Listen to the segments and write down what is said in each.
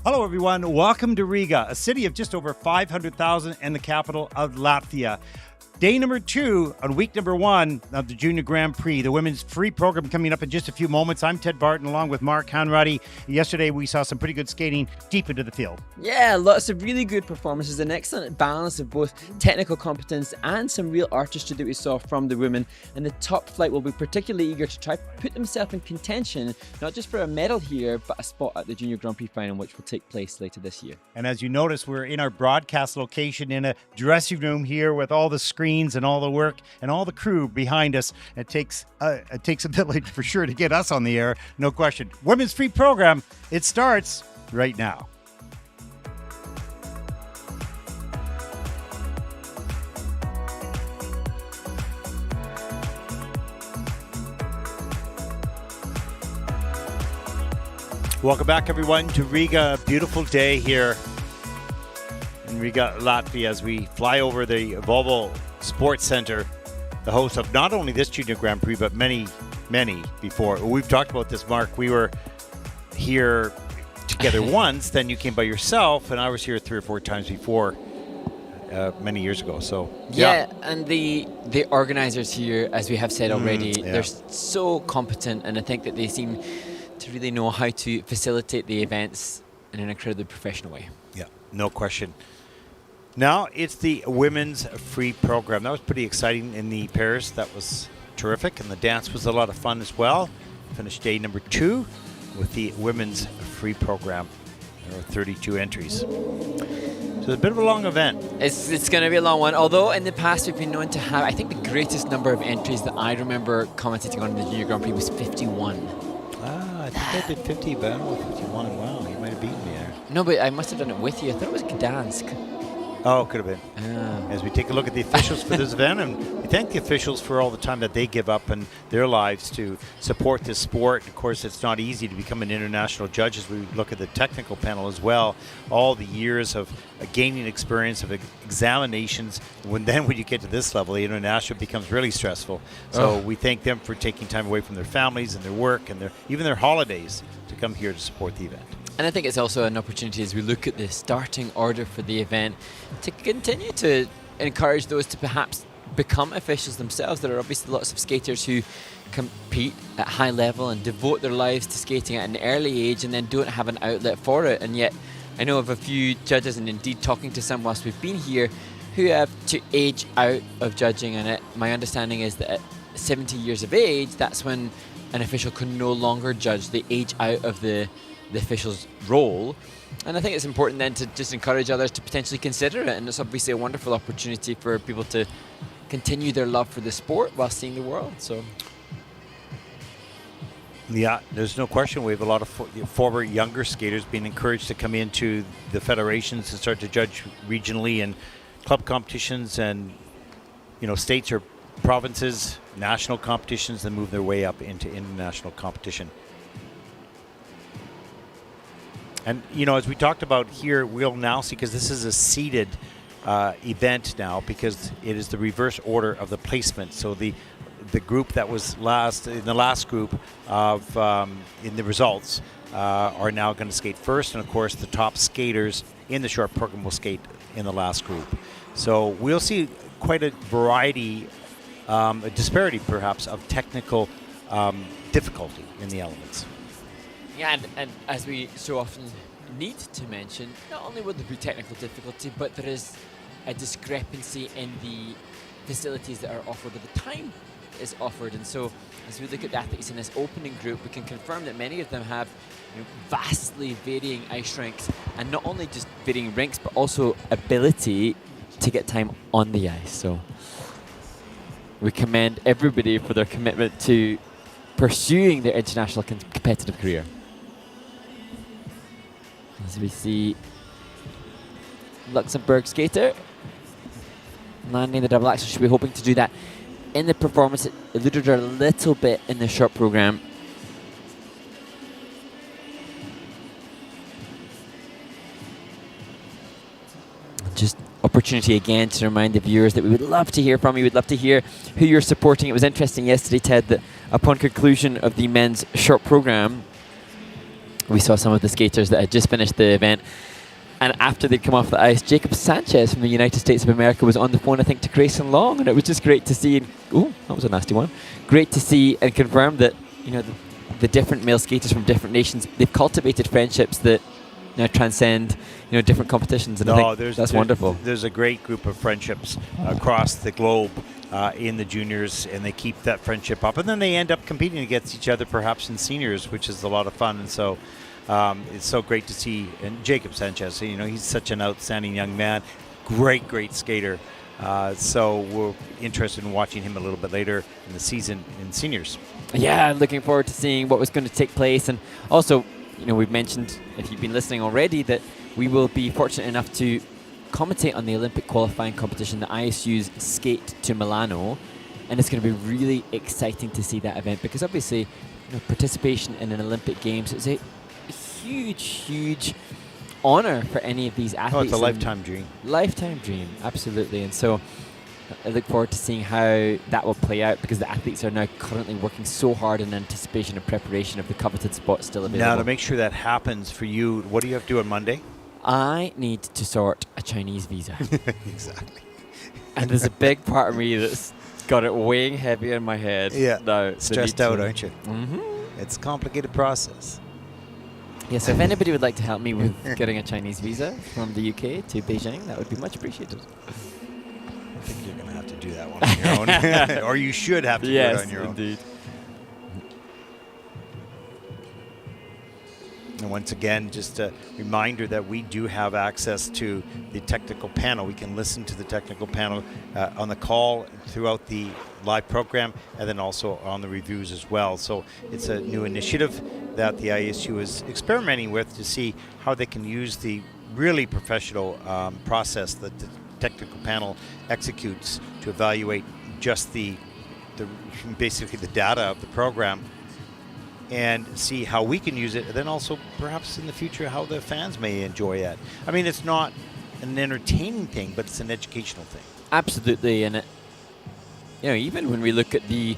Hello, everyone. Welcome to Riga, a city of just over 500,000 and the capital of Latvia. Day number 2 on week number 1 of the Junior Grand Prix, the women's free program coming up in just a few moments. I'm Ted Barton along with Mark Hanratty. Yesterday, we saw some pretty good skating deep into the field. Yeah, lots of really good performances, an excellent balance of both technical competence and some real artistry that we saw from the women. And the top flight will be particularly eager to try to put themselves in contention, not just for a medal here, but a spot at the Junior Grand Prix final, which will take place later this year. And as you notice, we're in our broadcast location in a dressing room here with all the screens and all the work and all the crew behind us. It takes a village for sure to get us on the air, no question. Women's free program, it starts right now. Welcome back, everyone, to Riga. Beautiful day here in Riga, Latvia, as we fly over the Volvo Sports Center, the host of not only this Junior Grand Prix, but many, many before. We've talked about this, Mark. We were here together once, then you came by yourself, and I was here 3 or 4 times before, many years ago. So yeah, and the organizers here, as we have said already, they're so competent, and I think that they seem to really know how to facilitate the events in an incredibly professional way. Yeah, no question. Now it's the women's free program. That was pretty exciting in the pairs. That was terrific, and the dance was a lot of fun as well. Finished day number 2 with the women's free program. There are 32 entries. So it's a bit of a long event. It's going to be a long one, although in the past we've been known to have, I think the greatest number of entries that I remember commentating on in the Junior Grand Prix was 51. I think I did 50, but I don't know 51. Wow, you might have beaten me there. No, but I must have done it with you. I thought it was Gdansk. Oh, could have been. As we take a look at the officials for this event, and we thank the officials for all the time that they give up in their lives to support this sport. Of course, it's not easy to become an international judge as we look at the technical panel as well. All the years of gaining experience of examinations. When you get to this level, the international becomes really stressful. So we thank them for taking time away from their families and their work and even their holidays to come here to support the event. And I think it's also an opportunity as we look at the starting order for the event to continue to encourage those to perhaps become officials themselves. There are obviously lots of skaters who compete at high level and devote their lives to skating at an early age and then don't have an outlet for it. And yet I know of a few judges, and indeed talking to some whilst we've been here, who have to age out of judging. And my understanding is that at 70 years of age, that's when an official can no longer judge. They age out of the official's role, and I think it's important then to just encourage others to potentially consider it, and it's obviously a wonderful opportunity for people to continue their love for the sport while seeing the world. So yeah, there's no question we have a lot of former younger skaters being encouraged to come into the federations and start to judge regionally and club competitions, and states or provinces, national competitions, and move their way up into international competition. And, as we talked about here, we'll now see, because this is a seeded event now, because it is the reverse order of the placement. So the group that was in the last group in the results are now going to skate first. And, of course, the top skaters in the short program will skate in the last group. So we'll see quite a variety, a disparity perhaps, of technical difficulty in the elements. Yeah, and as we so often need to mention, not only will there be technical difficulty, but there is a discrepancy in the facilities that are offered, or the time that is offered. And so as we look at the athletes in this opening group, we can confirm that many of them have vastly varying ice rinks, and not only just varying rinks, but also ability to get time on the ice. So we commend everybody for their commitment to pursuing their international competitive career. As we see Luxembourg skater landing the double axel, should be hoping to do that in the performance. It eluded her a little bit in the short program. Just opportunity again to remind the viewers that we would love to hear from you. We'd love to hear who you're supporting. It was interesting yesterday, Ted, that upon conclusion of the men's short program, we saw some of the skaters that had just finished the event. And after they'd come off the ice, Jacob Sanchez from the United States of America was on the phone, I think, to Grayson Long, and it was just great to see. Oh, that was a nasty one. Great to see and confirm that, you know, the different male skaters from different nations, they've cultivated friendships that now transcend, you know, different competitions, and I think that's wonderful. There's a great group of friendships across the globe in the juniors, and they keep that friendship up, and then they end up competing against each other, perhaps in seniors, which is a lot of fun. And so it's so great to see. And Jacob Sanchez, you know, he's such an outstanding young man, great skater. So we're interested in watching him a little bit later in the season in seniors. Yeah, looking forward to seeing what was going to take place. And also, you know, we've mentioned, if you've been listening already, that we will be fortunate enough to commentate on the Olympic qualifying competition, the ISU's Skate to Milano. And it's going to be really exciting to see that event, because obviously, you know, participation in an Olympic Games is a huge honor for any of these athletes. Oh, it's a lifetime dream. Lifetime dream, absolutely. And so I look forward to seeing how that will play out, because the athletes are now currently working so hard in anticipation and preparation of the coveted spot still available. Now, to make sure that happens for you, what do you have to do on Monday? I need to sort a Chinese visa. Exactly. And there's a big part of me that's got it weighing heavy in my head. Yeah, now, stressed out, aren't you? Mm-hmm. It's a complicated process. Yeah, so if anybody would like to help me with getting a Chinese visa from the UK to Beijing, that would be much appreciated. I think you're going to have to do that one on your own. Or you should have to do it on your own. Indeed. And once again, just a reminder that we do have access to the technical panel. We can listen to the technical panel on the call throughout the live program, and then also on the reviews as well. So it's a new initiative that the ISU is experimenting with to see how they can use the really professional process that the technical panel executes to evaluate just the basically the data of the program, and see how we can use it, and then also perhaps in the future how the fans may enjoy it. I mean, it's not an entertaining thing, but it's an educational thing. Absolutely, and it, you know, even when we look at the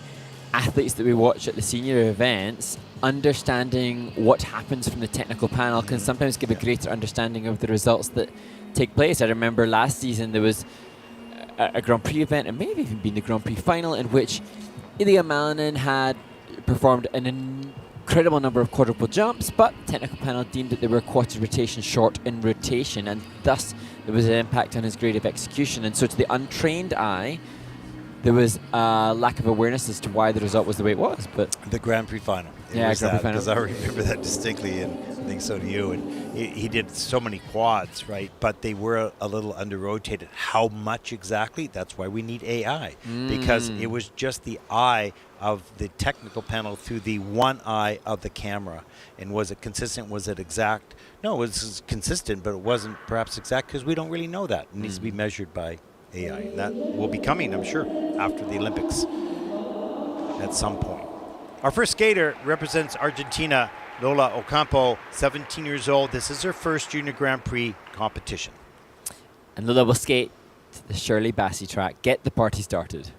athletes that we watch at the senior events, understanding what happens from the technical panel can sometimes give a greater understanding of the results that take place. I remember last season there was a Grand Prix event, and maybe even been the Grand Prix final, in which Ilya Malinin had performed an incredible number of quadruple jumps, but technical panel deemed that they were a quarter rotation short in rotation, and thus there was an impact on his grade of execution. And so to the untrained eye, there was a lack of awareness as to why the result was the way it was. But the Grand Prix final. Grand Prix final. Because I remember that distinctly, and I think so do you. And he did so many quads, right? But they were a little under-rotated. How much exactly? That's why we need AI. Because it was just the eye of the technical panel through the one eye of the camera. And was it consistent? Was it exact? No, it was consistent, but it wasn't perhaps exact, because we don't really know that. It needs to be measured by AI. And that will be coming, I'm sure, after the Olympics at some point. Our first skater represents Argentina, Lola Ocampo, 17 years old. This is her first Junior Grand Prix competition. And Lola will skate to the Shirley Bassey track. Get the party started.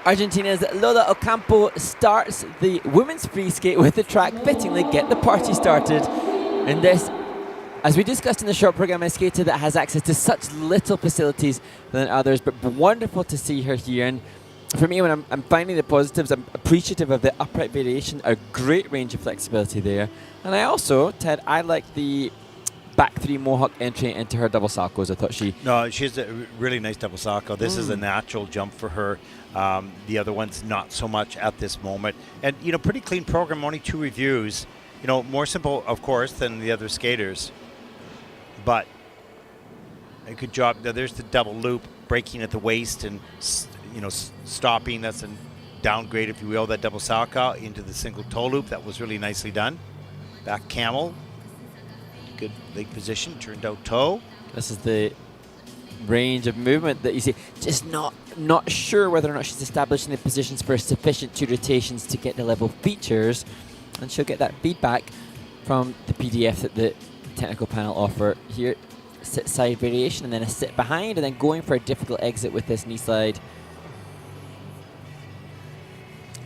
Argentina's Lola Ocampo starts the women's free skate with the track fittingly get the party started in this. As we discussed in the short program, a skater that has access to such little facilities than others, but wonderful to see her here. And for me, when I'm finding the positives, I'm appreciative of the upright variation, a great range of flexibility there. And I also, Ted, I like the back three mohawk entry into her double salcos. I thought she has a really nice double salco. This is a natural jump for her. The other one's not so much at this moment. And, pretty clean program, only 2 reviews. More simple, of course, than the other skaters. But a good job. Now, there's the double loop, breaking at the waist and, stopping. That's a downgrade, if you will, that double salca into the single toe loop. That was really nicely done. Back camel. Good leg position, turned out toe. This is the range of movement that you see. Just not sure whether or not she's establishing the positions for sufficient 2 rotations to get the level features. And she'll get that feedback from the PDF that the technical panel offer here. Sit side variation and then a sit behind and then going for a difficult exit with this knee slide.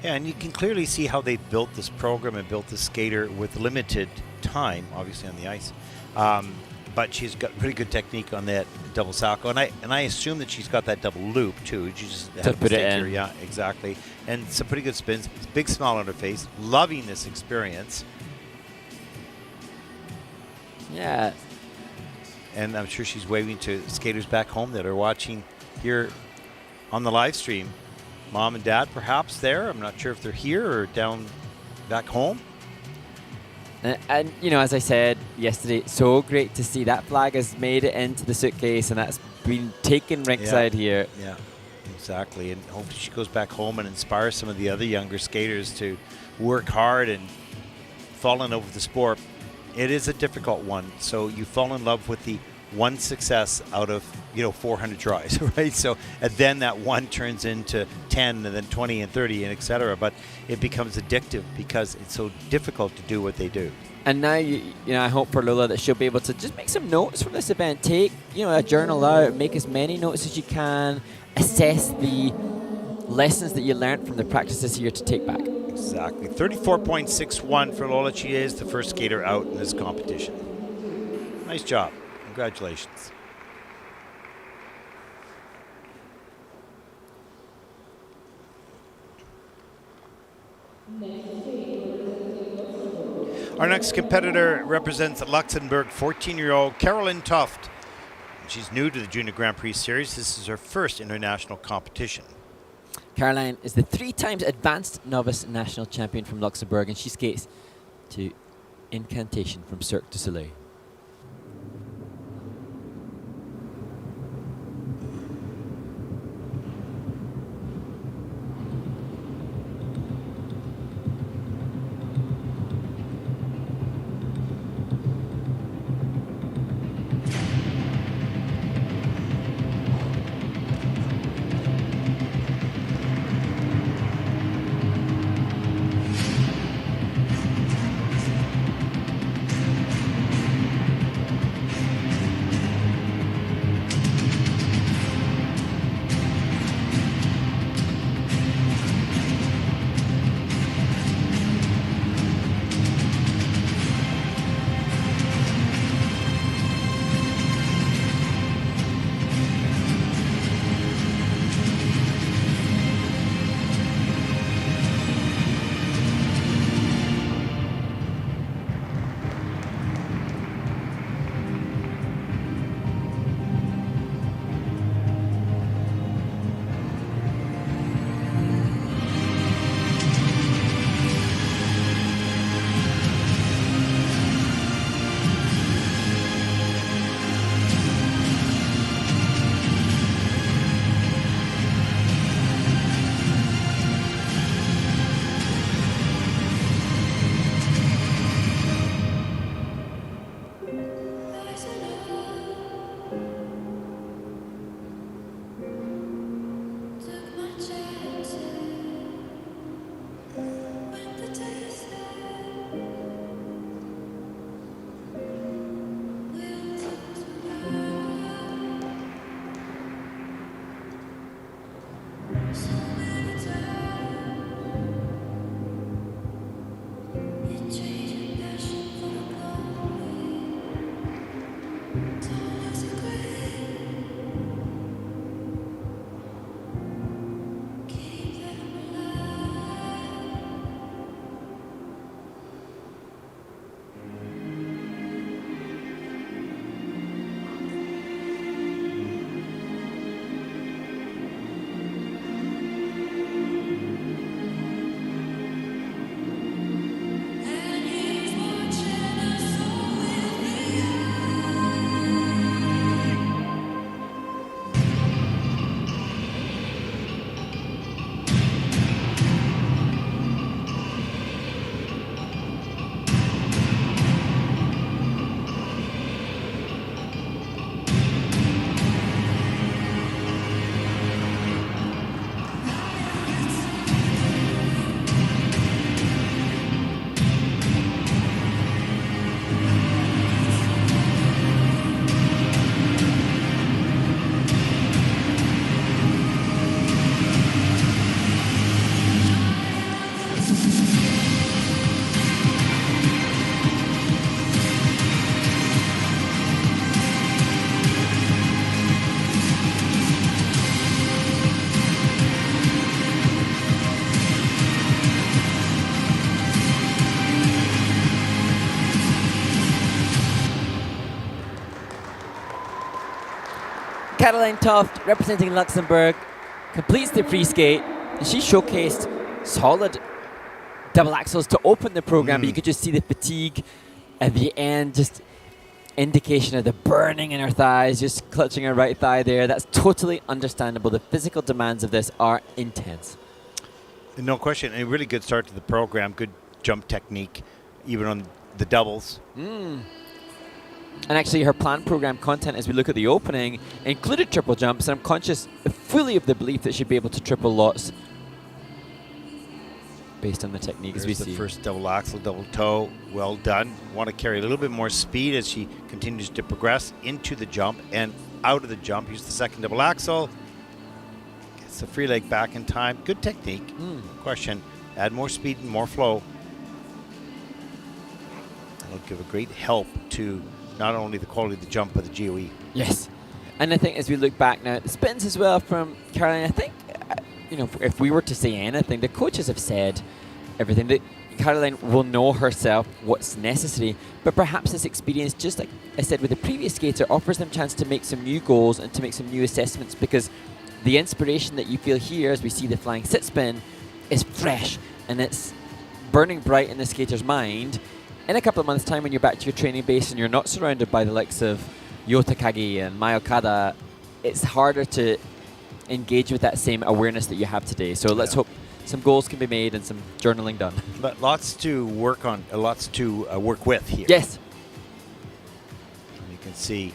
Yeah, and you can clearly see how they built this program and built this skater with limited time, obviously on the ice. But she's got pretty good technique on that double salco, and I assume that she's got that double loop too. She just had a put it mistake in. here. Yeah, exactly. And some pretty good spins. Big smile on her face, loving this experience. Yeah. And I'm sure she's waving to skaters back home that are watching here on the live stream. Mom and Dad perhaps there. I'm not sure if they're here or down back home. And as I said yesterday, so great to see that flag has made it into the suitcase and that's been taken ringside here. Yeah, exactly. And hopefully she goes back home and inspires some of the other younger skaters to work hard and fall in love with the sport. It is a difficult one. So you fall in love with the one success out of 400 tries, right? So and then that one turns into 10 and then 20 and 30 and etc. But it becomes addictive because it's so difficult to do what they do. And now I hope for Lola that she'll be able to just make some notes from this event. Take a journal out, make as many notes as you can, assess the lessons that you learned from the practices here to take back. Exactly. 34.61 for Lola. She is the first skater out in this competition. Nice job. Congratulations. Our next competitor represents Luxembourg, 14-year-old Caroline Toft. She's new to the Junior Grand Prix Series. This is her first international competition. Caroline is the 3 times advanced novice national champion from Luxembourg, and she skates to Incantation from Cirque du Soleil. Katrine Toft, representing Luxembourg, completes the free skate, and she showcased solid double axels to open the program, but you could just see the fatigue at the end, just indication of the burning in her thighs, just clutching her right thigh there. That's totally understandable. The physical demands of this are intense. No question. A really good start to the program. Good jump technique, even on the doubles. And actually, her planned program content, as we look at the opening, included triple jumps, and I'm conscious fully of the belief that she'd be able to triple lots based on the technique. There's as we the see. first double axel, double toe. Well done. Want to carry a little bit more speed as she continues to progress into the jump and out of the jump. Use the second double axel. Gets the free leg back in time. Good technique. Question. Add more speed and more flow. That'll give a great help to not only the quality of the jump, but the GOE. Yes. And I think as we look back now, the spins as well from Caroline, I think, if we were to say anything, the coaches have said everything. That Caroline will know herself what's necessary, but perhaps this experience, just like I said with the previous skater, offers them chance to make some new goals and to make some new assessments, because the inspiration that you feel here as we see the flying sit spin is fresh and it's burning bright in the skater's mind. In a couple of months' time, when you're back to your training base and you're not surrounded by the likes of Yotakagi and Mayokada, it's harder to engage with that same awareness that you have today. So let's hope some goals can be made and some journaling done. But lots to work on, lots to work with here. Yes. You can see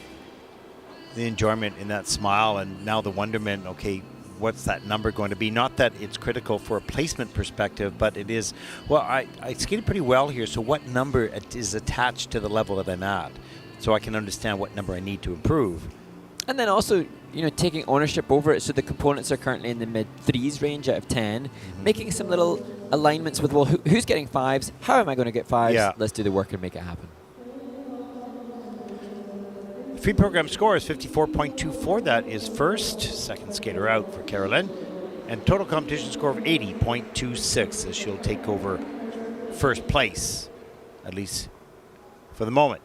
the enjoyment in that smile and now the wonderment, okay, what's that number going to be? Not that it's critical for a placement perspective, but it is, well, I skated pretty well here, so what number is attached to the level that I'm at? So I can understand what number I need to improve. And then also, taking ownership over it. So the components are currently in the mid-3s range out of 10, making some little alignments with, well, who's getting 5s? How am I going to get 5s? Yeah. Let's do the work and make it happen. Free program score is 54.24. That is first. Second skater out for Caroline. And total competition score of 80.26 as she'll take over first place, at least for the moment.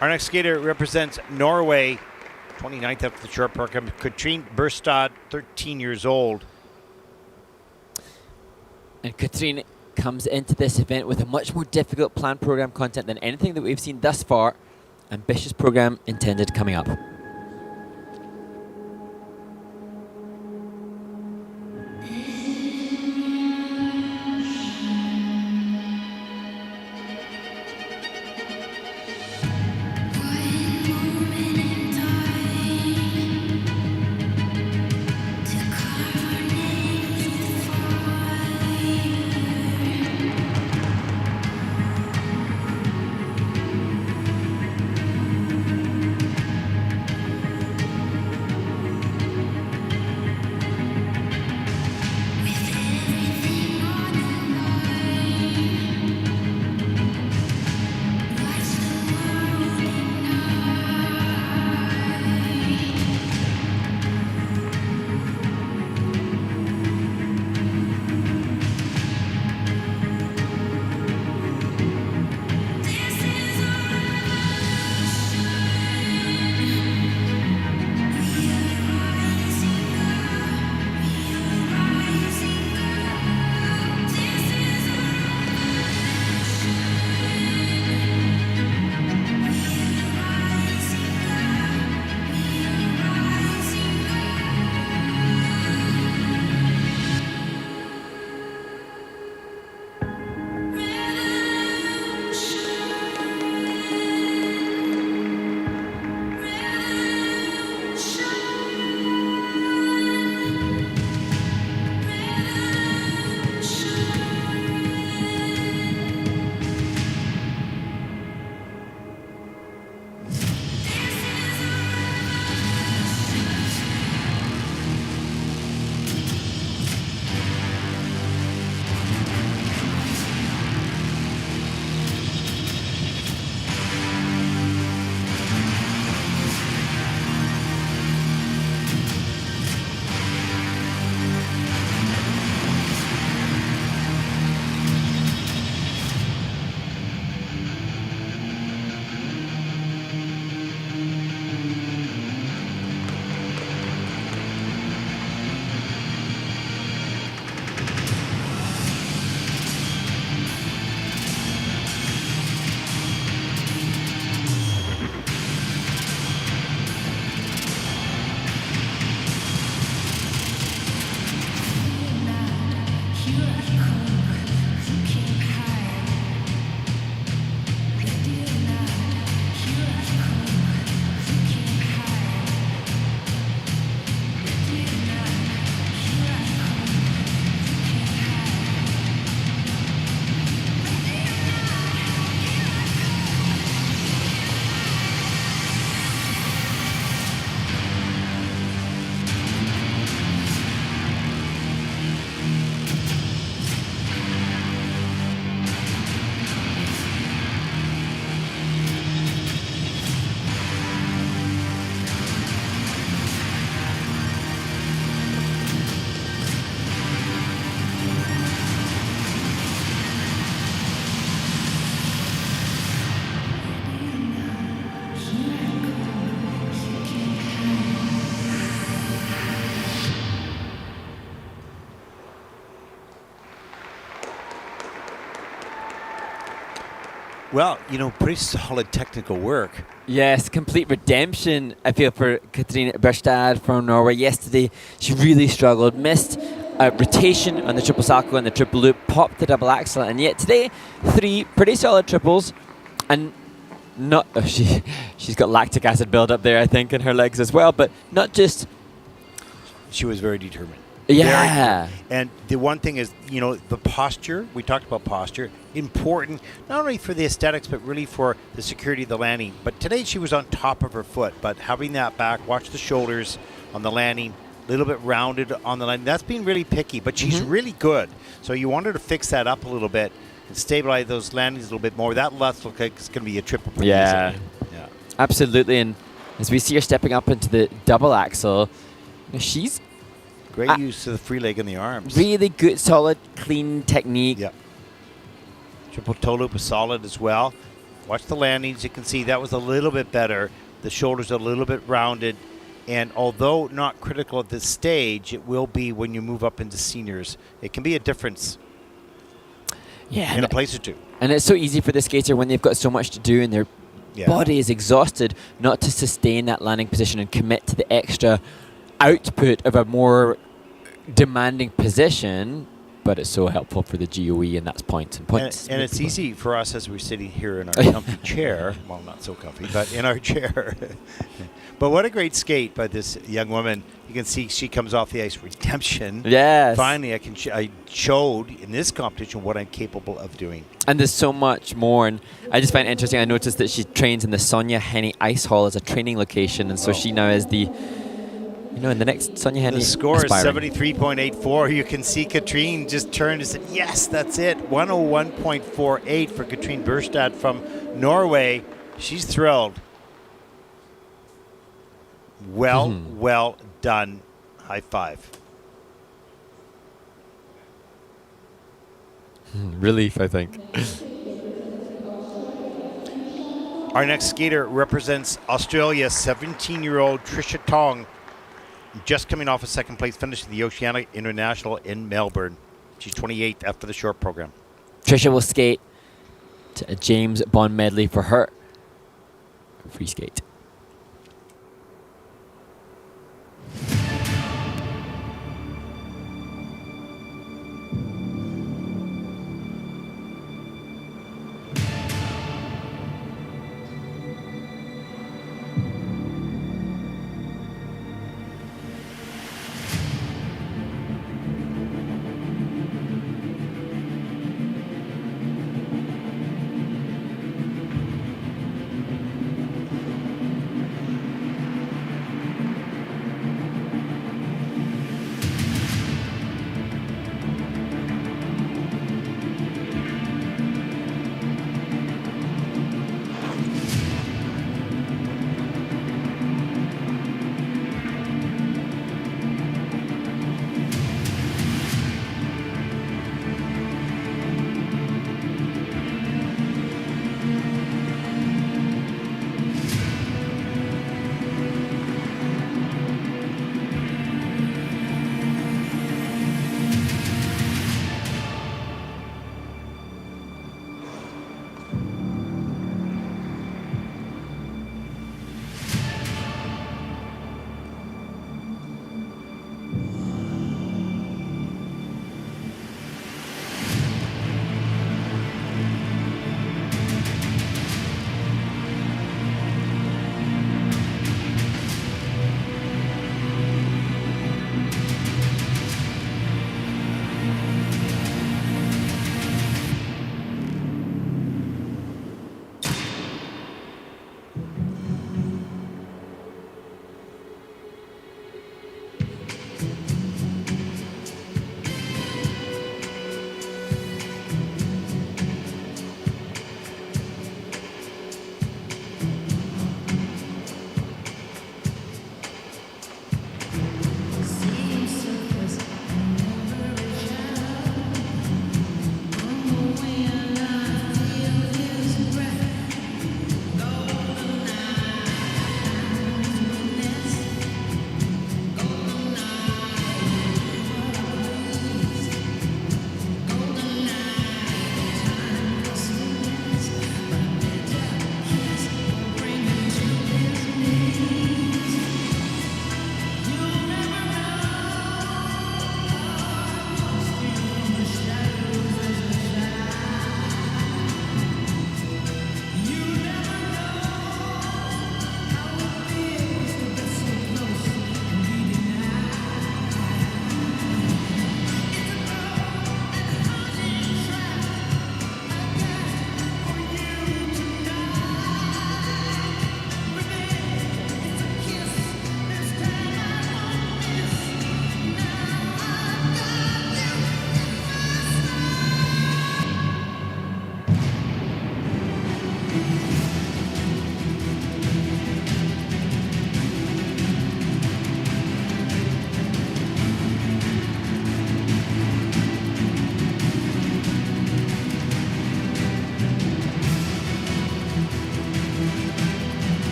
Our next skater represents Norway, 29th after the short program. Katrine Berstad, 13 years old. And Katrine comes into this event with a much more difficult planned program content than anything that we've seen thus far. Ambitious program intended coming up. Well, pretty solid technical work. Yes, complete redemption, I feel, for Katrine Berstad from Norway. Yesterday, she really struggled, missed a rotation on the triple salto and the triple loop, popped the double axel, and yet today, 3 pretty solid triples, and not she's got lactic acid build-up there, I think, in her legs as well, but not just... She was very determined. Yeah. And the one thing is, the posture, we talked about posture, important not only for the aesthetics, but really for the security of the landing. But today she was on top of her foot, but having that back, watch the shoulders on the landing, a little bit rounded on the landing. That's being really picky, but she's really good. So you want her to fix that up a little bit and stabilize those landings a little bit more. That looks like it's going to be a triple pretty easily. Yeah. Absolutely. And as we see her stepping up into the double axel, she's great use of the free leg and the arms. Really good, solid, clean technique. Yeah. Triple toe loop was solid as well. Watch the landings. You can see that was a little bit better. The shoulders are a little bit rounded. And although not critical at this stage, it will be when you move up into seniors. It can be a difference in a place or two. And it's so easy for the skater when they've got so much to do and their body is exhausted not to sustain that landing position and commit to the extra output of a more demanding position, but it's so helpful for the GOE, and that's points and points. And it's easy for us as we're sitting here in our comfy chair. Well, not so comfy, but in our chair. But what a great skate by this young woman. You can see she comes off the ice. Redemption. Yes. Finally, I showed in this competition what I'm capable of doing. And there's so much more. And I just find it interesting. I noticed that she trains in the Sonja Henie Ice Hall as a training location. And so she now is the... in the next Sonja Henie. The score aspiring. is 73.84. You can see Katrine just turned and said, yes, that's it. 101.48 for Katrine Berstad from Norway. She's thrilled. Well done. High five. Relief, I think. Our next skater represents Australia, 17-year-old Trisha Tong, just coming off a second place finish at the Oceania International in Melbourne. She's 28th after the short program. Trisha will skate to a James Bond medley for her free skate.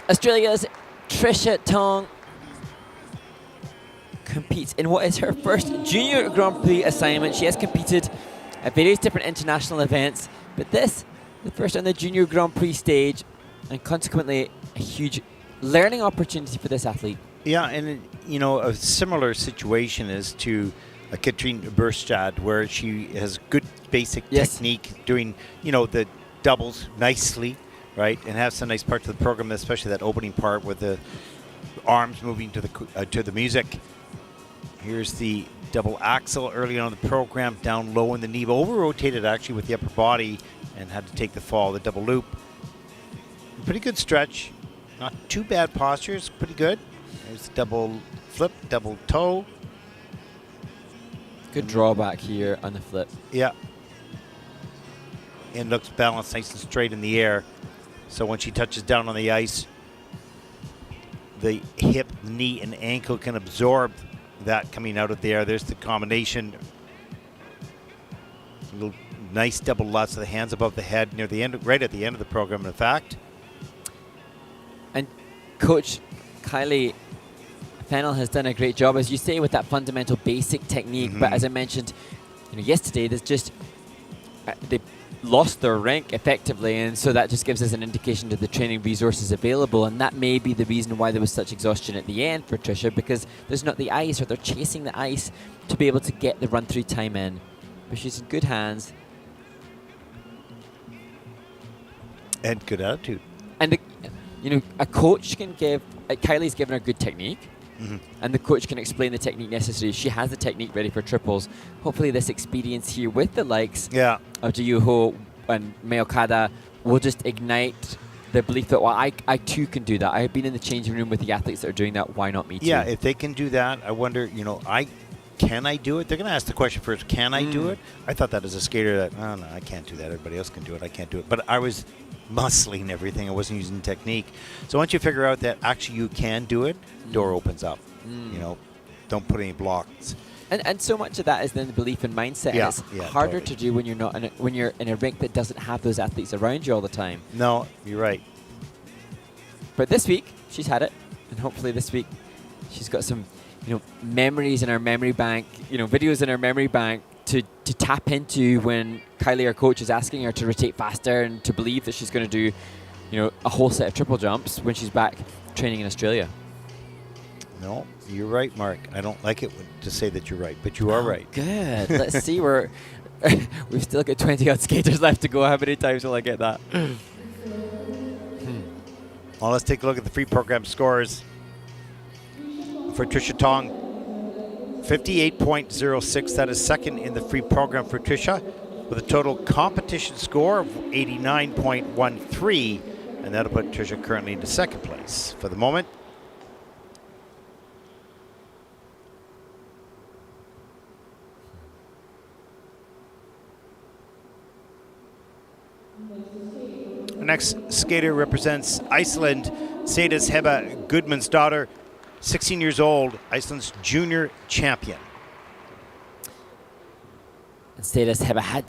Australia's Trisha Tong competes in what is her first Junior Grand Prix assignment. She has competed at various different international events, but this, the first on the Junior Grand Prix stage, and consequently a huge learning opportunity for this athlete. Yeah, and a similar situation is to Katrine Berstad, where she has good basic technique, doing the doubles nicely, right, and have some nice parts of the program, especially that opening part with the arms moving to the music. Here's the double axel early on in the program, down low in the knee, over-rotated actually with the upper body and had to take the fall, the double loop. Pretty good stretch, not too bad postures, pretty good. There's the double flip, double toe. Good drawback here on the flip. Yeah. And looks balanced nice and straight in the air. So when she touches down on the ice, the hip, knee, and ankle can absorb that coming out of there. There's the combination. A little nice double lutz of the hands above the head near the end, right at the end of the program, in fact. And Coach Kylie Fennell has done a great job, as you say, with that fundamental basic technique. But as I mentioned, yesterday, there's just they lost their rank effectively, and so that just gives us an indication to the training resources available, and that may be the reason why there was such exhaustion at the end for Trisha, because there's not the ice, or they're chasing the ice to be able to get the run-through time in. But she's in good hands. And good attitude. And, a coach can give... Kylie's given her good technique, and the coach can explain the technique necessary. She has the technique ready for triples. Hopefully this experience here with the likes of Jiyuho and Mayokada will just ignite the belief that, well, I too can do that. I have been in the changing room with the athletes that are doing that. Why not me too? Yeah, if they can do that, I wonder, can I do it? They're going to ask the question first, can I do it? I thought that as a skater that, oh, no, I can't do that. Everybody else can do it. I can't do it. But I was muscling everything. I wasn't using technique. So once you figure out that actually you can do it, door opens up. Don't put any blocks. And so much of that is then the belief and mindset. Yeah, and it's harder to do when you're not when you're in a rink that doesn't have those athletes around you all the time. No, you're right. But this week she's had it, and hopefully this week she's got some memories in her memory bank, videos in her memory bank to tap into when Kylie, our coach, is asking her to rotate faster and to believe that she's going to do a whole set of triple jumps when she's back training in Australia. No, you're right, Mark. I don't like it to say that you're right, but you are right. Good. Let's see. We've still got 20-odd skaters left to go. How many times will I get that? Well, let's take a look at the free program scores for Trisha Tong. 58.06. That is second in the free program for Trisha, with a total competition score of 89.13, and that'll put Trisha currently into second place for the moment. Our next skater represents Iceland, Saedis Heba Goodman's daughter, 16 years old, Iceland's junior champion. And Saedis Heba had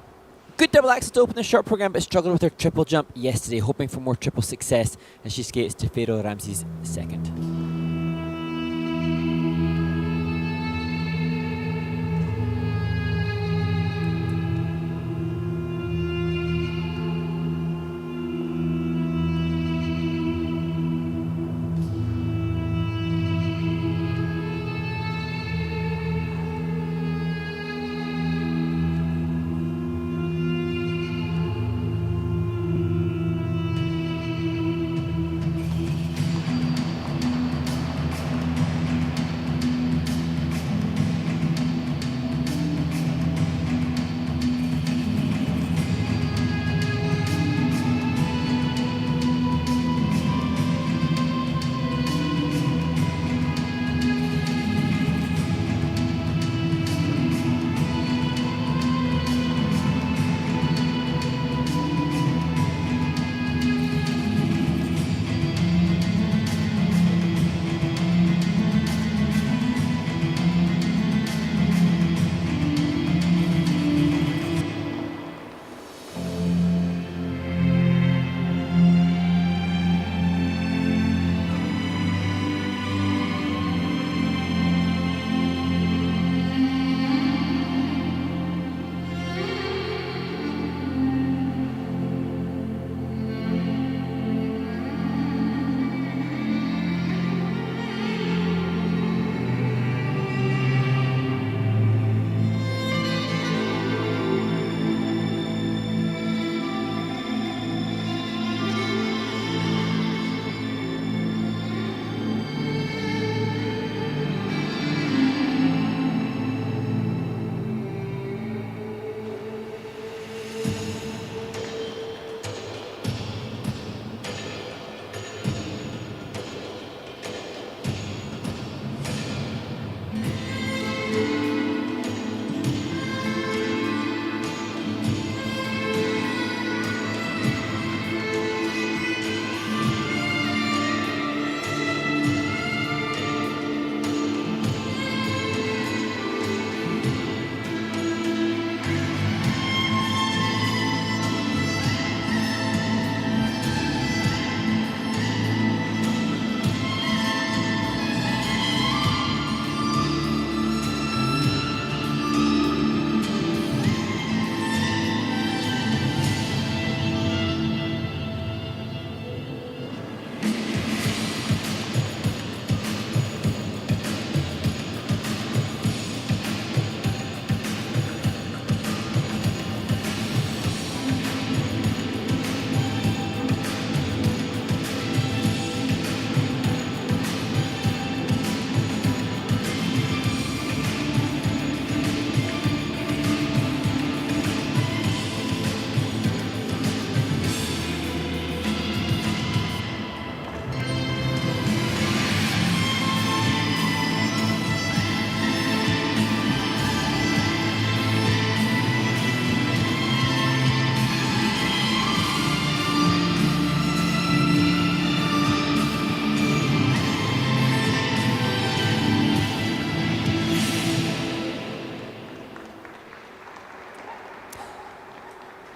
good double axel to open the short program, but struggled with her triple jump yesterday, hoping for more triple success, and she skates to Fero Ramsey's second.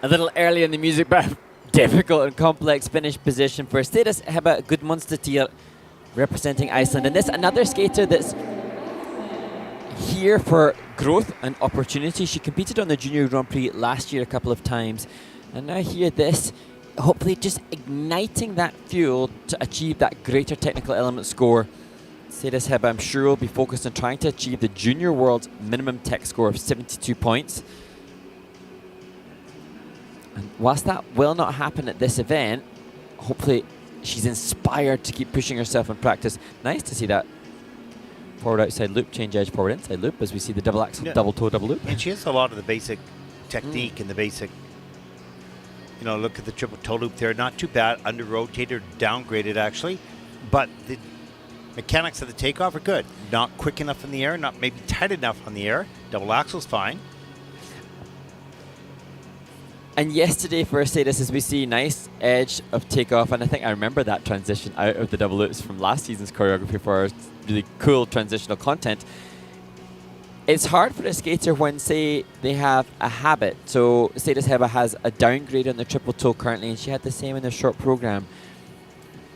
A little early in the music, but difficult and complex finish position for Saedis Heba Gudmundsdottir, representing Iceland. And this another skater that's here for growth and opportunity. She competed on the Junior Grand Prix last year a couple of times. And now here this, hopefully just igniting that fuel to achieve that greater technical element score. Saedis Heba, I'm sure, will be focused on trying to achieve the Junior World minimum tech score of 72 points. And whilst that will not happen at this event, hopefully she's inspired to keep pushing herself in practice. Nice to see that forward outside loop, change edge, forward inside loop, as we see the double axel, double toe, double loop. And she has a lot of the basic technique and the basic, look at the triple toe loop there. Not too bad, under rotated, downgraded actually, but the mechanics of the takeoff are good. Not quick enough in the air, not maybe tight enough on the air. Double axel's fine. And yesterday for Saedis, as we see, nice edge of takeoff, and I think I remember that transition out of the double loops from last season's choreography for our really cool transitional content. It's hard for a skater when, say, they have a habit. So Saedis Heba has a downgrade on the triple toe currently, and she had the same in the short program.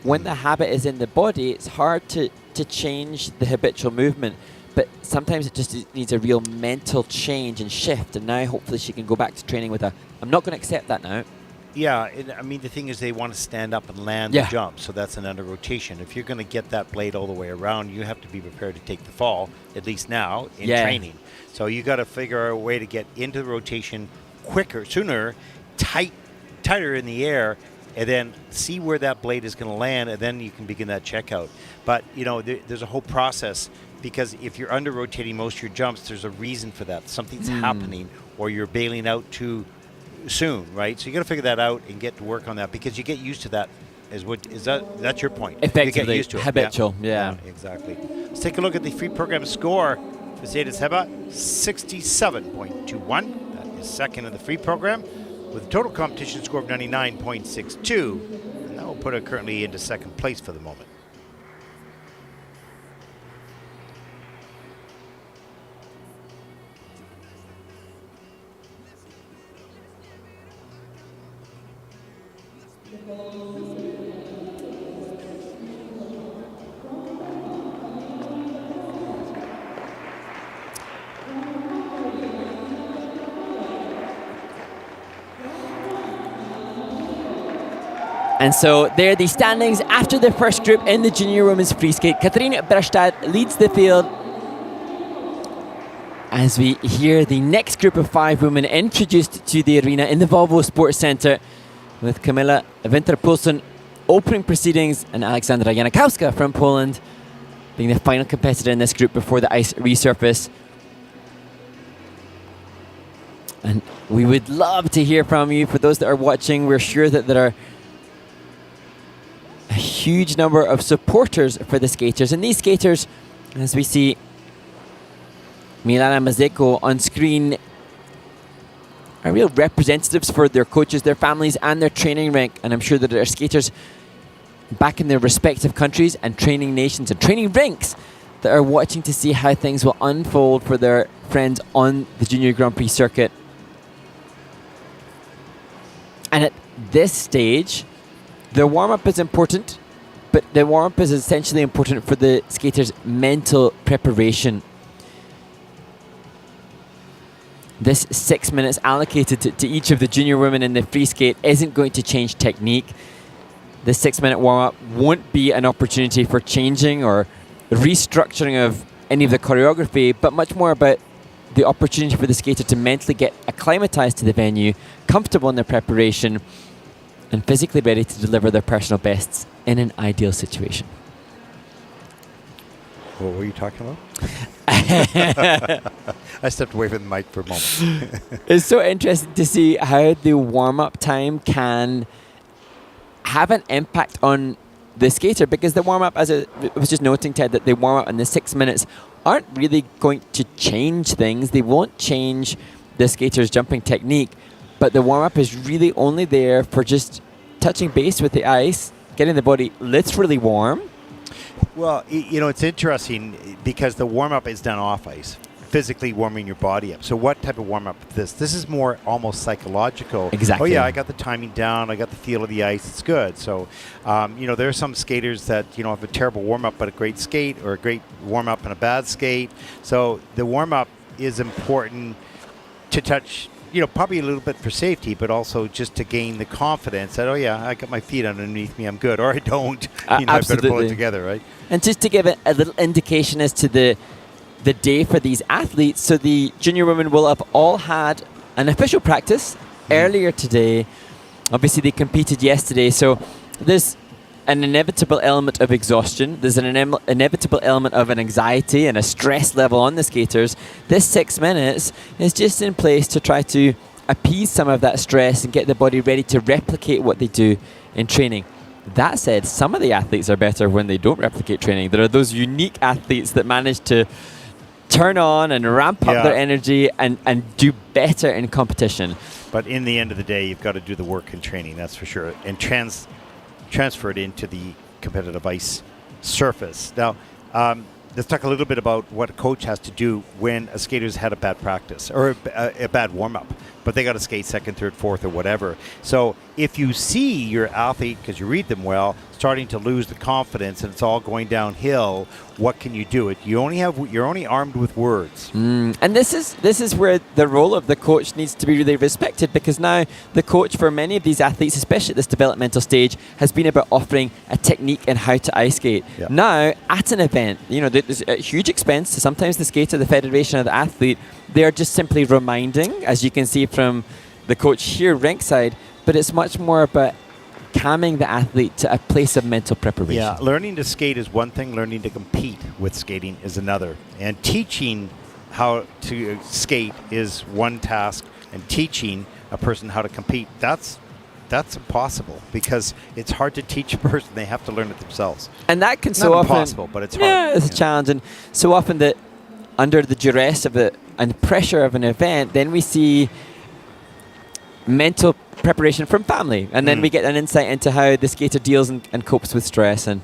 When the habit is in the body, it's hard to change the habitual movement. But sometimes it just needs a real mental change and shift. And now hopefully she can go back to training with I'm not going to accept that now. Yeah, I mean, the thing is they want to stand up and land the jump. So that's an under rotation. If you're going to get that blade all the way around, you have to be prepared to take the fall, at least now, in training. So you got to figure out a way to get into the rotation quicker, sooner, tighter in the air, and then see where that blade is going to land, and then you can begin that checkout. But, there's a whole process. Because if you're under rotating most of your jumps, there's a reason for that. Something's happening, or you're bailing out too soon, right? So you got to figure that out and get to work on that, because you get used to that. That's your point? Effectively, you get used to it. Habitual, yeah, exactly. Let's take a look at the free program score for Saedis Heba, 67.21. That is second in the free program, with a total competition score of 99.62, and that will put her currently into second place for the moment. And so there are the standings after the first group in the junior women's free skate. Katrine Berstad leads the field as we hear the next group of 5 women introduced to the arena in the Volvo Sports Centre, with Camilla Poulsen opening proceedings and Aleksandra Janikowska from Poland being the final competitor in this group before the ice resurface. And we would love to hear from you. For those that are watching, we're sure that there are a huge number of supporters for the skaters. And these skaters, as we see Milana and Mozeiko on screen, are real representatives for their coaches, their families, and their training rank. And I'm sure that there are skaters back in their respective countries and training nations and training rinks that are watching to see how things will unfold for their friends on the Junior Grand Prix circuit. And at this stage, the warm-up is important, but the warm-up is essentially important for the skaters' mental preparation. This 6 minutes allocated to each of the junior women in the free skate isn't going to change technique. The 6 minute warm-up won't be an opportunity for changing or restructuring of any of the choreography, but much more about the opportunity for the skater to mentally get acclimatized to the venue, comfortable in their preparation, and physically ready to deliver their personal bests in an ideal situation. What were you talking about? I stepped away from the mic for a moment. It's so interesting to see how the warm-up time can have an impact on the skater, because the warm-up, as I was just noting, Ted, that the warm-up and the 6 minutes aren't really going to change things. They won't change the skater's jumping technique, but the warm-up is really only there for just touching base with the ice, getting the body literally warm. Well, it's interesting because the warm-up is done off ice. physically warming your body up. So what type of warm-up is this? This is more almost psychological. Exactly. Oh, yeah, I got the timing down. I got the feel of the ice. It's good. So, there are some skaters that, have a terrible warm-up but a great skate, or a great warm-up and a bad skate. So the warm-up is important to touch, probably a little bit for safety, but also just to gain the confidence that, I got my feet underneath me, I'm good. Or I don't. I better pull it together, right? And just to give it a little indication as to the day for these athletes, so the junior women will have all had an official practice earlier today. Obviously, they competed yesterday, so there's an inevitable element of exhaustion. There's an inevitable element of an anxiety and a stress level on the skaters. This 6 minutes is just in place to try to appease some of that stress and get the body ready to replicate what they do in training. That said, some of the athletes are better when they don't replicate training. There are those unique athletes that manage to turn on and ramp up their energy and do better in competition. But in the end of the day, you've got to do the work in training, that's for sure, and transfer it into the competitive ice surface. Now, let's talk a little bit about what a coach has to do when a skater's had a bad practice or a bad warm-up, but they got to skate second, third, fourth, or whatever. So if you see your athlete, because you read them well, starting to lose the confidence and it's all going downhill, what can you do? You're only armed with words. And this is where the role of the coach needs to be really respected, because now the coach for many of these athletes, especially at this developmental stage, has been about offering a technique and how to ice skate. Yeah. Now, at an event, there's a huge expense to sometimes the skater, the federation, or the athlete. They are just simply reminding, as you can see from the coach here rinkside, but it's much more about calming the athlete to a place of mental preparation. Yeah, learning to skate is one thing, learning to compete with skating is another. And teaching how to skate is one task, and teaching a person how to compete, that's impossible, because it's hard to teach a person. They have to learn it themselves. And that can it's so not often... impossible, but it's hard. Yeah, it's a challenge. And so often that under the duress of it and pressure of an event, then we see mental preparation from family, and then we get an insight into how the skater deals and copes with stress, and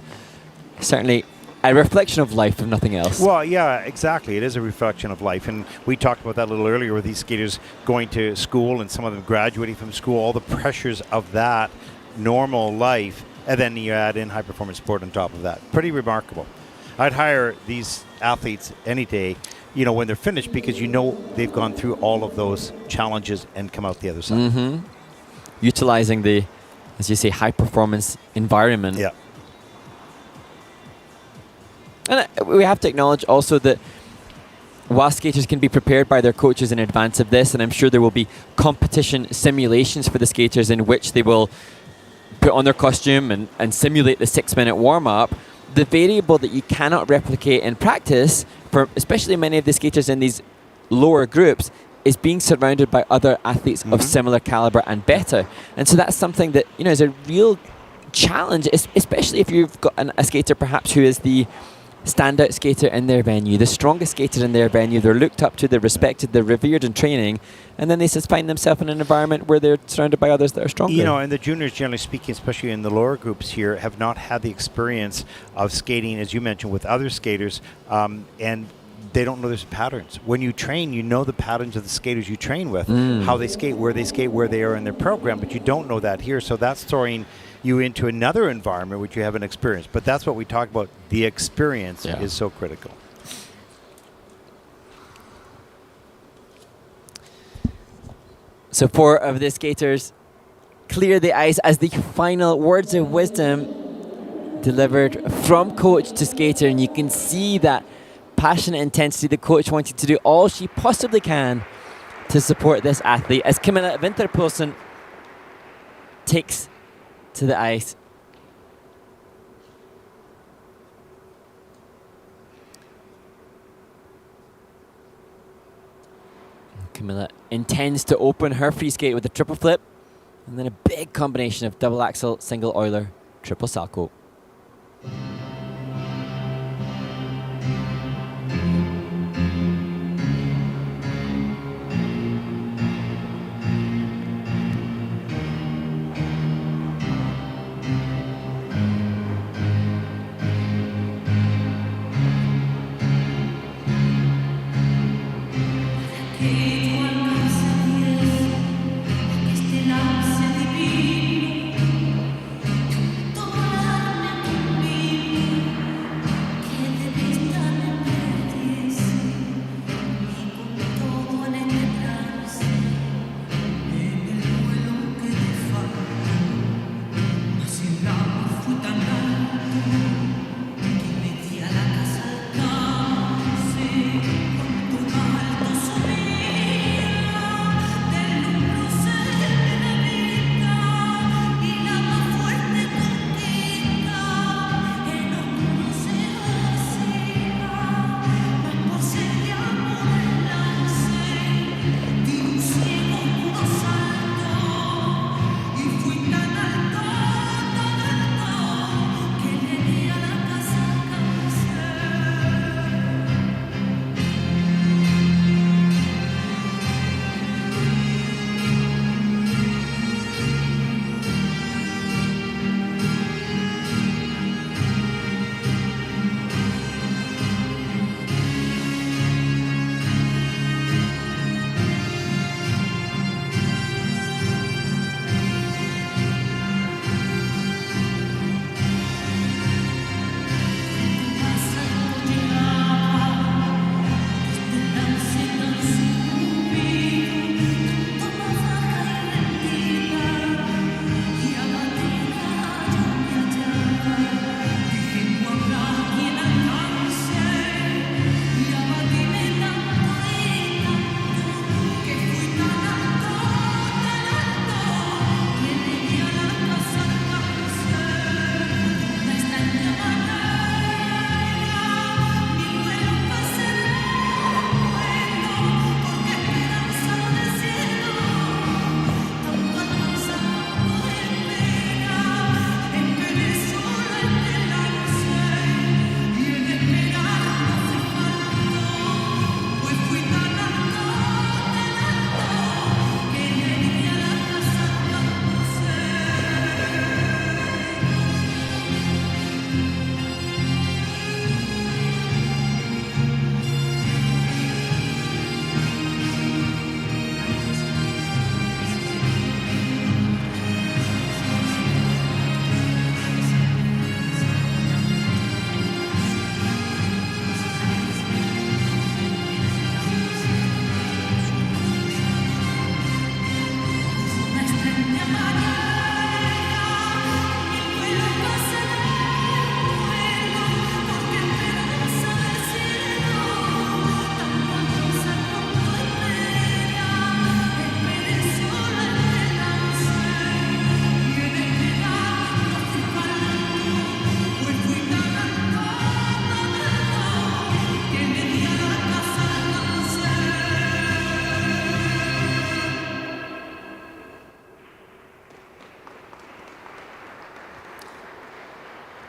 certainly a reflection of life, if nothing else. Well, yeah, exactly. It is a reflection of life, and we talked about that a little earlier with these skaters going to school and some of them graduating from school, all the pressures of that normal life, and then you add in high-performance sport on top of that. Pretty remarkable. I'd hire these athletes any day, when they're finished, because they've gone through all of those challenges and come out the other side. Mm-hmm. Utilizing the, as you say, high-performance environment. Yeah. And we have to acknowledge also that while skaters can be prepared by their coaches in advance of this, and I'm sure there will be competition simulations for the skaters in which they will put on their costume and simulate the 6-minute warm-up, the variable that you cannot replicate in practice, for especially many of the skaters in these lower groups, is being surrounded by other athletes of similar caliber and better. And so that's something that is a real challenge, especially if you've got a skater perhaps who is the standout skater in their venue, the strongest skater in their venue. They're looked up to, they're respected, they're revered in training, and then they just find themselves in an environment where they're surrounded by others that are stronger. And the juniors, generally speaking, especially in the lower groups here, have not had the experience of skating, as you mentioned, with other skaters, and they don't know there's patterns. When you train, you know the patterns of the skaters you train with, how they skate, where they are in their program, but you don't know that here. So that's throwing you into another environment which you haven't experienced. But that's what we talk about. The experience is so critical. So 4 of the skaters clear the ice as the final words of wisdom delivered from coach to skater, and you can see that passionate intensity, the coach wanting to do all she possibly can to support this athlete as Camilla Poulsen takes to the ice. Camilla intends to open her free skate with a triple flip and then a big combination of double axel, single Euler, triple salchow.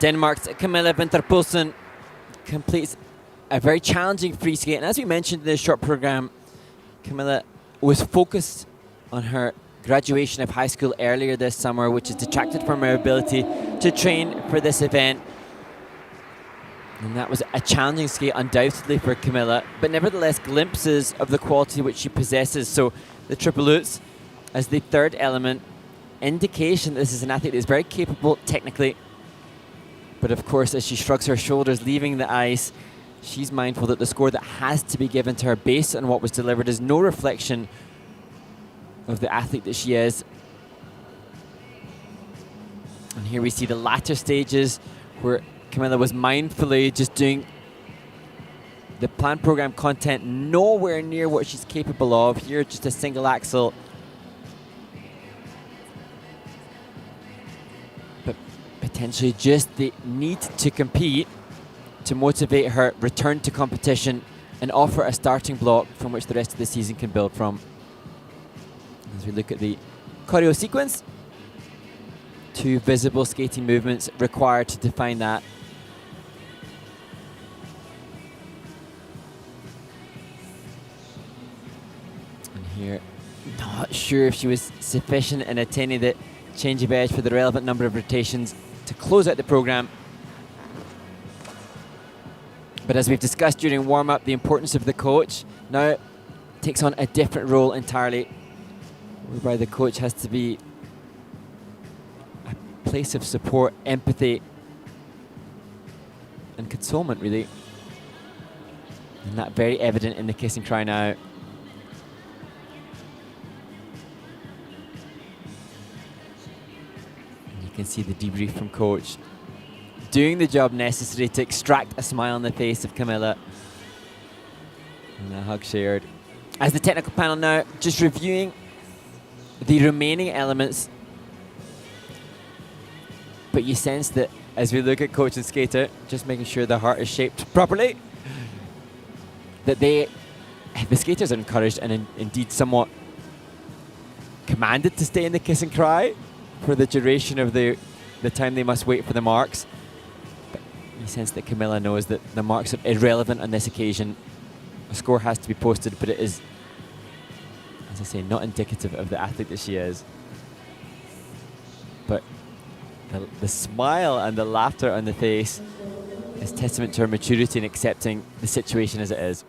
Denmark's Camilla Poulsen completes a very challenging free skate. And as we mentioned in this short program, Camilla was focused on her graduation of high school earlier this summer, which has detracted from her ability to train for this event. And that was a challenging skate, undoubtedly, for Camilla, but nevertheless glimpses of the quality which she possesses. So the triple lutz as the third element, indication that this is an athlete that is very capable technically. But of course, as she shrugs her shoulders, leaving the ice, she's mindful that the score that has to be given to her based on what was delivered is no reflection of the athlete that she is. And here we see the latter stages where Camilla was mindfully just doing the planned program content nowhere near what she's capable of. Here, just a single axel. But potentially just the need to compete to motivate her return to competition and offer a starting block from which the rest of the season can build from. As we look at the choreo sequence, 2 visible skating movements required to define that. And here, not sure if she was sufficient in attaining the change of edge for the relevant number of rotations to close out the program. But as we've discussed during warm-up, the importance of the coach now takes on a different role entirely, whereby the coach has to be a place of support, empathy, and consolement, really. And that very evident in the kiss and cry now. And you can see the debrief from coach, doing the job necessary to extract a smile on the face of Camilla. And a hug shared. As the technical panel now just reviewing the remaining elements. But you sense that as we look at coach and skater, just making sure the heart is shaped properly, that the skaters are encouraged and indeed somewhat commanded to stay in the kiss and cry for the duration of the time they must wait for the marks. You sense that Camilla knows that the marks are irrelevant on this occasion. A score has to be posted, but it is, as I say, not indicative of the athlete that she is. But the smile and the laughter on the face is testament to her maturity in accepting the situation as it is.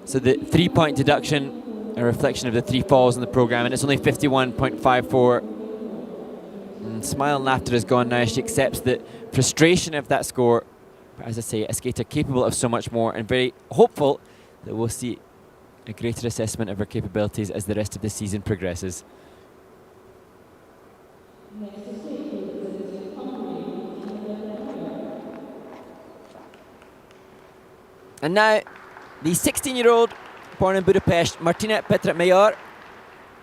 So the 3-point deduction, a reflection of the 3 falls in the program, and it's only 51.54. Smile and laughter is gone now. She accepts the frustration of that score. But as I say, a skater capable of so much more, and very hopeful that we'll see a greater assessment of her capabilities as the rest of the season progresses. And now, the 16-year-old, born in Budapest, Martina Petra-Mayor,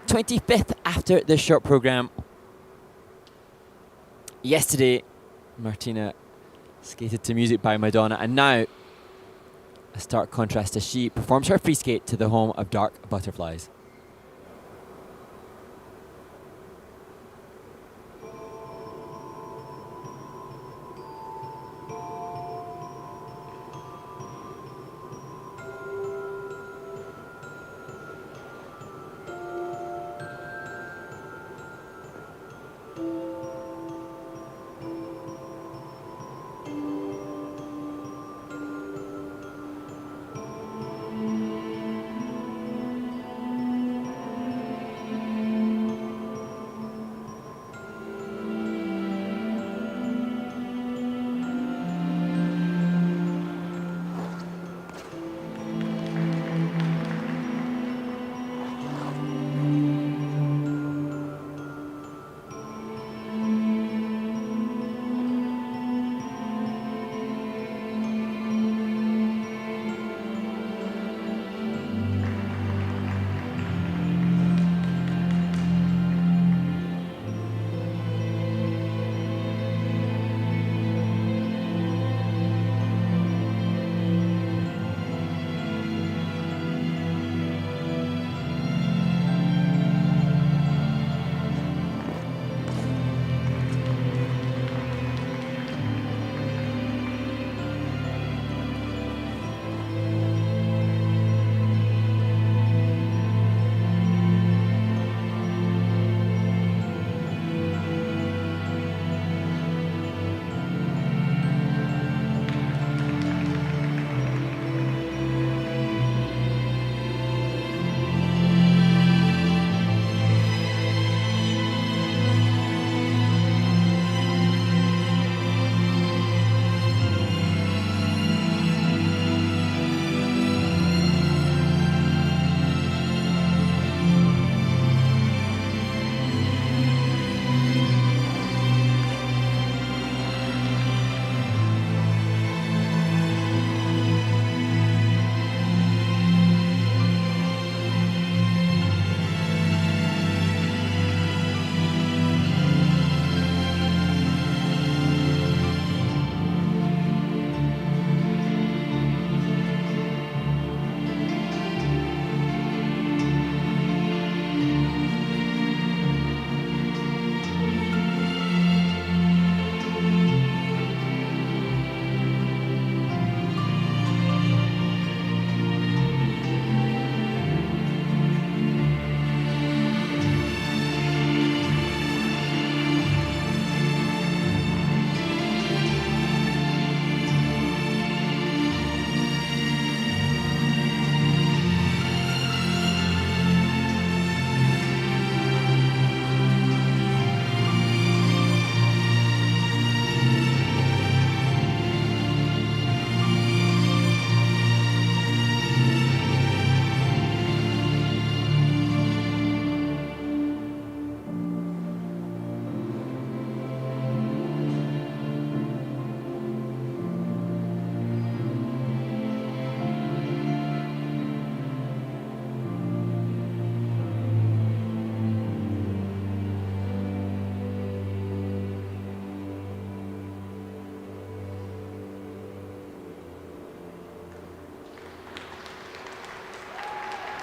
25th after this short program. Yesterday, Martina skated to music by Madonna, and now a stark contrast as she performs her free skate to the home of Dark Butterflies.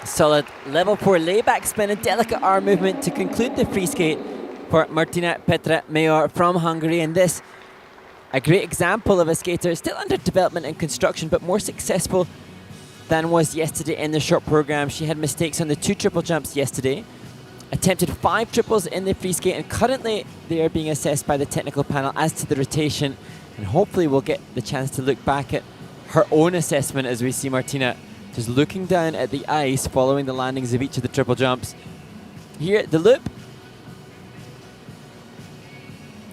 Solid level 4 layback spin and delicate arm movement to conclude the free skate for Martina Petra Mayor from Hungary. And this, a great example of a skater still under development and construction, but more successful than was yesterday in the short program. She had mistakes on the 2 triple jumps yesterday, attempted 5 triples in the free skate, and currently they are being assessed by the technical panel as to the rotation. And hopefully we'll get the chance to look back at her own assessment as we see Martina just looking down at the ice following the landings of each of the triple jumps. Here, the loop.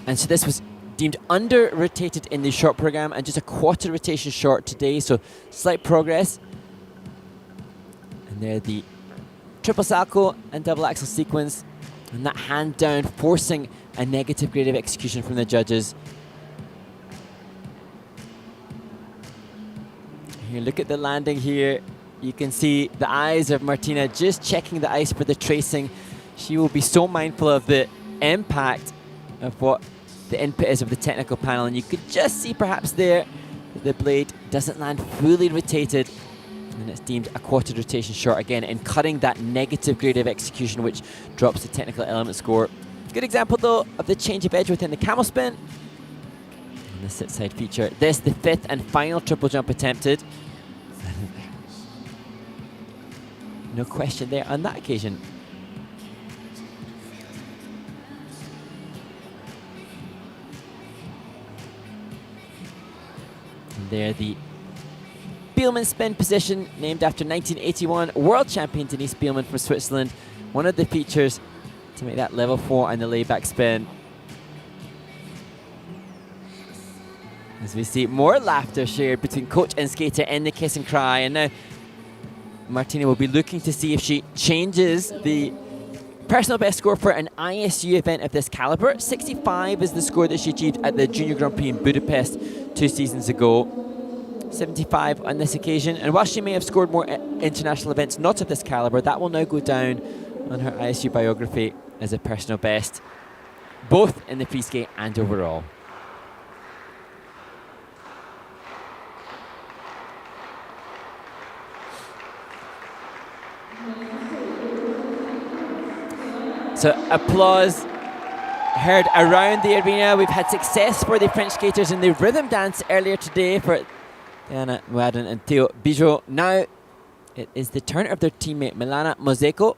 And so this was deemed under-rotated in the short program and just a quarter rotation short today, so slight progress. And there the triple salchow and double axel sequence, and that hand down forcing a negative grade of execution from the judges. Here, look at the landing here. You can see the eyes of Martina just checking the ice for the tracing. She will be so mindful of the impact of what the input is of the technical panel, and you could just see perhaps there that the blade doesn't land fully rotated, and it's deemed a quarter rotation short again, in cutting that negative grade of execution, which drops the technical element score. Good example though of the change of edge within the camel spin. And the sit side feature. This, the 5th and final triple jump attempted. No question there on that occasion. And there the Biellmann spin position, named after 1981 world champion Denise Biellmann from Switzerland. One of the features to make that level 4 and the layback spin. As we see more laughter shared between coach and skater in the kiss and cry. And now Martina will be looking to see if she changes the personal best score for an ISU event of this caliber. 65 is the score that she achieved at the Junior Grand Prix in Budapest 2 seasons ago. 75 on this occasion. And while she may have scored more international events not of this caliber, that will now go down on her ISU biography as a personal best, both in the free skate and overall. So applause heard around the arena. We've had success for the French skaters in the rhythm dance earlier today for Diana Muadin and Theo Bijot. Now it is the turn of their teammate Milana Mozeiko.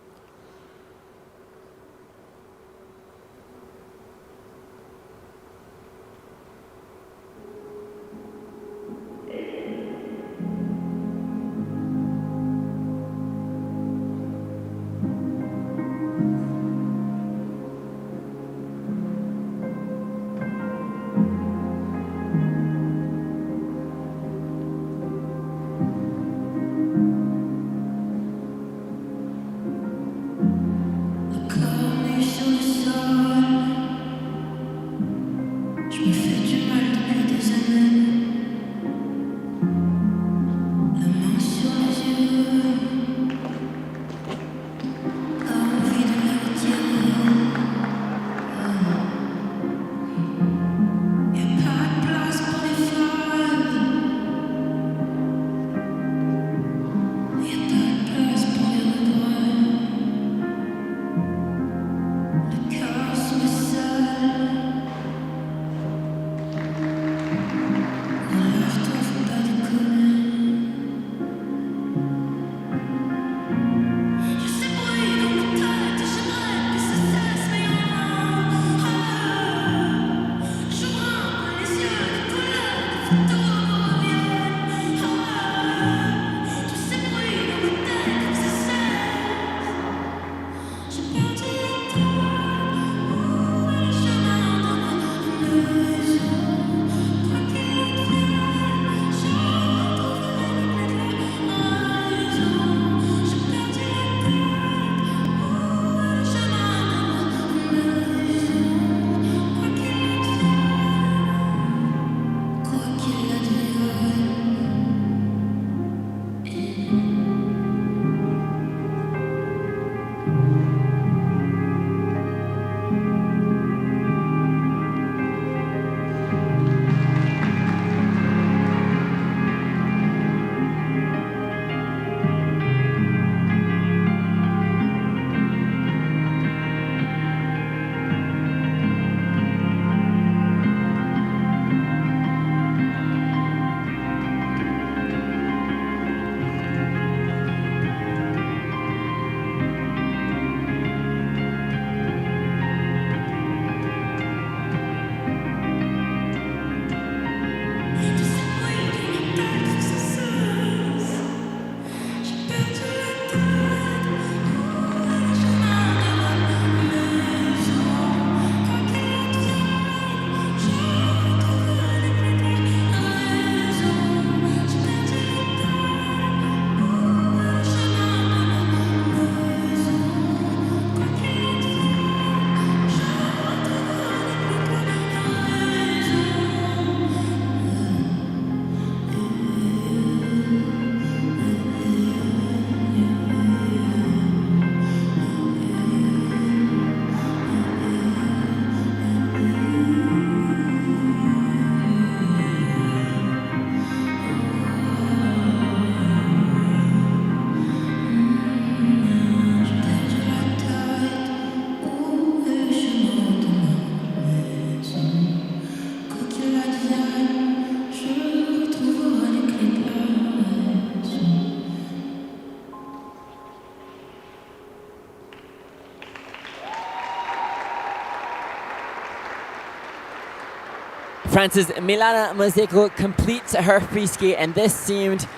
France's Milana Mozeiko completes her free skate, and this seemed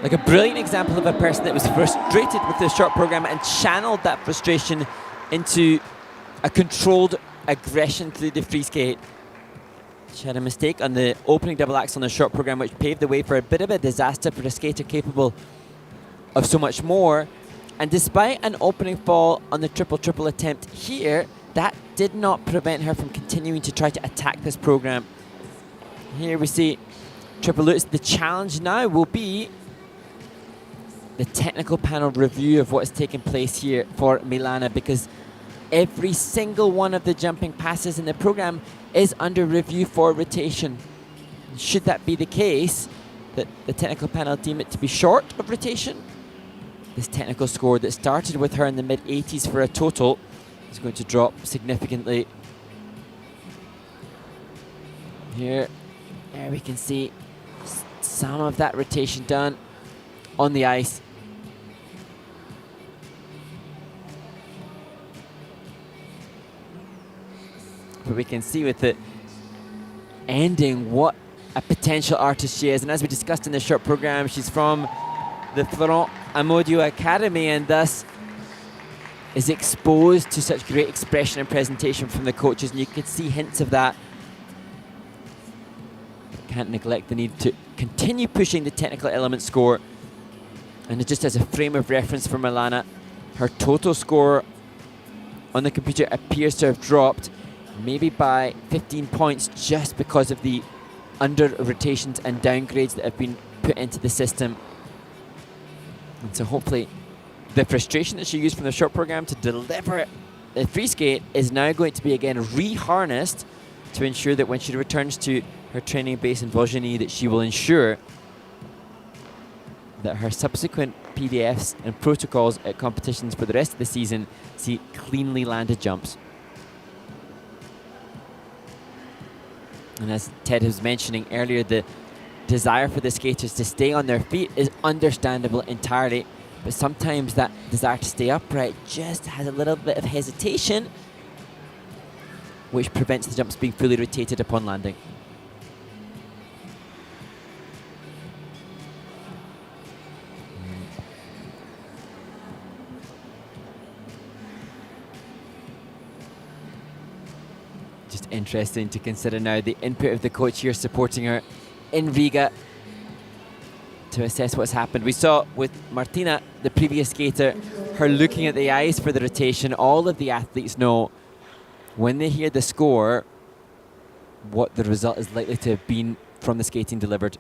like a brilliant example of a person that was frustrated with the short program and channeled that frustration into a controlled aggression through the free skate. She had a mistake on the opening double axel on the short program, which paved the way for a bit of a disaster for a skater capable of so much more. And despite an opening fall on the triple-triple attempt here, that did not prevent her from continuing to try to attack this program. Here we see triple lutz. The challenge now will be the technical panel review of what has taken place here for Milana, because every single one of the jumping passes in the program is under review for rotation. Should that be the case, that the technical panel deem it to be short of rotation, this technical score that started with her in the mid-80s for a total is going to drop significantly. Here we can see some of that rotation done on the ice. But we can see with the ending what a potential artist she is. And as we discussed in the short program, she's from the Florent Amodio Academy and thus is exposed to such great expression and presentation from the coaches, and you can see hints of that. Can't neglect the need to continue pushing the technical element score. And just as a frame of reference for Milana, her total score on the computer appears to have dropped maybe by 15 points just because of the under rotations and downgrades that have been put into the system. And so hopefully the frustration that she used from the short program to deliver the free skate is now going to be again re-harnessed to ensure that when she returns to her training base in Vozheny, that she will ensure that her subsequent PDFs and protocols at competitions for the rest of the season see cleanly landed jumps. And as Ted was mentioning earlier, the desire for the skaters to stay on their feet is understandable entirely, but sometimes that desire to stay upright just has a little bit of hesitation, which prevents the jumps being fully rotated upon landing. Just interesting to consider now the input of the coach here supporting her in Riga to assess what's happened. We saw with Martina, the previous skater, her looking at the ice for the rotation. All of the athletes know when they hear the score what the result is likely to have been from the skating delivered.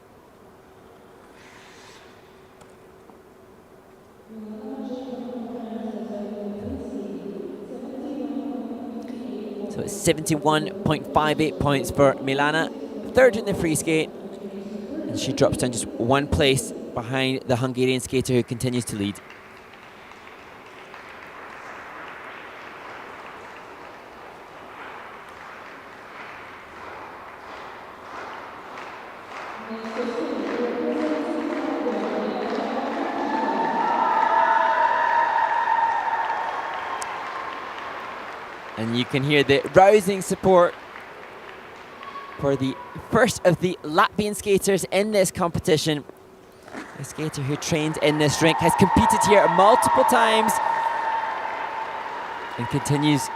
So it's 71.58 points for Milana, third in the free skate, and she drops down just one place behind the Hungarian skater who continues to lead. And you can hear the rousing support for the first of the Latvian skaters in this competition. A skater who trained in this rink, has competed here multiple times and continues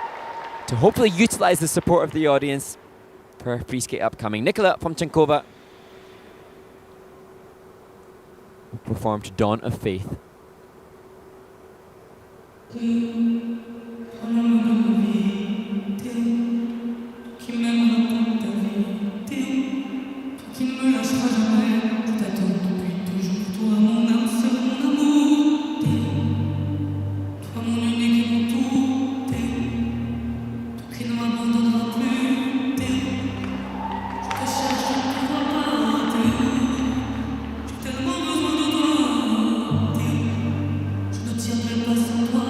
to hopefully utilize the support of the audience for her free skate upcoming. Nikola Fomchenkova will perform to Dawn of Faith. Pas sans toi,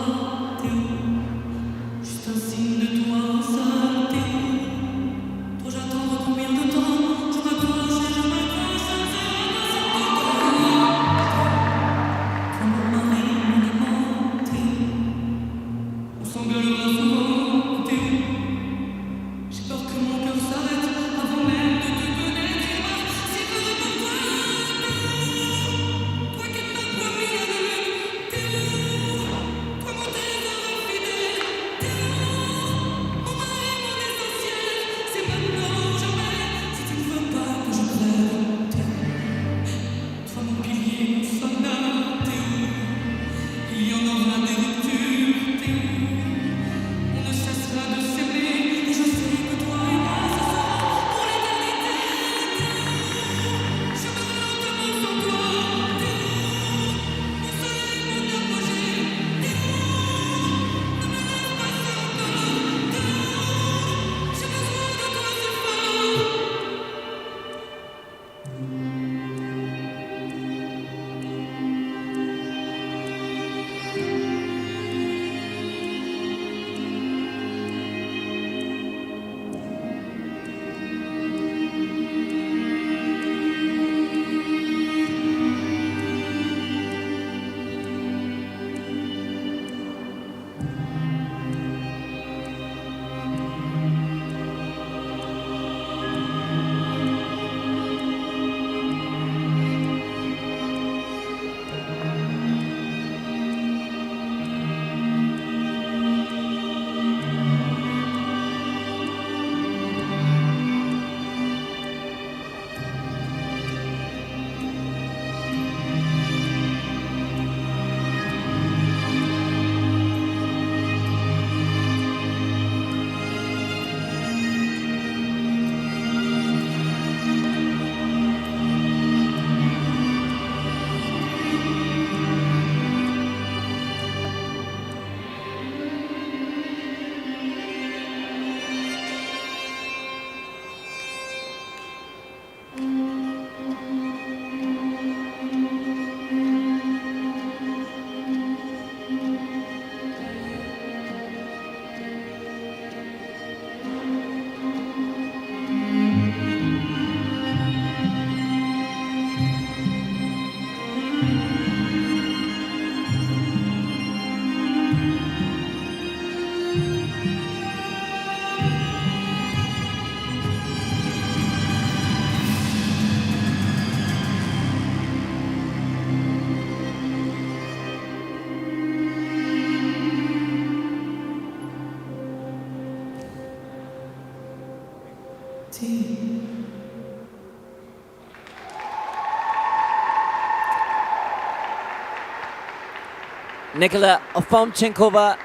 Nikola Fomchenkova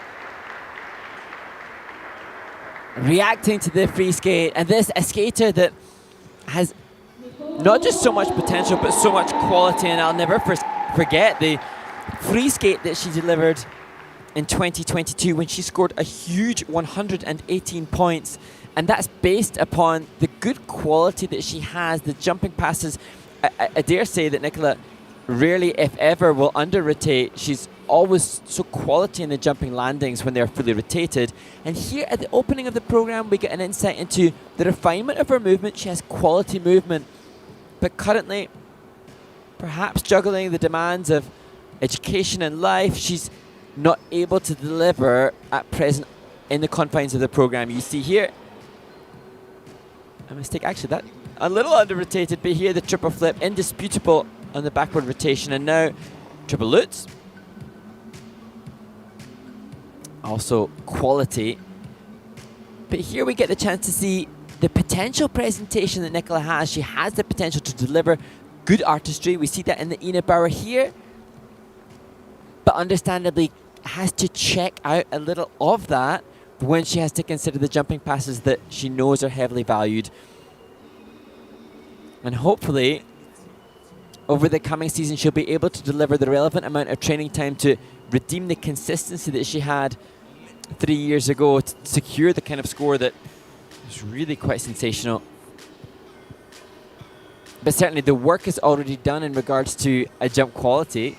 reacting to the free skate, and this a skater that has not just so much potential but so much quality, and I'll never forget the free skate that she delivered in 2022 when she scored a huge 118 points, and that's based upon the good quality that she has, the jumping passes. I dare say that Nikola rarely, if ever, will under-rotate. She's always so quality in the jumping landings when they're fully rotated. And here at the opening of the program, we get an insight into the refinement of her movement. She has quality movement, but currently, perhaps juggling the demands of education and life, she's not able to deliver at present in the confines of the program. You see here, a mistake, actually, that a little under-rotated, but here the triple flip, indisputable on the backward rotation, and now triple lutz. Also quality. But here we get the chance to see the potential presentation that Nikola has. She has the potential to deliver good artistry. We see that in the Ina Bauer here. But understandably has to check out a little of that when she has to consider the jumping passes that she knows are heavily valued. And hopefully, over the coming season, she'll be able to deliver the relevant amount of training time to redeem the consistency that she had 3 years ago to secure the kind of score that was really quite sensational. But certainly the work is already done in regards to a jump quality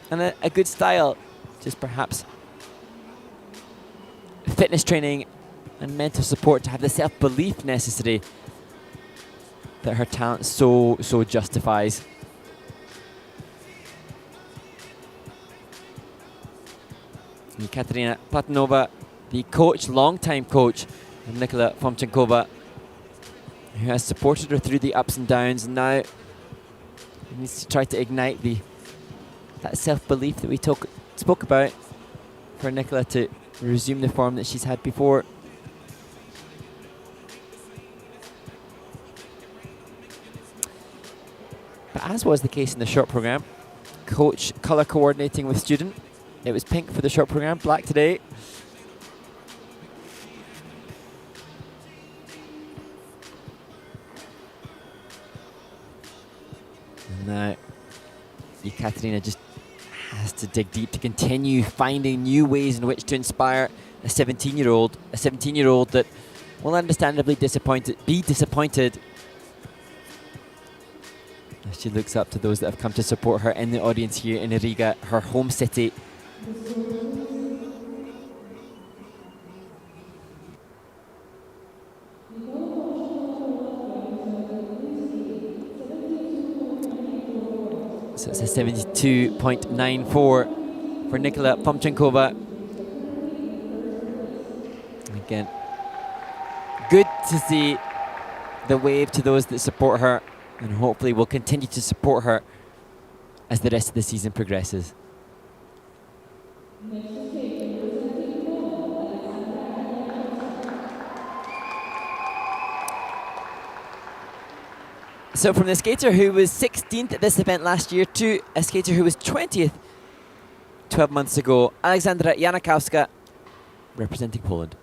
and a good style, just perhaps fitness training and mental support to have the self-belief necessary that her talent so justifies. And Katrina Platonova, the coach, long-time coach of Nikola Fomchenkova, who has supported her through the ups and downs, and now needs to try to ignite that self-belief that we spoke about for Nikola to resume the form that she's had before. But as was the case in the short program, coach colour coordinating with student. It was pink for the short program, black today. And now Katrina just has to dig deep to continue finding new ways in which to inspire a 17-year-old that will understandably be disappointed as she looks up to those that have come to support her in the audience here in Riga, her home city. So it's a 72.94 for Nikola Fomchenkova. Again, good to see the wave to those that support her, and hopefully will continue to support her as the rest of the season progresses. So from the skater who was 16th at this event last year to a skater who was 20th 12 months ago, Aleksandra Janikowska representing Poland.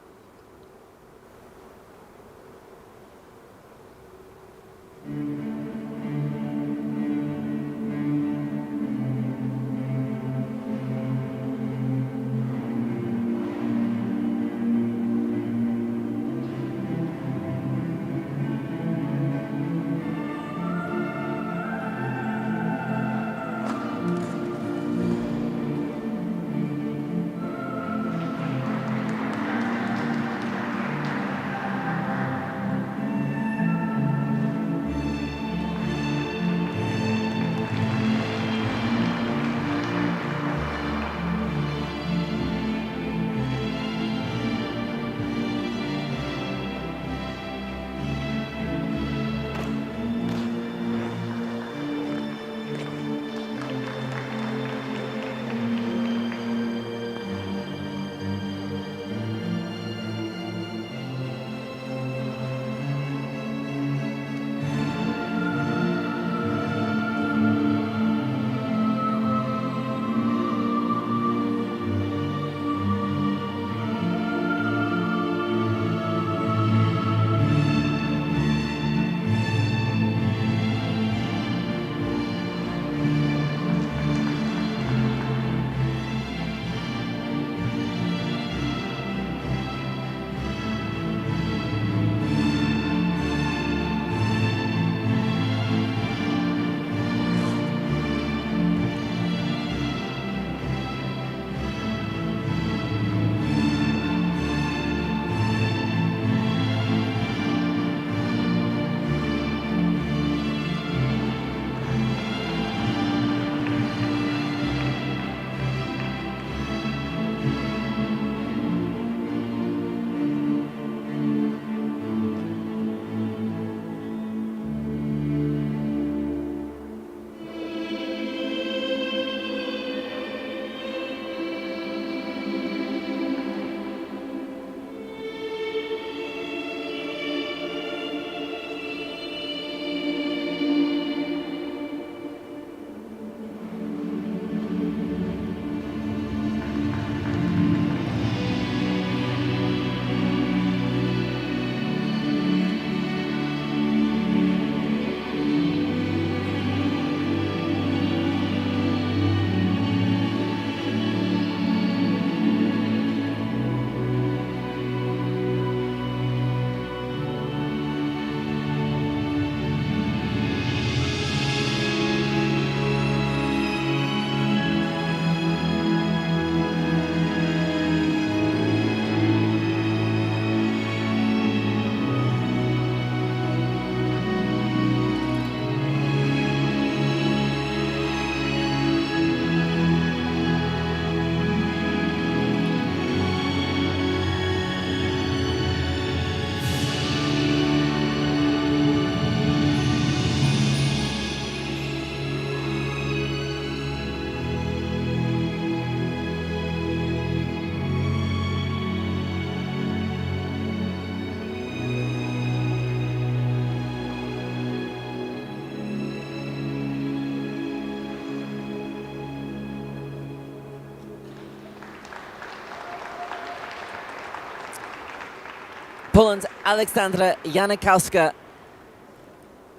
Poland's Aleksandra Janikowska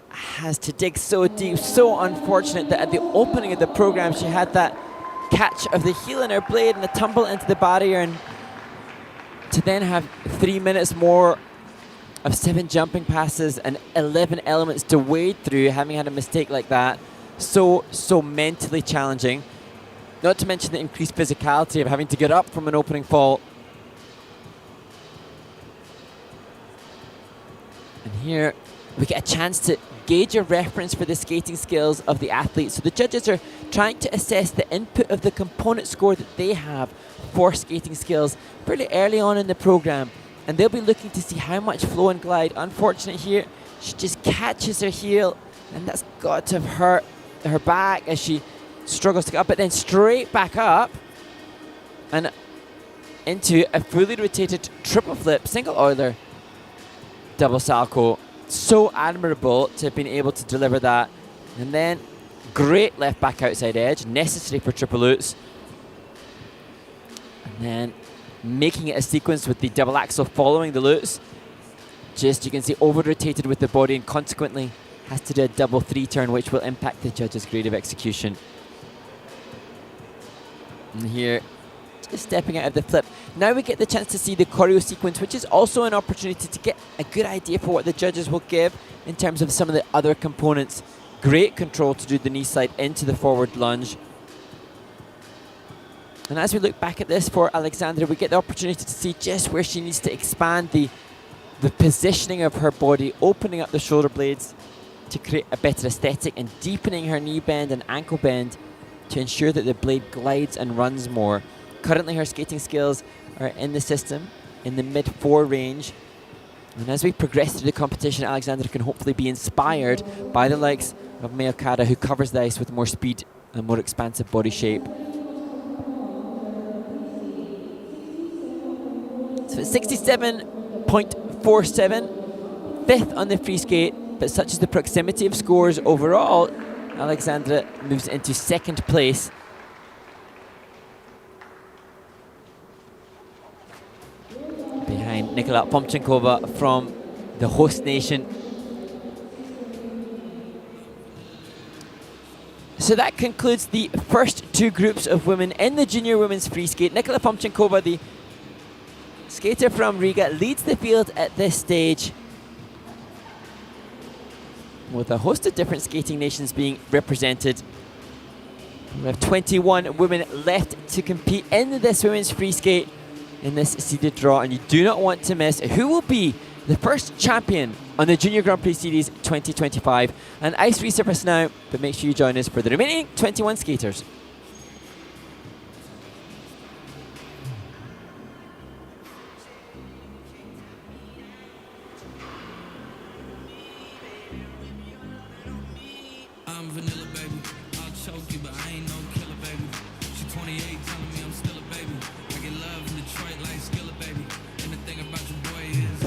has to dig so deep. So unfortunate that at the opening of the program she had that catch of the heel in her blade and a tumble into the barrier, and to then have 3 minutes more of 7 jumping passes and 11 elements to wade through, having had a mistake like that. So mentally challenging. Not to mention the increased physicality of having to get up from an opening fall. And here we get a chance to gauge a reference for the skating skills of the athletes. So the judges are trying to assess the input of the component score that they have for skating skills fairly early on in the program. And they'll be looking to see how much flow and glide. Unfortunate here, she just catches her heel, and that's got to have hurt her back as she struggles to get up, but then straight back up and into a fully rotated triple flip, single Euler, double Salchow. So admirable to have been able to deliver that. And then great left back outside edge, necessary for triple Lutz. And then making it a sequence with the double axel following the Lutz. Just, you can see, over-rotated with the body and consequently has to do a double 3-turn, which will impact the judge's grade of execution. And here, just stepping out of the flip. Now we get the chance to see the choreo sequence, which is also an opportunity to get a good idea for what the judges will give in terms of some of the other components. Great control to do the knee slide into the forward lunge. And as we look back at this for Aleksandra, we get the opportunity to see just where she needs to expand the positioning of her body, opening up the shoulder blades to create a better aesthetic and deepening her knee bend and ankle bend to ensure that the blade glides and runs more. Currently her skating skills are in the system in the mid-4 range. And as we progress through the competition, Aleksandra can hopefully be inspired by the likes of Mayokada, who covers the ice with more speed and more expansive body shape. So it's 67.47, 5th on the free skate, but such is the proximity of scores overall, Aleksandra moves into 2nd place. Behind Nikola Fomchenkova from the host nation. So that concludes the first 2 groups of women in the junior women's free skate. Nikola Fomchenkova, the skater from Riga, leads the field at this stage, with a host of different skating nations being represented. We have 21 women left to compete in this women's free skate in this seeded draw, and you do not want to miss who will be the first champion on the Junior Grand Prix Series 2025. And ice resurface now, but make sure you join us for the remaining 21 skaters. I'm vanilla, baby. I'll choke you, but I ain't no killer, baby. She 28, telling me I'm still a baby. I get love in Detroit like Skillet, baby. And the thing about your boy is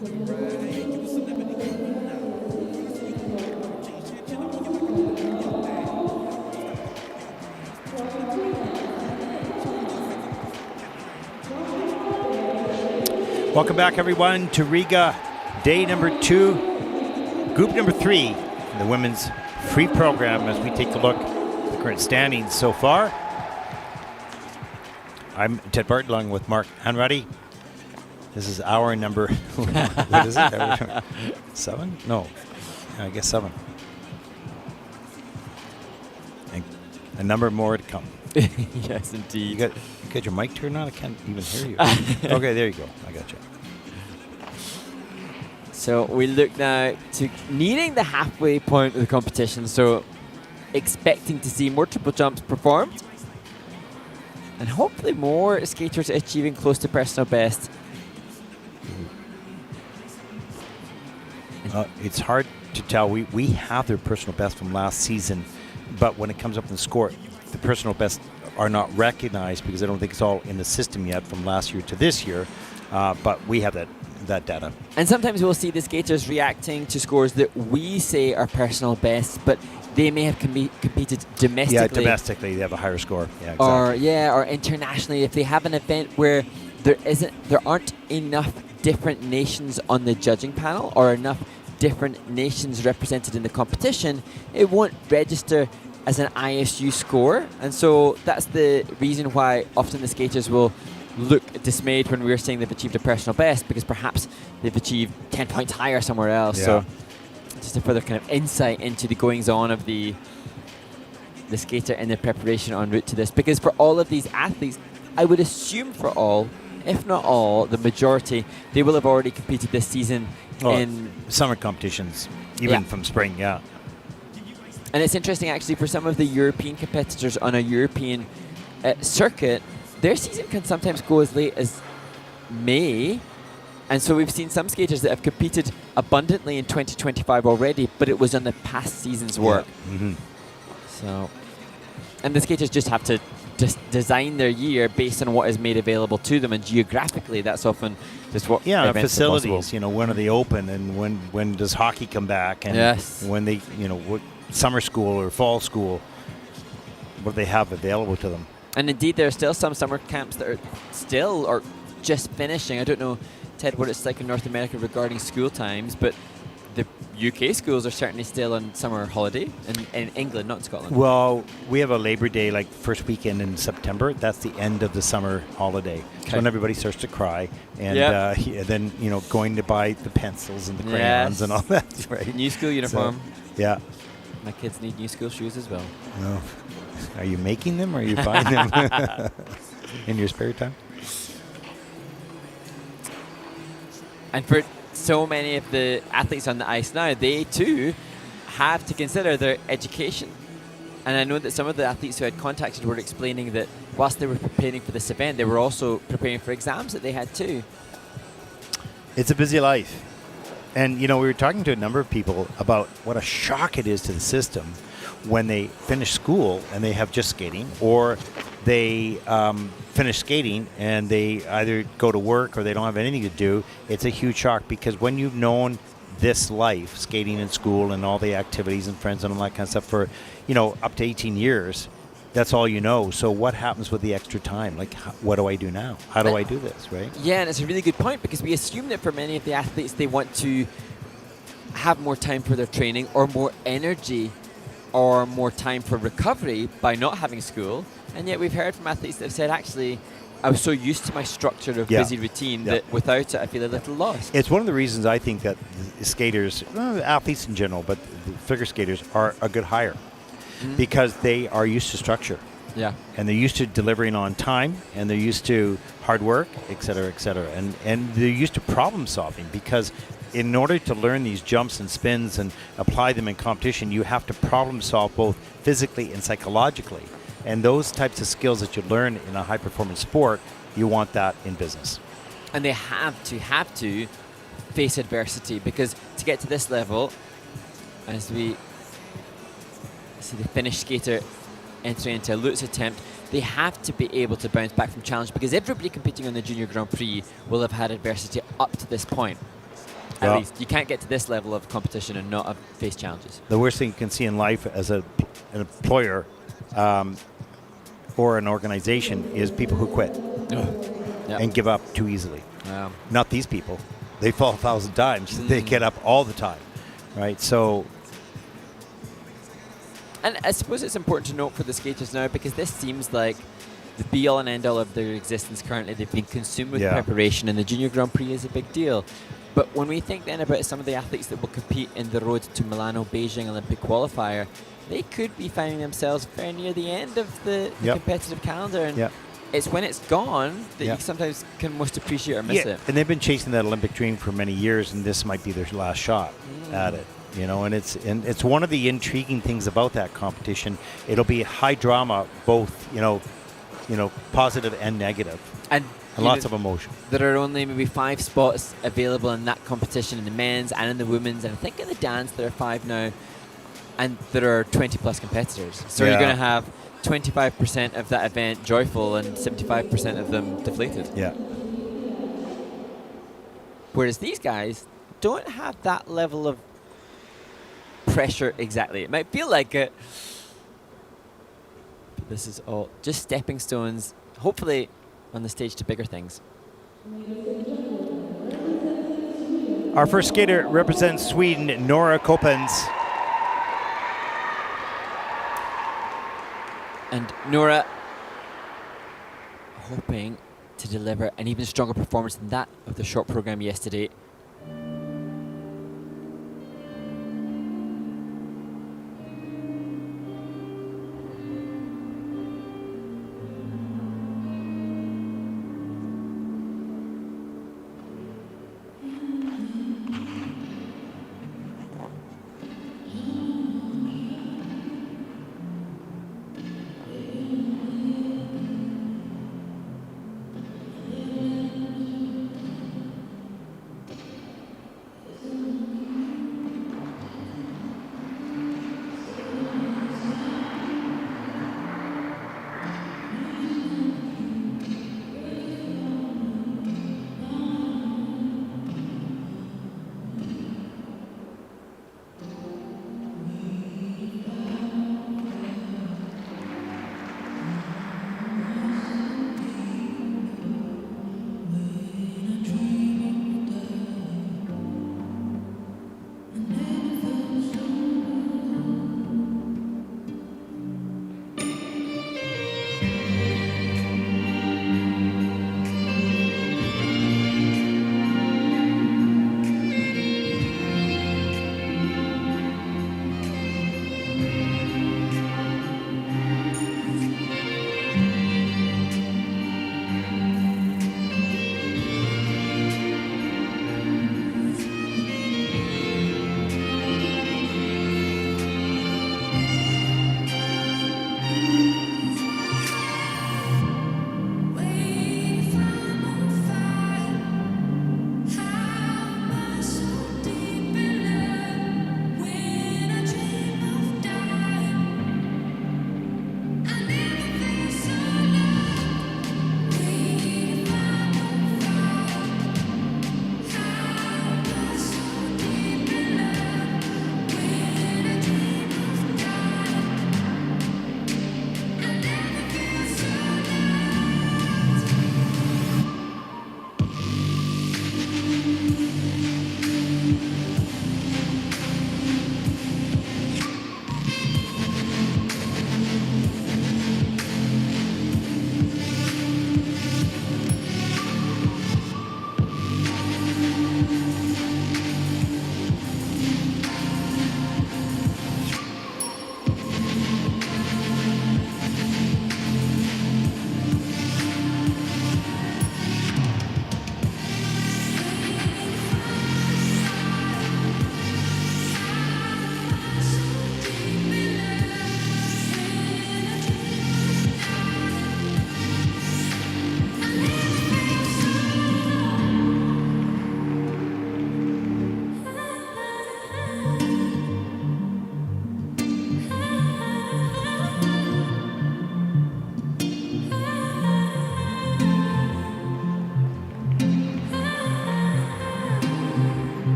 Welcome back, everyone, to Riga, day number 2, group number 3, in the women's free program as we take a look at the current standings so far. I'm Ted Bart along with Mark Hanratty. This is hour number, what is it? 7? No, I guess 7. And a number more to come. Yes, indeed. You got your mic turned on? I can't even hear you. Okay, there you go. I got you. So we look now to nearing the halfway point of the competition. So expecting to see more triple jumps performed. And hopefully more skaters achieving close to personal best. It's hard to tell. We have their personal best from last season, but when it comes up in the score, the personal best are not recognized because I don't think it's all in the system yet from last year to this year. But we have that data. And sometimes we'll see the skaters reacting to scores that we say are personal best, but they may have competed domestically. Yeah, domestically they have a higher score. Yeah, exactly. Or internationally, if they have an event where there aren't enough different nations on the judging panel or enough different nations represented in the competition, it won't register as an ISU score. And so that's the reason why often the skaters will look dismayed when we're saying they've achieved a personal best, because perhaps they've achieved 10 points higher somewhere else. Yeah. So just a further kind of insight into the goings on of the skater and their preparation en route to this. Because for all of these athletes, I would assume for all, if not all, the majority, they will have already competed this season in summer competitions, even from spring, yeah. And it's interesting actually for some of the European competitors on a European circuit, their season can sometimes go as late as May. And so we've seen some skaters that have competed abundantly in 2025 already, but it was on the past season's work. Yeah. Mm-hmm. So, and the skaters just have to design their year based on what is made available to them, and geographically that's often just what facilities, when are they open, and when does hockey come back, and when they, what summer school or fall school, what they have available to them. And indeed there are still some summer camps that are still or just finishing. I don't know, Ted, what it's like in North America regarding school times, but the UK schools are certainly still on summer holiday in England, not in Scotland. Well, we have a Labor Day, like first weekend in September. That's the end of the summer holiday. Okay. So when everybody starts to cry, and then going to buy the pencils and the crayons and all that. Right. New school uniform. So, yeah. My kids need new school shoes as well. Oh. Are you making them, or are you buying them in your spare time? And for so many of the athletes on the ice now, they too have to consider their education. And I know that some of the athletes who had contacted were explaining that whilst they were preparing for this event, they were also preparing for exams that they had too. It's a busy life. And, we were talking to a number of people about what a shock it is to the system when they finish school and they have just skating, or they finish skating and they either go to work or they don't have anything to do. It's a huge shock, because when you've known this life, skating in school and all the activities and friends and all that kind of stuff for, up to 18 years, that's all you know. So what happens with the extra time? Like, what do I do now? How do I do this, right? Yeah, and it's a really good point, because we assume that for many of the athletes, they want to have more time for their training or more energy or more time for recovery by not having school. And yet we've heard from athletes that have said, actually, I was so used to my structure of busy routine that without it, I feel a little lost. It's one of the reasons I think that the skaters, athletes in general, but the figure skaters are a good hire, because they are used to structure. Yeah. And they're used to delivering on time, and they're used to hard work, et cetera, et cetera. And they're used to problem solving, because in order to learn these jumps and spins and apply them in competition, you have to problem solve both physically and psychologically. And those types of skills that you learn in a high-performance sport, you want that in business. And they have to face adversity, because to get to this level, as we see the Finnish skater entering into a Lutz attempt, they have to be able to bounce back from challenge, because everybody competing on the Junior Grand Prix will have had adversity up to this point. At least you can't get to this level of competition and not have faced challenges. The worst thing you can see in life as an employer or an organization is people who quit and give up too easily. Not these people. They fall 1,000 times. They get up all the time, right? So, and I suppose it's important to note for the skaters now, because this seems like the be-all and end-all of their existence currently. They've been consumed with preparation, and the Junior Grand Prix is a big deal. But when we think then about some of the athletes that will compete in the road to Milano Beijing Olympic qualifier, they could be finding themselves very near the end of the competitive calendar. And it's when it's gone that you sometimes can most appreciate or miss it. And they've been chasing that Olympic dream for many years, and this might be their last shot at it. You know, and it's one of the intriguing things about that competition. It'll be high drama, both positive and negative, and lots of emotion. There are only maybe 5 spots available in that competition, in the men's and in the women's, and I think in the dance there are 5 now, and there are 20 plus competitors. So you're going to have 25% of that event joyful and 75% of them deflated. Yeah. Whereas these guys don't have that level of pressure exactly. It might feel like it, but this is all just stepping stones, hopefully on the stage to bigger things. Our first skater represents Sweden, Nora Coppens. And Nora hoping to deliver an even stronger performance than that of the short program yesterday.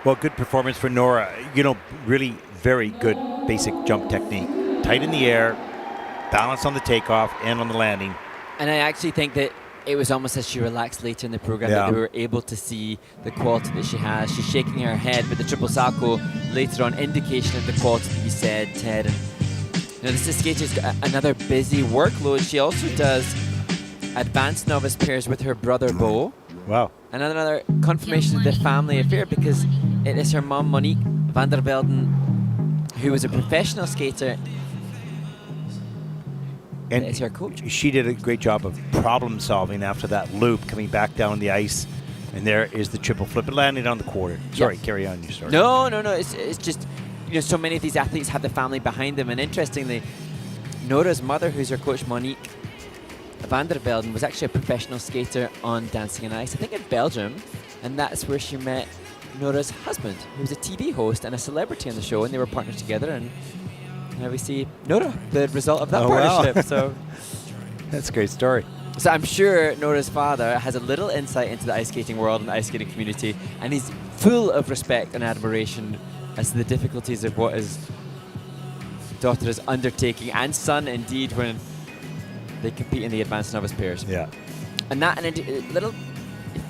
Well, good performance for Nora. Really very good basic jump technique. Tight in the air, balance on the takeoff and on the landing. And I actually think that it was almost as she relaxed later in the program that we were able to see the quality that she has. She's shaking her head, but the triple salto later on, indication of the quality that you said, Ted. And this skater's got another busy workload. She also does advanced novice pairs with her brother Bo. Wow. And another confirmation of the family affair, because it is her mom, Monique van der Velden, who was a professional skater. And it's her coach. She did a great job of problem solving after that loop, coming back down the ice. And there is the triple flip. It landed on the quarter. Sorry, carry on. You start. No. It's just, so many of these athletes have the family behind them. And interestingly, Nora's mother, who's her coach, Monique van der Velden, was actually a professional skater on Dancing on Ice, I think in Belgium. And that's where she met Nora's husband, who was a TV host and a celebrity on the show. And they were partners together. And now we see Nora, the result of that partnership. Wow. So that's a great story. So I'm sure Nora's father has a little insight into the ice skating world and the ice skating community, and he's full of respect and admiration as to the difficulties of what his daughter is undertaking, and son indeed, when they compete in the advanced novice pairs. Yeah. And that, and a little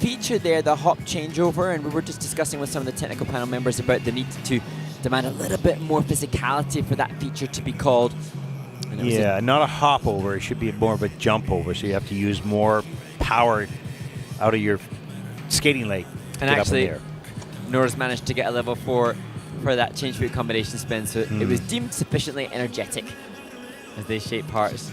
feature there, the hop changeover, and we were just discussing with some of the technical panel members about the need to demand a little bit more physicality for that feature to be called. Yeah, not a hop over. It should be more of a jump over, so you have to use more power out of your skating leg. And actually, Nora's managed to get a level 4 for that change foot combination spin, so it was deemed sufficiently energetic as they shape parts.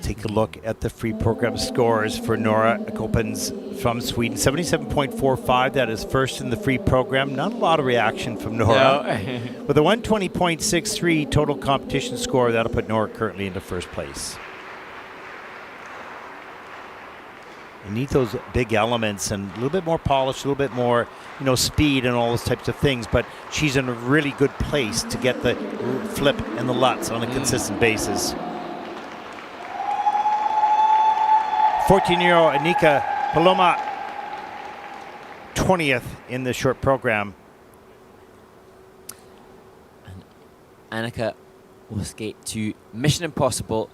Take a look at the free program scores for Nora Coppens from Sweden. 77.45, that is first in the free program. Not a lot of reaction from Nora. No. With a 120.63 total competition score, that'll put Nora currently into first place. You need those big elements and a little bit more polish, a little bit more, speed and all those types of things, but she's in a really good place to get the flip and the Lutz on a consistent basis. 14-year-old Annika Pellonmaa, 20th in the short program. And Annika will skate to Mission Impossible.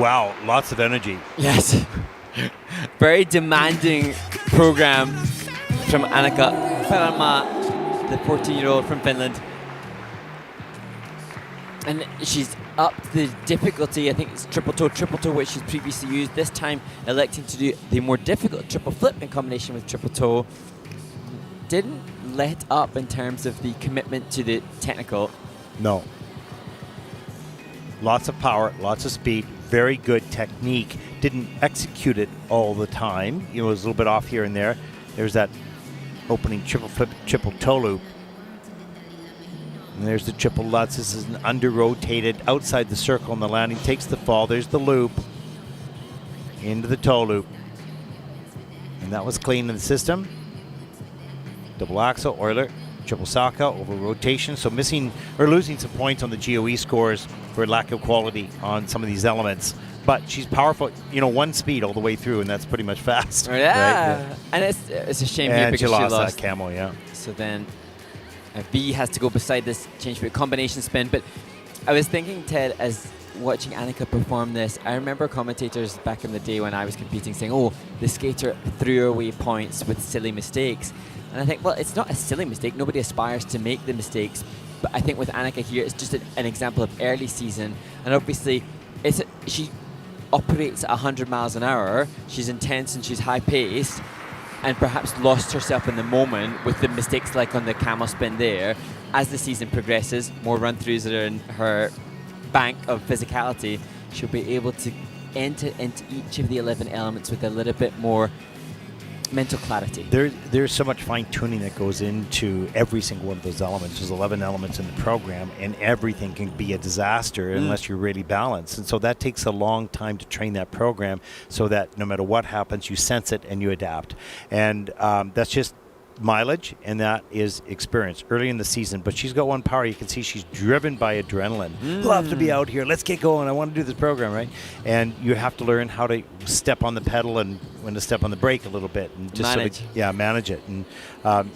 Wow, lots of energy. Yes. Very demanding program from Annika Pellonmaa, the 14-year-old from Finland. And she's upped the difficulty. I think it's triple toe, which she's previously used. This time electing to do the more difficult triple flip in combination with triple toe. Didn't let up in terms of the commitment to the technical. No. Lots of power, lots of speed, very good technique. Didn't execute it all the time. It was a little bit off here and there. There's that opening triple flip, triple toe loop. And there's the triple Lutz. This is an under-rotated outside the circle on the landing. Takes the fall. There's the loop. Into the toe loop. And that was clean in the system. Double axel, Euler, triple Saka over rotation. So missing or losing some points on the GOE scores for lack of quality on some of these elements. But she's powerful, you know, one speed all the way through, and that's pretty much fast. Yeah. Right? Yeah. And it's a shame here because she lost. That camo, yeah. So then V has to go beside this change for a combination spin. But I was thinking, Ted, as watching Annika perform this, I remember commentators back in the day when I was competing saying, oh, the skater threw away points with silly mistakes. And I think, well, it's not a silly mistake. Nobody aspires to make the mistakes. But I think with Annika here, it's just an example of early season. And obviously, she operates at 100 miles an hour. She's intense and she's high-paced. And perhaps lost herself in the moment with the mistakes like on the camel spin there. As the season progresses, more run-throughs that are in her bank of physicality, she'll be able to enter into each of the 11 elements with a little bit more mental clarity. There's so much fine-tuning that goes into every single one of those elements. There's 11 elements in the program, and everything can be a disaster unless you're really balanced. And so that takes a long time to train that program so that no matter what happens, you sense it and you adapt. And that's just mileage, and that is experience early in the season. But she's got one power. You can see she's driven by adrenaline. Love to be out here. Let's get going. I want to do this program, right? And you have to learn how to step on the pedal and when to step on the brake a little bit and just manage. Manage it. And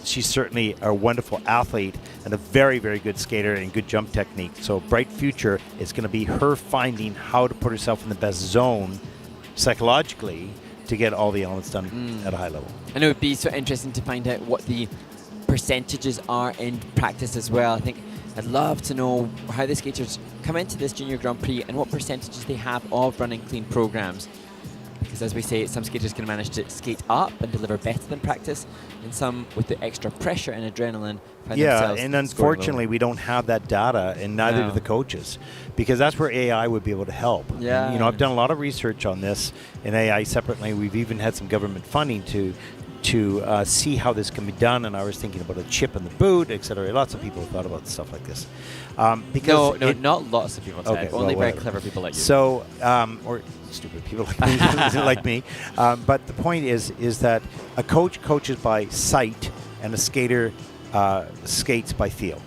she's certainly a wonderful athlete and a very, very good skater and good jump technique. So bright future is going to be her finding how to put herself in the best zone psychologically to get all the elements done at a high level. And it would be so interesting to find out what the percentages are in practice as well. I think I'd love to know how the skaters come into this Junior Grand Prix and what percentages they have of running clean programs. Because as we say, some skaters can manage to skate up and deliver better than practice, and some with the extra pressure and adrenaline find themselves and unfortunately we don't have that data, and neither do the coaches, because that's where AI would be able to help. Yeah. You know, I've done a lot of research on this in AI separately. We've even had some government funding to see how this can be done, and I was thinking about a chip in the boot, etc. Lots of people have thought about stuff like this. Because not lots of people. Okay, only very clever people like you. So, or stupid people like me, like me. But the point is that a coach coaches by sight, and a skater skates by feel.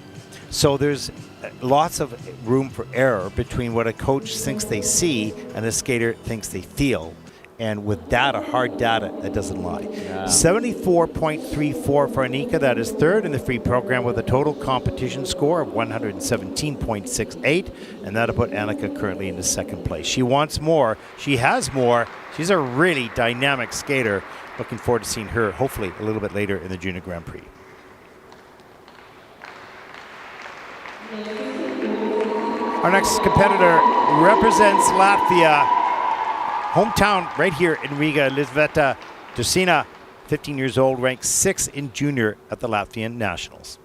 So there's lots of room for error between what a coach thinks they see and a skater thinks they feel. And with data, hard data, that doesn't lie. Yeah. 74.34 for Annika. That is third in the free program with a total competition score of 117.68. And that'll put Annika currently into second place. She wants more. She has more. She's a really dynamic skater. Looking forward to seeing her, hopefully, a little bit later in the Junior Grand Prix. Our next competitor represents Latvia. Hometown right here in Riga, Jelizaveta. Derecina, 15 years old, ranked 6th in junior at the Latvian Nationals.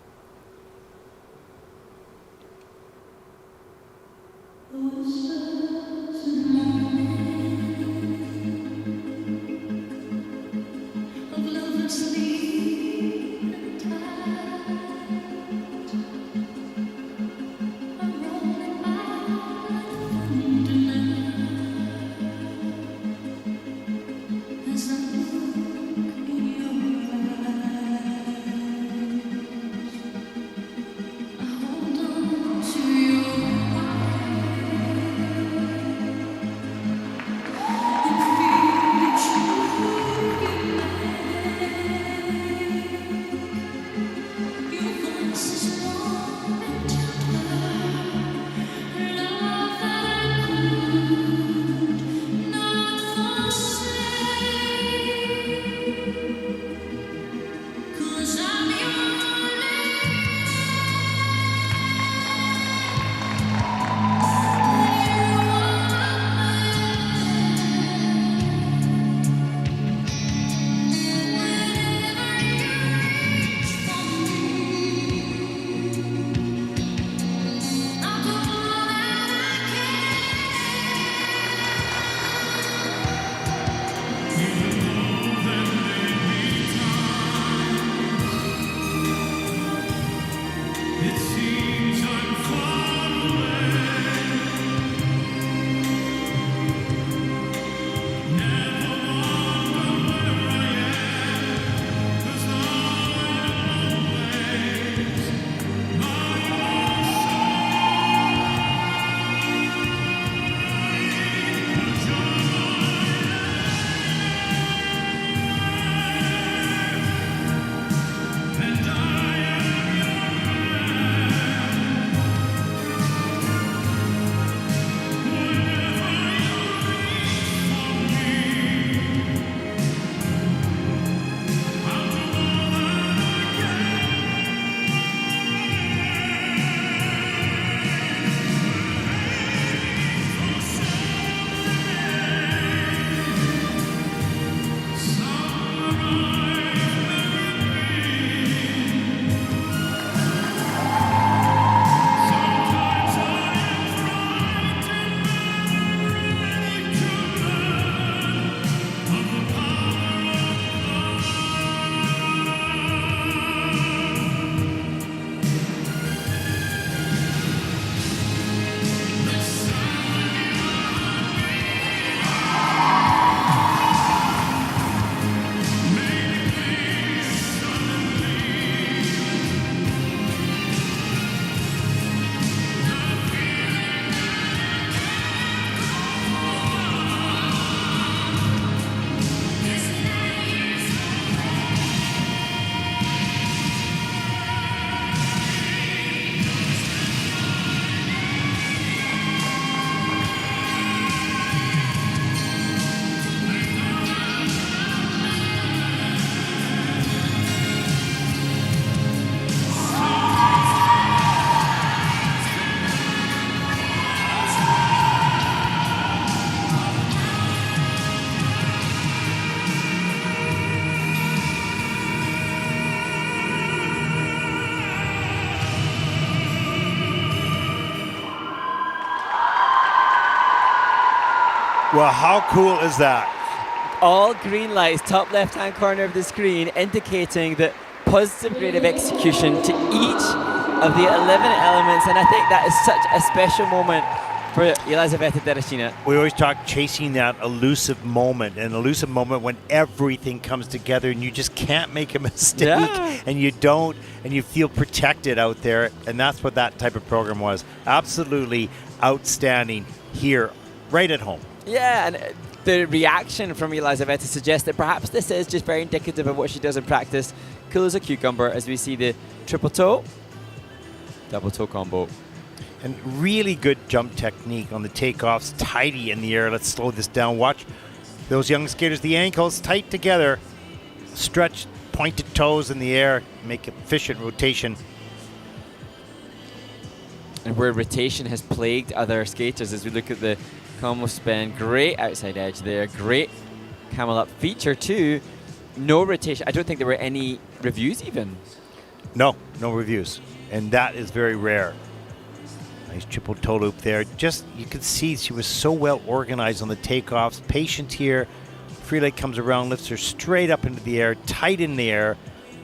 Well, how cool is that? All green lights, top left-hand corner of the screen, indicating that positive grade of execution to each of the 11 elements, and I think that is such a special moment for Jelizaveta Derecina. We always talk chasing that elusive moment, an elusive moment when everything comes together and you just can't make a mistake, and you don't, and you feel protected out there, and that's what that type of program was. Absolutely outstanding here, right at home. Yeah, and the reaction from Jelizaveta suggests that perhaps this is just very indicative of what she does in practice. Cool as a cucumber as we see the triple toe, double toe combo. And really good jump technique on the takeoffs, tidy in the air. Let's slow this down. Watch those young skaters, the ankles tight together, stretch pointed toes in the air, make efficient rotation. And where rotation has plagued other skaters as we look at the combo spin, great outside edge there, great camel up feature too. No rotation. I don't think there were any reviews even. No reviews. And that is very rare. Nice triple toe loop there. Just, you could see she was so well organized on the takeoffs. Patient here. Free leg comes around, lifts her straight up into the air, tight in the air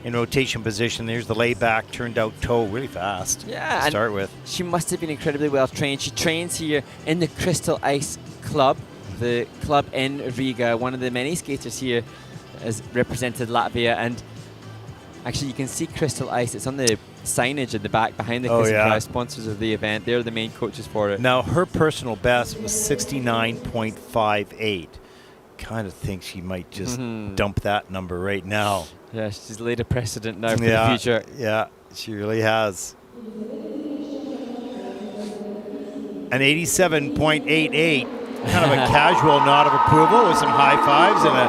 in rotation position. There's the layback, turned out toe really fast to start with. She must have been incredibly well trained. She trains here in the Crystal Ice Club, the club in Riga. One of the many skaters here has represented Latvia, and actually you can see Crystal Ice. It's on the signage at the back behind the Crystal sponsors of the event. They're the main coaches for it. Now her personal best was 69.58. Kind of think she might just dump that number right now. Yeah, she's laid a precedent now for the future. Yeah, she really has. An 87.88. Kind of a casual nod of approval with some high fives and a...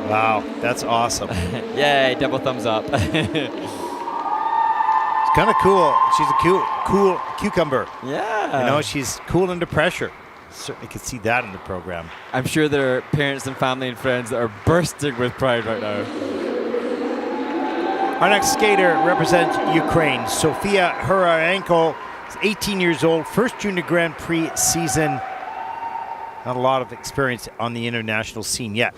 Wow, that's awesome. Yay, double thumbs up. It's kind of cool. She's a cool cucumber. Yeah. You know, she's cool under pressure. Certainly could see that in the program. I'm sure there are parents and family and friends that are bursting with pride right now. Our next skater represents Ukraine. Sofiia Hryhorenko is 18 years old, first junior Grand Prix season. Not a lot of experience on the international scene yet.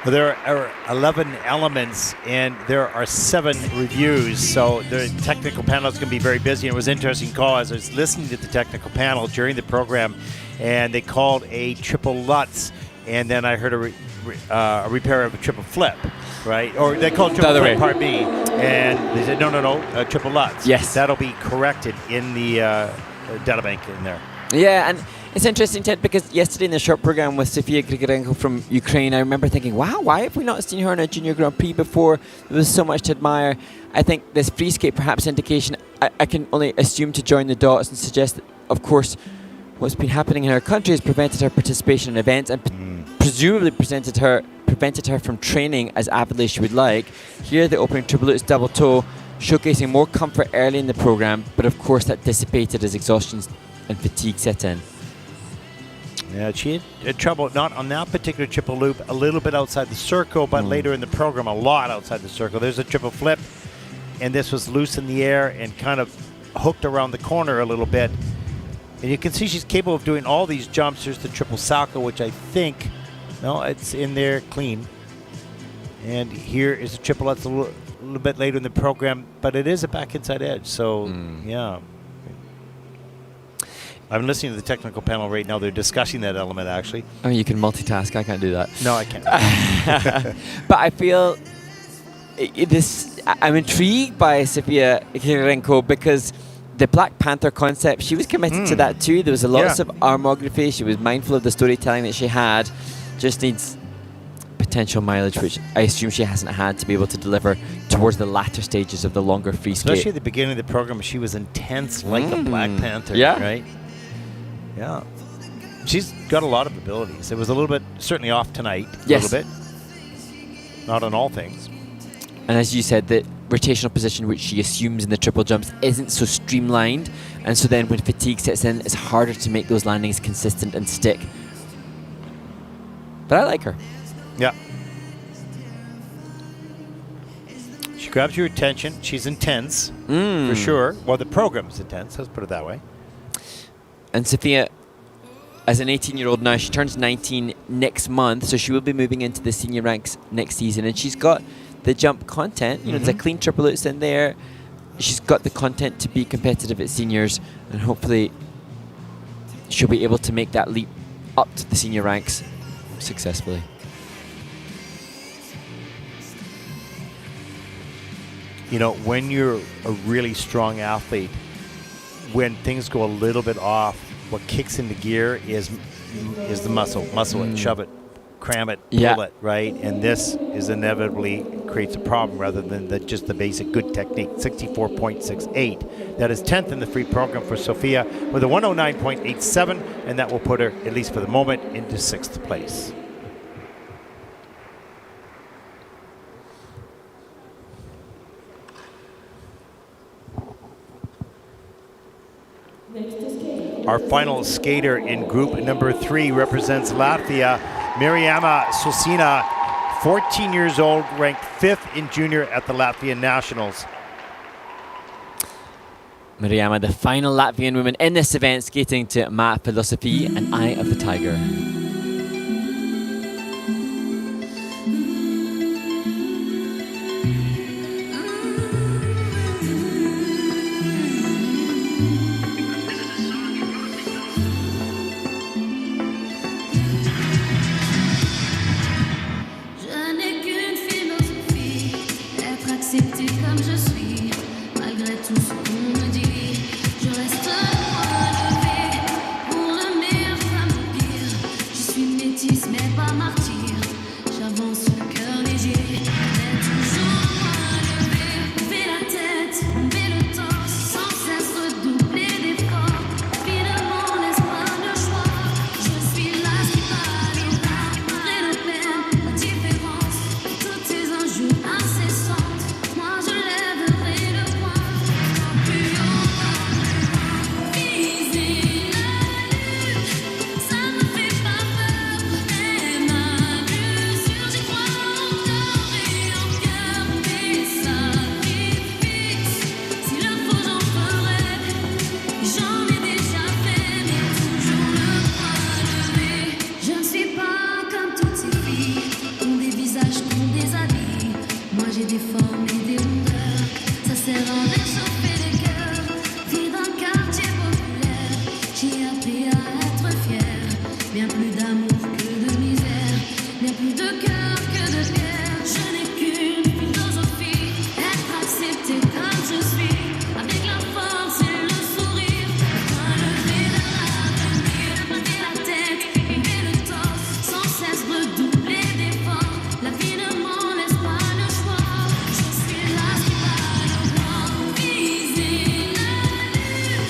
Well, there are 11 elements, and there are 7 reviews, so the technical panel is going to be very busy. And it was an interesting call as I was listening to the technical panel during the program, and they called a triple Lutz, and then I heard a repair of a triple flip, right? Or they called triple flip part B, and they said, no, triple Lutz. Yes. That'll be corrected in the data bank in there. Yeah, and it's interesting, Ted, because yesterday in the short program with Sofiia Hryhorenko from Ukraine, I remember thinking, wow, why have we not seen her in a Junior Grand Prix before? There was so much to admire. I think this free skate perhaps indication, I can only assume to join the dots and suggest that, of course, what's been happening in her country has prevented her participation in events and presumably prevented her from training as avidly as she would like. Here, the opening triple Lutz double toe, showcasing more comfort early in the program, but of course that dissipated as exhaustion and fatigue set in. Yeah, she had trouble, not on that particular triple loop, a little bit outside the circle, but later in the program, a lot outside the circle. There's a triple flip, and this was loose in the air and kind of hooked around the corner a little bit. And you can see she's capable of doing all these jumps. There's the triple salto, which I think, no, it's in there clean. And here is a triple Lutz a little bit later in the program, but it is a back inside edge, so yeah. I'm listening to the technical panel right now. They're discussing that element, actually. I mean, you can multitask. I can't do that. No, I can't. But I feel I'm intrigued by Sofiia Hryhorenko because the Black Panther concept, she was committed to that too. There was a lot of armography. She was mindful of the storytelling that she had. Just needs potential mileage, which I assume she hasn't had to be able to deliver towards the latter stages of the longer free skate. Especially at the beginning of the program, she was intense like a Black Panther, right? Yeah. She's got a lot of abilities. It was a little bit, certainly off tonight, a little bit. Not on all things. And as you said, the rotational position which she assumes in the triple jumps isn't so streamlined, and so then when fatigue sets in, it's harder to make those landings consistent and stick. But I like her. Yeah. She grabs your attention. She's intense, for sure. Well, the program's intense, let's put it that way. And Sofiia, as an 18-year-old now, she turns 19 next month, so she will be moving into the senior ranks next season. And she's got the jump content. You know, there's a clean triple Lutz in there. She's got the content to be competitive at seniors, and hopefully she'll be able to make that leap up to the senior ranks successfully. You know, when you're a really strong athlete, when things go a little bit off, what kicks into gear is the muscle it, shove it, cram it, pull it, right? And this is inevitably creates a problem rather than just the basic good technique. 64.68. That is 10th in the free program for Sofiia with a 109.87, and that will put her, at least for the moment, into 6th place. Our final skater in group number 3 represents Latvia, Mirjana Sulcina, 14 years old, ranked 5th in junior at the Latvian Nationals. Mirjana, the final Latvian woman in this event, skating to Math Philosophy and Eye of the Tiger. Bien plus d'amour que de misère, bien plus de cœur que de pierre. Je n'ai qu'une philosophie, être accepté comme je suis, avec la force et le sourire. Pas lever de l'avenir, lever la tête, lever le torse, sans cesse redoubler d'efforts. La vie ne m'en laisse pas le choix. Je suis là, c'est pas le vent. Viser la lune,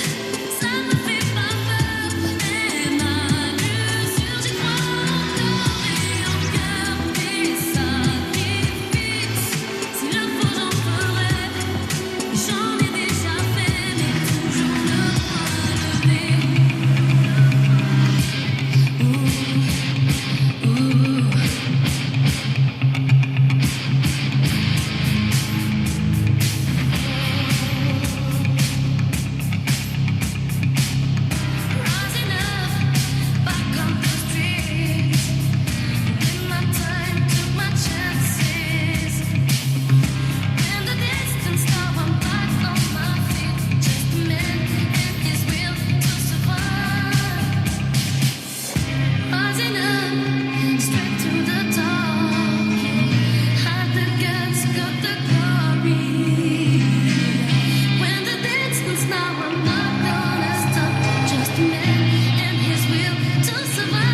ça me fait pas peur, mais ma l'usure, j'y crois encore et encore. Des sacrifices, s'il le faut, j'en ferai. J'en ai déjà fait, mais toujours le point levé. Rising up, back on the streets. Did my time, took my chances. In the distance, now I'm back on my feet. Just a man and his will to survive. Rising up, straight to the top. Had the guts, got the glory. When the distance, now I'm not gonna stop. Just a man and his will to survive.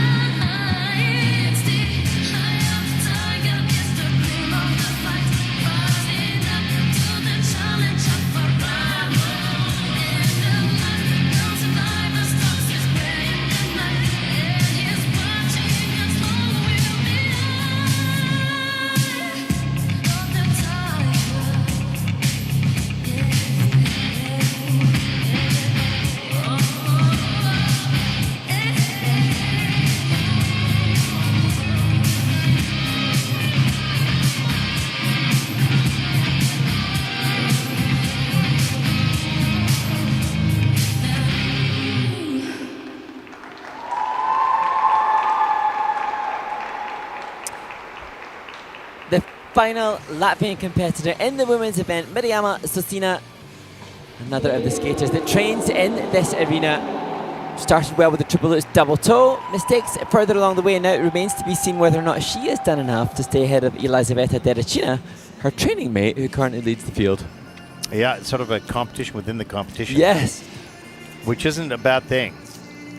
Stay high up, tiger is the name of the fight. Rising up to the challenge of a rival. And the light, no survivor stalks his prey in the night. And he's watching us all, will be eye of the tiger. The final Latvian competitor in the women's event, Mirjana Sosina, another of the skaters that trains in this arena. Started well with the triple lutz double toe. Mistakes further along the way, and now it remains to be seen whether or not she has done enough to stay ahead of Jelizaveta Derecina, her training mate, who currently leads the field. Yeah, it's sort of a competition within the competition. Yes. Which isn't a bad thing.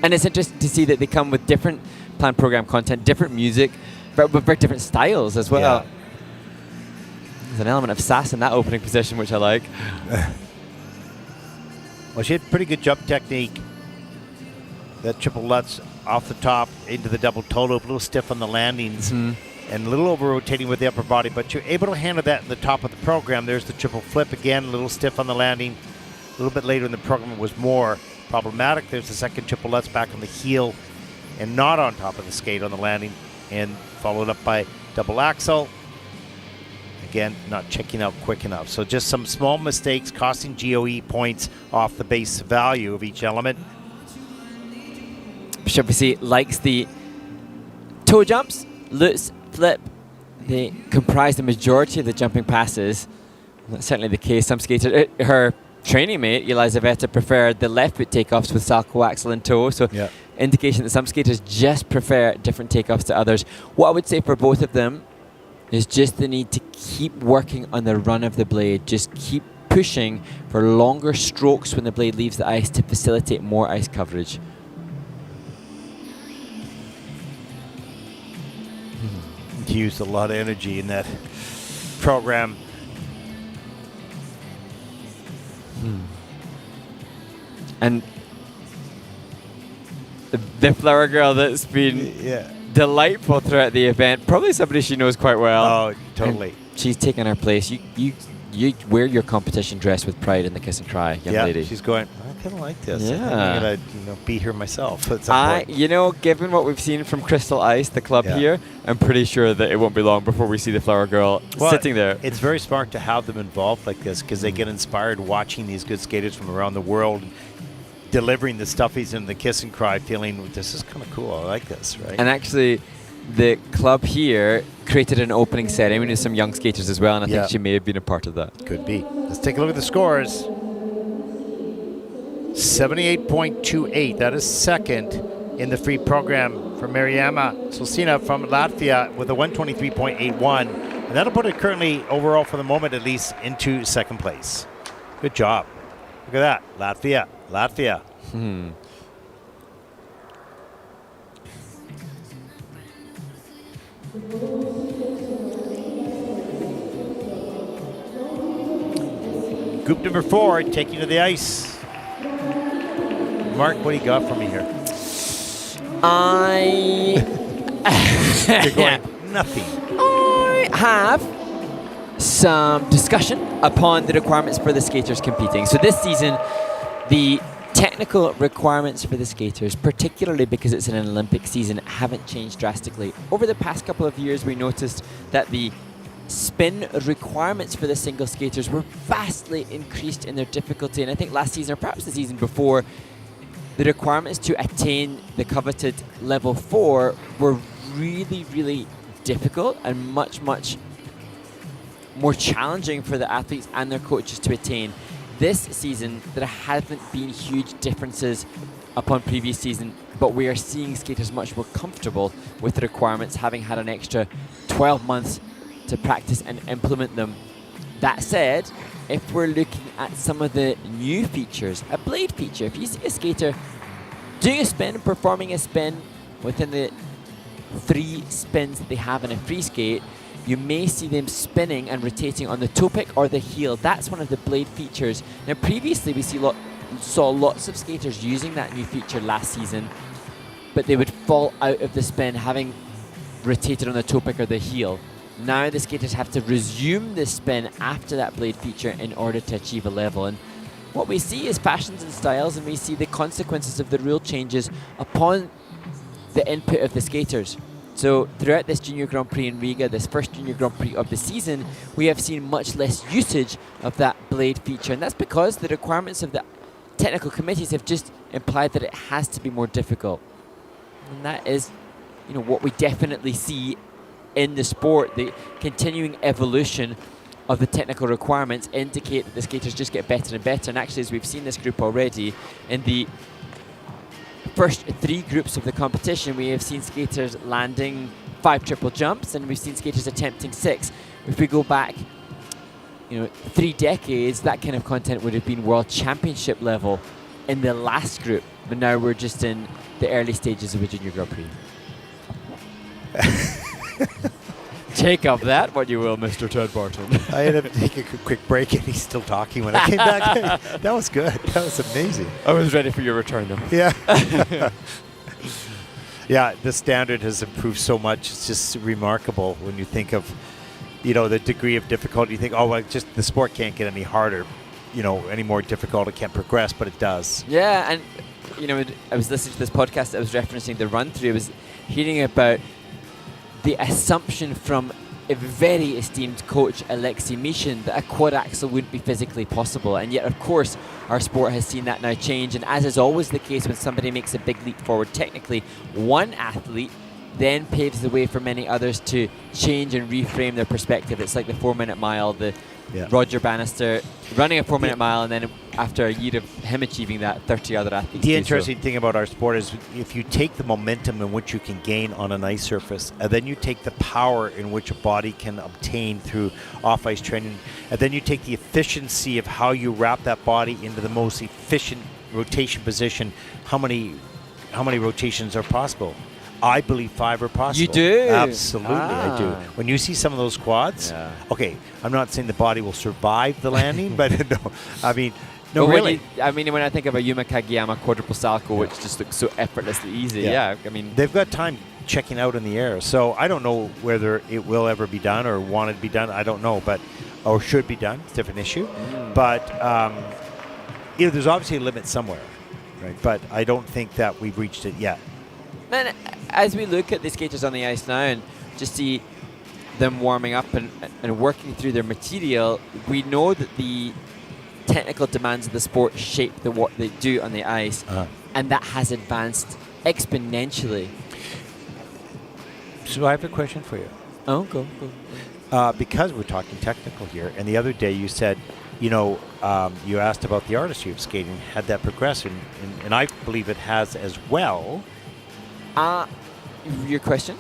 And it's interesting to see that they come with different planned program content, different music, but with very different styles as well. Yeah. There's an element of sass in that opening position, which I like. Well, she had pretty good jump technique. That triple lutz off the top into the double toe loop, a little stiff on the landings and a little over rotating with the upper body, but you're able to handle that in the top of the program. There's the triple flip again, a little stiff on the landing. A little bit later in the program, it was more problematic. There's the second triple lutz back on the heel and not on top of the skate on the landing, and followed up by double axel. Again, not checking out quick enough. So just some small mistakes costing GOE points off the base value of each element. Obviously likes the toe jumps, lutz, flip. They comprise the majority of the jumping passes. That's certainly the case. Some skaters, her training mate, Jelizaveta, preferred the left foot takeoffs with salchow axel and toe. So indication that some skaters just prefer different takeoffs to others. What I would say for both of them is just the need to keep working on the run of the blade. Just keep pushing for longer strokes when the blade leaves the ice to facilitate more ice coverage. Used a lot of energy in that program. And the flower girl that's been delightful throughout the event, probably somebody she knows quite well. Oh, totally. And she's taken her place. You wear your competition dress with pride in the kiss and cry, young lady. She's going, I kind of like this. Yeah. I'm going to be here myself at some point. You know, given what we've seen from Crystal Ice, the club here, I'm pretty sure that it won't be long before we see the flower girl sitting there. It's very smart to have them involved like this because they get inspired watching these good skaters from around the world delivering the stuffies and the kiss and cry, feeling this is kind of cool. I like this, right? And actually, the club here created an opening ceremony with some young skaters as well, and I think she may have been a part of that. Could be. Let's take a look at the scores. 78.28. That is second. in the free program for Mariama Sulsina from Latvia with a 123.81. And that'll put it currently, overall for the moment at least, into second place. Good job. Look at that. Latvia. Group number 4 taking to the ice. Mark, what do you got for me here? You're going nothing. I have some discussion upon the requirements for the skaters competing. So this season, the technical requirements for the skaters, particularly because it's an Olympic season, haven't changed drastically. Over the past couple of years, we noticed that the spin requirements for the single skaters were vastly increased in their difficulty. And I think last season, or perhaps the season before, the requirements to attain the coveted level 4 were really, really difficult and much, much more challenging for the athletes and their coaches to attain. This season, there haven't been huge differences upon previous season, but we are seeing skaters much more comfortable with the requirements, having had an extra 12 months to practice and implement them. That said, if we're looking at some of the new features, a blade feature, if you see a skater doing a spin, performing a spin within the 3 spins that they have in a free skate, you may see them spinning and rotating on the toe pick or the heel. That's one of the blade features. Now previously we saw lots of skaters using that new feature last season, but they would fall out of the spin having rotated on the toe pick or the heel. Now the skaters have to resume the spin after that blade feature in order to achieve a level. And what we see is fashions and styles, and we see the consequences of the rule changes upon the input of the skaters. So throughout this Junior Grand Prix in Riga, this first Junior Grand Prix of the season, we have seen much less usage of that blade feature. And that's because the requirements of the technical committees have just implied that it has to be more difficult. And that is, what we definitely see in the sport. The continuing evolution of the technical requirements indicate that the skaters just get better and better. And actually, as we've seen this group already, in the first 3 groups of the competition, we have seen skaters landing 5 triple jumps, and we've seen skaters attempting 6. If we go back, 3 decades, that kind of content would have been world championship level in the last group. But now we're just in the early stages of a Junior Grand Prix. Take up that, what you will, Mr. Ted Barton. I had to take a quick break, and he's still talking when I came back. That was good. That was amazing. I was ready for your return, though. Yeah. Yeah, the standard has improved so much. It's just remarkable when you think of, the degree of difficulty. You think, just the sport can't get any harder, any more difficult. It can't progress, but it does. Yeah, and, I was listening to this podcast that was referencing the run-through. I was hearing about the assumption from a very esteemed coach, Alexei Mishin, that a quad axel wouldn't be physically possible. And yet, of course, our sport has seen that now change. And as is always the case when somebody makes a big leap forward technically, one athlete then paves the way for many others to change and reframe their perspective. It's like the 4-minute mile, Roger Bannister running a 4-minute mile, and then after a year of him achieving that, 30 other athletes. The interesting thing about our sport is if you take the momentum in which you can gain on an ice surface, and then you take the power in which a body can obtain through off-ice training, and then you take the efficiency of how you wrap that body into the most efficient rotation position, how many rotations are possible? I believe 5 are possible. You do? Absolutely, I do. When you see some of those quads, okay, I'm not saying the body will survive the landing, but no, really. When I think of a Yuma Kageyama quadruple salto, which just looks so effortlessly easy, they've got time checking out in the air. So I don't know whether it will ever be done or wanted to be done. I don't know, or should be done. It's a different issue. But there's obviously a limit somewhere, right? But I don't think that we've reached it yet. And as we look at the skaters on the ice now and just see them warming up and working through their material, we know that the technical demands of the sport shape what they do on the ice, and that has advanced exponentially. So I have a question for you. Oh, go. Because we're talking technical here, and the other day you said, you asked about the artistry of skating, had that progressed, and I believe it has as well. Your question?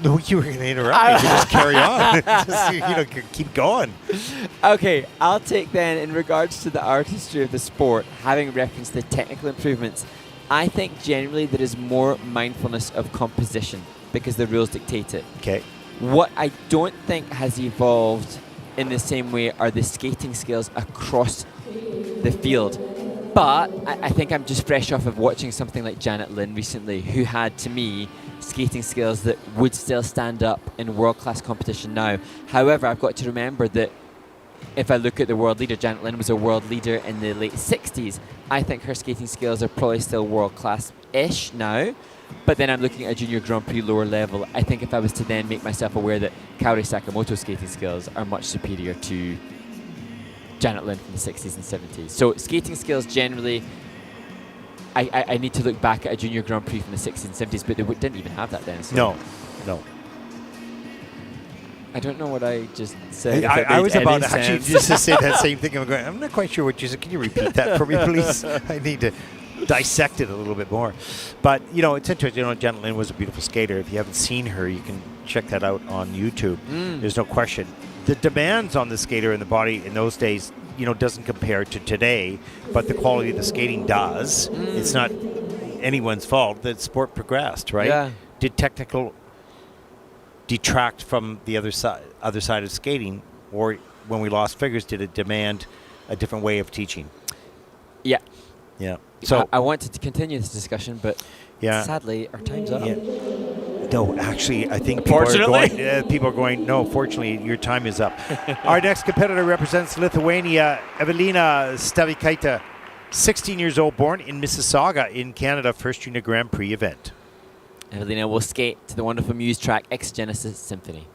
No, you were going to interrupt me. You just carry on. Keep going. Okay, I'll take then, in regards to the artistry of the sport, having referenced the technical improvements, I think generally there is more mindfulness of composition because the rules dictate it. Okay. What I don't think has evolved in the same way are the skating skills across the field. But I think I'm just fresh off of watching something like Janet Lynn recently, who had, to me, skating skills that would still stand up in world-class competition now. However, I've got to remember that if I look at the world leader, Janet Lynn was a world leader in the late 60s. I think her skating skills are probably still world-class-ish now. But then I'm looking at a junior Grand Prix lower level. I think if I was to then make myself aware that Kaori Sakamoto's skating skills are much superior to Janet Lynn from the 60s and 70s. So skating skills generally, I need to look back at a junior Grand Prix from the 60s and 70s, but they didn't even have that then. So No. I don't know what I just said. I was about actually just to say that same thing. I'm not quite sure what you said. Can you repeat that for me, please? I need to dissect it a little bit more. But, it's interesting. Janet Lynn was a beautiful skater. If you haven't seen her, you can check that out on YouTube. There's no question. The demands on the skater and the body in those days, doesn't compare to today, but the quality of the skating does. It's not anyone's fault that sport progressed, right? Yeah. Did technical detract from the other side of skating, or when we lost figures, did it demand a different way of teaching? Yeah. Yeah. So I wanted to continue this discussion, but sadly, our time's up. Yeah. No, actually, I think people are going, no, fortunately, your time is up. Our next competitor represents Lithuania, Evelina Stavikaita, 16 years old, born in Mississauga in Canada, first junior Grand Prix event. Evelina will skate to the wonderful Muse track Ex Genesis Symphony.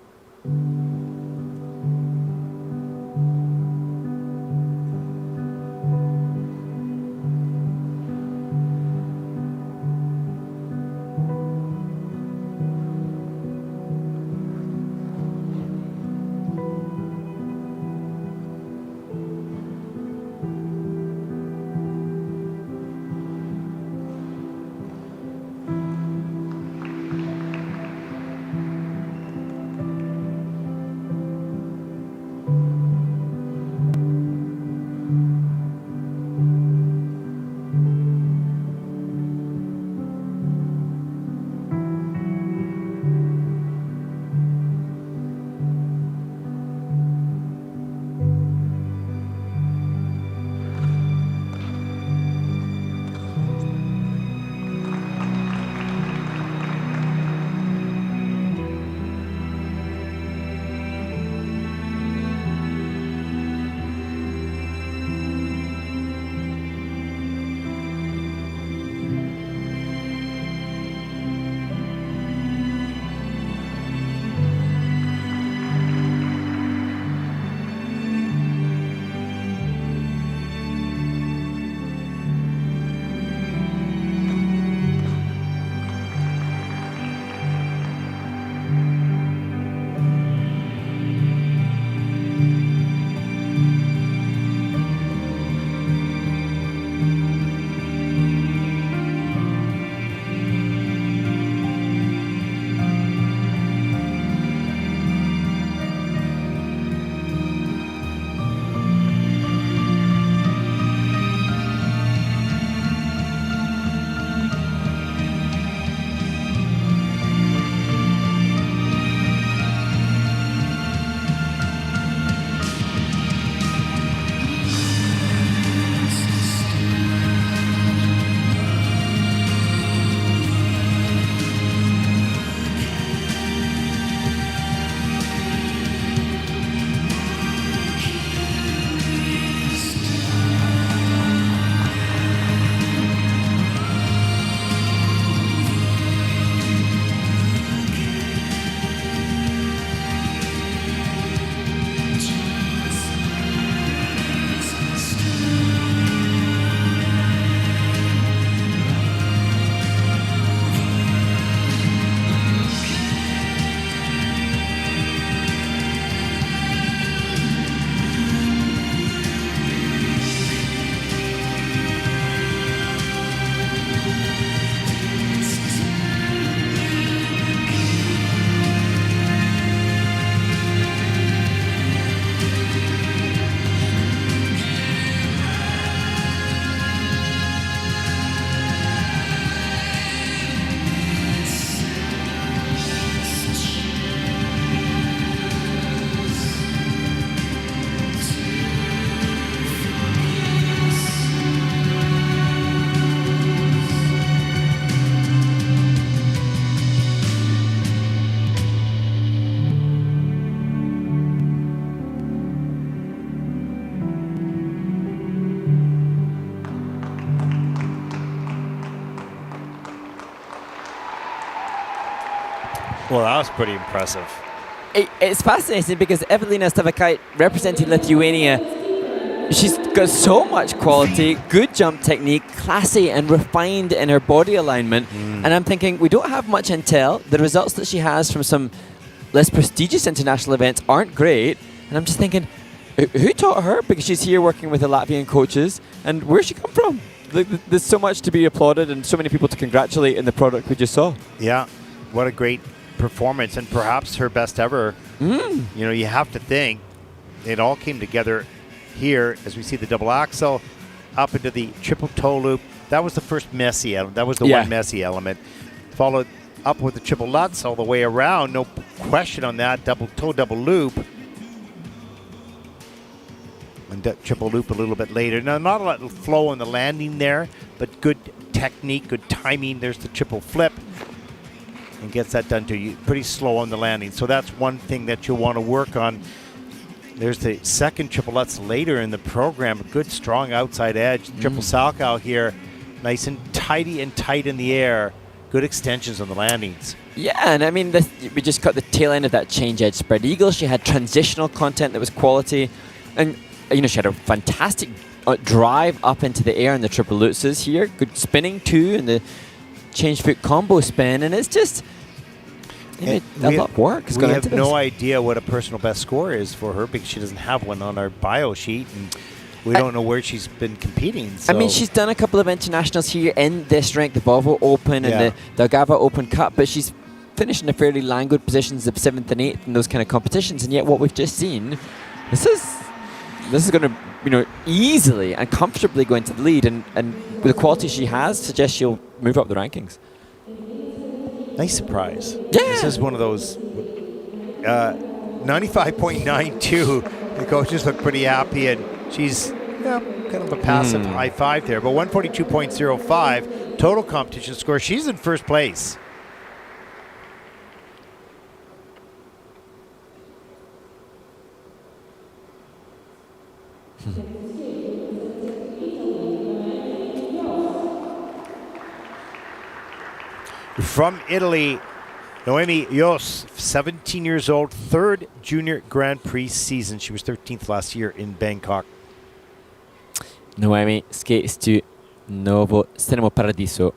Well, that was pretty impressive. It's fascinating because Evelina Stavakait representing Lithuania, she's got so much quality, good jump technique, classy and refined in her body alignment. And I'm thinking, we don't have much intel. The results that she has from some less prestigious international events aren't great. And I'm just thinking, who taught her? Because she's here working with the Latvian coaches. And where's she come from? There's so much to be applauded and so many people to congratulate in the product we just saw. Yeah, what a great performance, and perhaps her best ever. You know, you have to think it all came together here as we see the double axel up into the triple toe loop. That was the first messy element. That was the one messy element. Followed up with the triple lutz all the way around. No question on that. Double toe, double loop. And triple loop a little bit later. Now, not a lot of flow on the landing there, but good technique, good timing. There's the triple flip. And gets that done to you. Pretty slow on the landing. So that's one thing that you'll want to work on. There's the second triple lutz later in the program. A good, strong outside edge. Triple salchow here. Nice and tidy and tight in the air. Good extensions on the landings. Yeah, and I mean, we just cut the tail end of that change edge spread eagle. She had transitional content that was quality. And, you know, she had a fantastic drive up into the air in the triple lutzes here. Good spinning too, and the change foot combo spin. And it's just, you know, a lot of work has gone into this. We have no idea what a personal best score is for her because she doesn't have one on our bio sheet. And we don't know where she's been competing. So. I mean, she's done a couple of internationals here in this rank, the Volvo Open and the Agava Open Cup, but she's finished in a fairly languid positions of 7th and 8th in those kind of competitions. And yet what we've just seen, this is going to, you know, easily and comfortably go into the lead. And with the quality she has, suggests she'll move up the rankings. Nice surprise. Yeah. This is one of those 95.92. The coaches look pretty happy, and she's kind of a passive high five there. But 142.05 total competition score. She's in first place. From Italy, Noemi Jos, 17 years old, third junior Grand Prix season. She was 13th last year in Bangkok. Noemi skates to Novo Cinema Paradiso.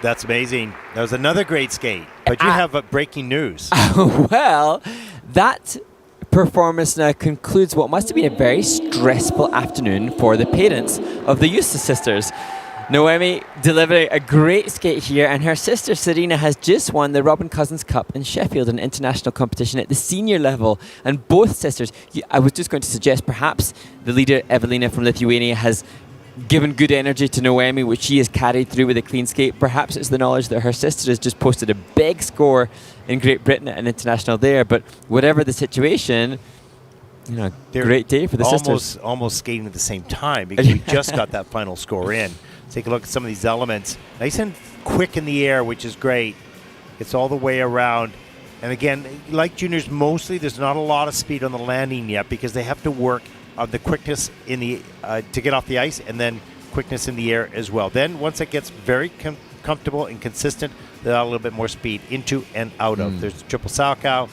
That's amazing. That was another great skate. But you have breaking news. Well, that performance now concludes what must have been a very stressful afternoon for the parents of the Eustace sisters. Noemi delivering a great skate here, and her sister Serena has just won the Robin Cousins Cup in Sheffield, an international competition at the senior level. And both sisters, I was just going to suggest perhaps the leader Evelina from Lithuania has given good energy to Noemi, which she has carried through with a clean skate. Perhaps it's the knowledge that her sister has just posted a big score in Great Britain at an international there. But whatever the situation, great day for the sisters. Almost skating at the same time because we just got that final score in. Take a look at some of these elements. Nice and quick in the air, which is great. It's all the way around. And again, like juniors, mostly there's not a lot of speed on the landing yet because they have to work on the quickness in the to get off the ice and then quickness in the air as well. Then once it gets very comfortable and consistent, they'll add a little bit more speed into and out of. There's the triple salchow.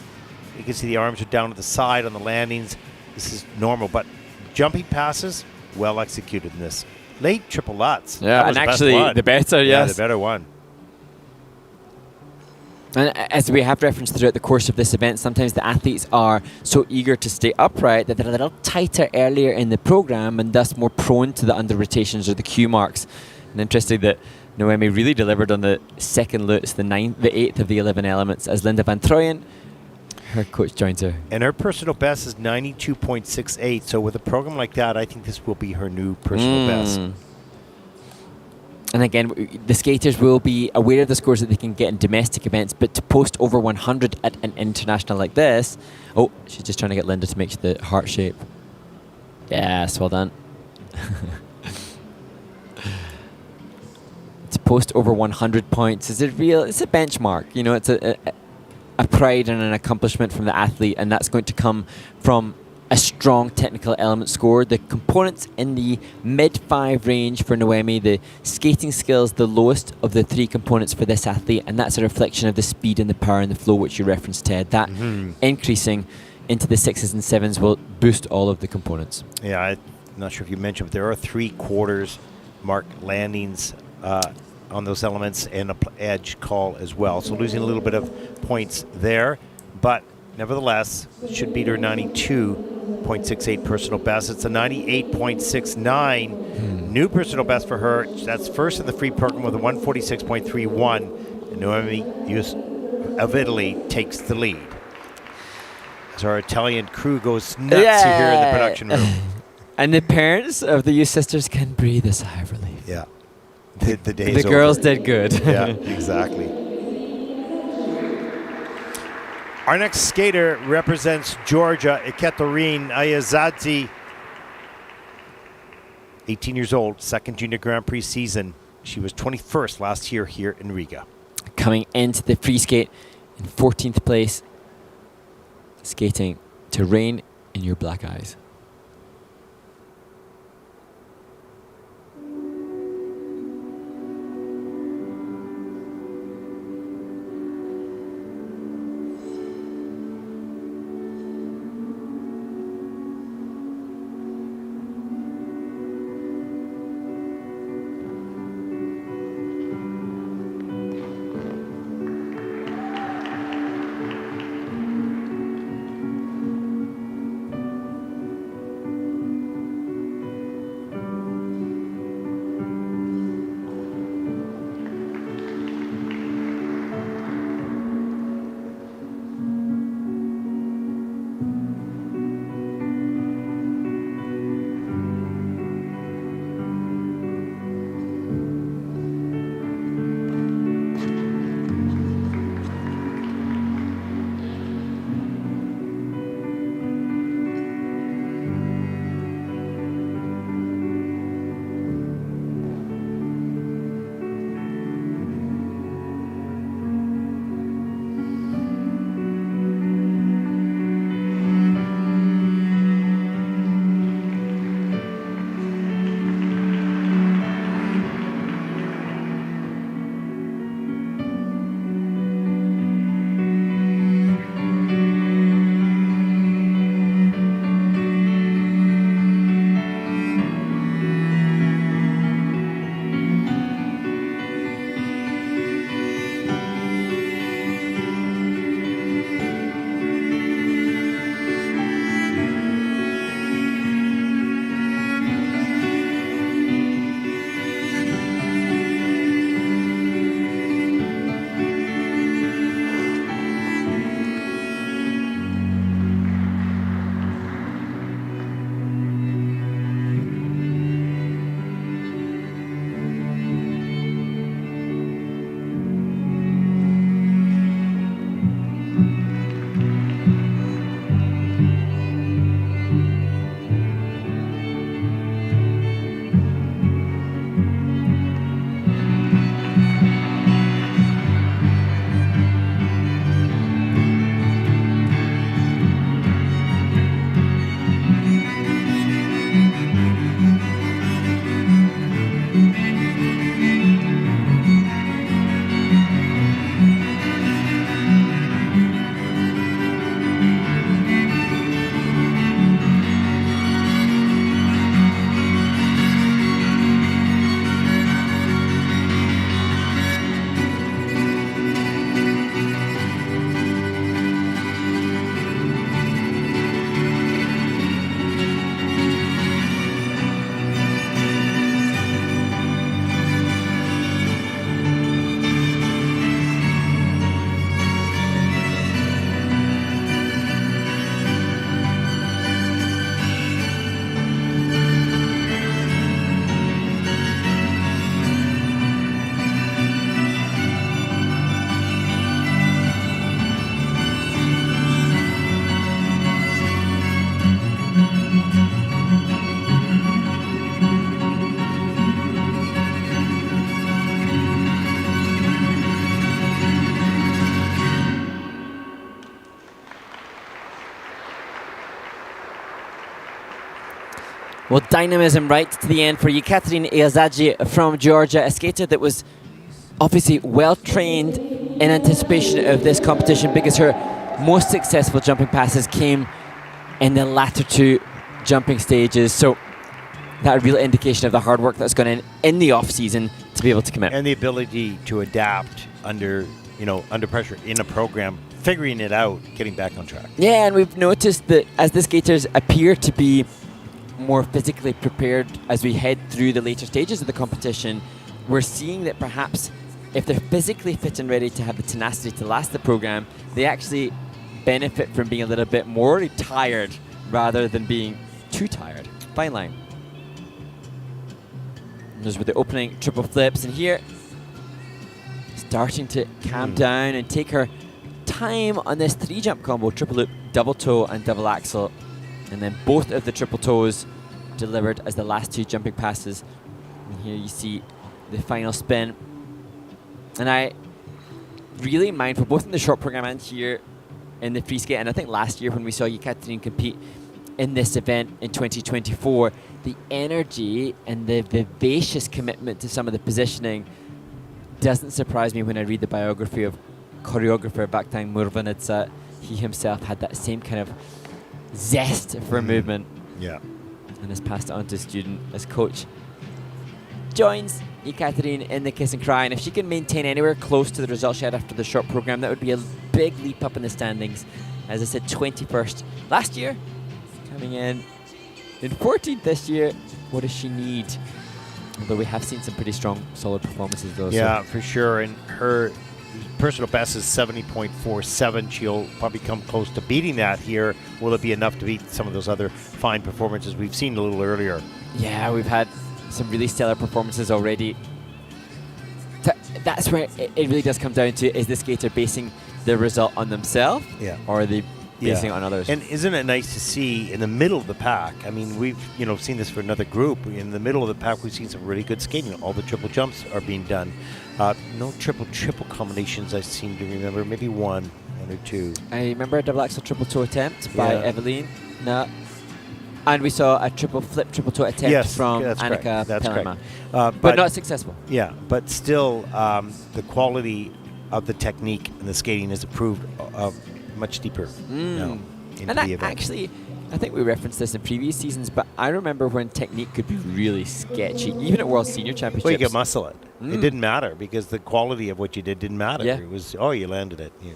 You can see the arms are down to the side on the landings. This is normal, but jumping passes, well executed in this. Late triple lutz. Yeah, and actually the better, yes. Yeah, the better one. And as we have referenced throughout the course of this event, sometimes the athletes are so eager to stay upright that they're a little tighter earlier in the program and thus more prone to the under rotations or the cue marks. And interesting that Noemi really delivered on the second lutz, the 8th of the 11 elements, as Linda Van Troyen, her coach, joins her. And her personal best is 92.68. So with a program like that, I think this will be her new personal best. And again, the skaters will be aware of the scores that they can get in domestic events, but to post over 100 at an international like this... Oh, she's just trying to get Linda to make the heart shape. Yes, well done. To post over 100 points is it's a benchmark. It's a pride and an accomplishment from the athlete, and that's going to come from a strong technical element score. The components in the mid-5 range for Noemi, the skating skills, the lowest of the 3 components for this athlete, and that's a reflection of the speed and the power and the flow which you referenced, Ted. That increasing into the 6s and 7s will boost all of the components. Yeah, I'm not sure if you mentioned, but there are 3/4 mark landings on those elements and an edge call as well. So losing a little bit of points there, but nevertheless, should beat her 92.68 personal best. It's a 98.69 new personal best for her. That's first in the free program with a 146.31. And Noemi of Italy takes the lead. As our Italian crew goes nuts here in the production room. And the parents of the youth sisters can breathe a sigh of relief. Yeah. The day's The girls over. did good. Yeah, exactly. Our next skater represents Georgia, Katrine Ayazadze, 18 years old, second junior Grand Prix season. She was 21st last year here in Riga. Coming into the free skate in 14th place, skating to Rain in Your Black Eyes. Well, dynamism right to the end for Katrine from Georgia, a skater that was obviously well trained in anticipation of this competition because her most successful jumping passes came in the latter two jumping stages. So that real indication of the hard work that's gone in the off season to be able to commit. And the ability to adapt under pressure in a program, figuring it out, getting back on track. Yeah, and we've noticed that as the skaters appear to be more physically prepared as we head through the later stages of the competition, we're seeing that perhaps if they're physically fit and ready to have the tenacity to last the program, they actually benefit from being a little bit more tired rather than being too tired. Fine line. And those were the opening triple flips, and here starting to calm down and take her time on this 3-jump combo, triple loop, double toe and double axel, and then both of the triple toes delivered as the last 2 jumping passes. And here you see the final spin. And I really mindful, both in the short program and here in the free skate, and I think last year when we saw Katrine compete in this event in 2024, the energy and the vivacious commitment to some of the positioning doesn't surprise me when I read the biography of choreographer Vakhtang Murvanitsa. He himself had that same kind of zest for movement. Yeah. And has passed it on to his student as coach joins Katrine in the kiss and cry. And if she can maintain anywhere close to the result she had after the short program, that would be a big leap up in the standings. As I said, 21st last year, coming in 14th this year. What does she need? Although we have seen some pretty strong, solid performances though. Yeah, for sure. And her personal best is 70.47. She'll probably come close to beating that here. Will it be enough to beat some of those other fine performances we've seen a little earlier? Yeah, we've had some really stellar performances already. That's where it really does come down to, is the skater basing the result on themselves, or are they basing it on others? And isn't it nice to see in the middle of the pack? I mean, we've seen this for another group. In the middle of the pack, we've seen some really good skating. All the triple jumps are being done. No triple combinations I seem to remember. Maybe one or two. I remember a double axel triple toe attempt by Eveline. No. And we saw a triple flip, triple toe attempt from Annika Pellonmaa. But not successful. Yeah, but still, the quality of the technique and the skating is improved much deeper now into the event. Actually, I think we referenced this in previous seasons, but I remember when technique could be really sketchy, even at World Senior Championships. Well, you could muscle it. It didn't matter because the quality of what you did didn't matter. Yeah. It was, you landed it. Yeah.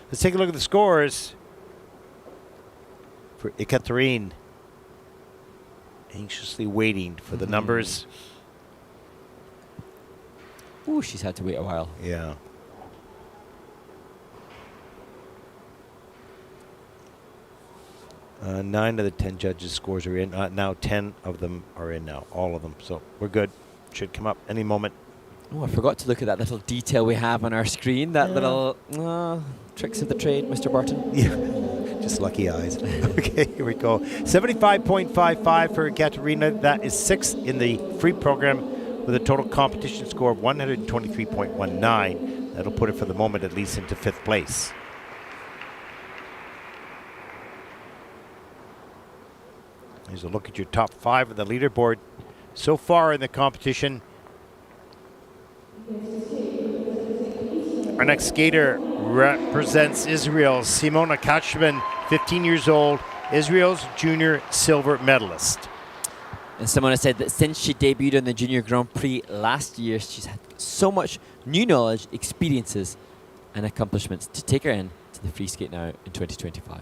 Let's take a look at the scores for Katrine. Anxiously waiting for the numbers. Ooh, she's had to wait a while. Yeah. Nine of the 10 judges' scores are in. Now 10 of them are in now. All of them. So we're good. Should come up any moment. Oh, I forgot to look at that little detail we have on our screen. That little tricks of the trade, Mr. Barton. Yeah. Just lucky eyes. Okay, here we go. 75.55 for Katrina. That is 6th in the free program with a total competition score of 123.19. That'll put it for the moment at least into 5th place. Here's a look at your top 5 of the leaderboard so far in the competition. Our next skater represents Israel, Simona Kachman, 15 years old, Israel's junior silver medalist. And Simona said that since she debuted on the Junior Grand Prix last year, she's had so much new knowledge, experiences, and accomplishments to take her in to the free skate now in 2025.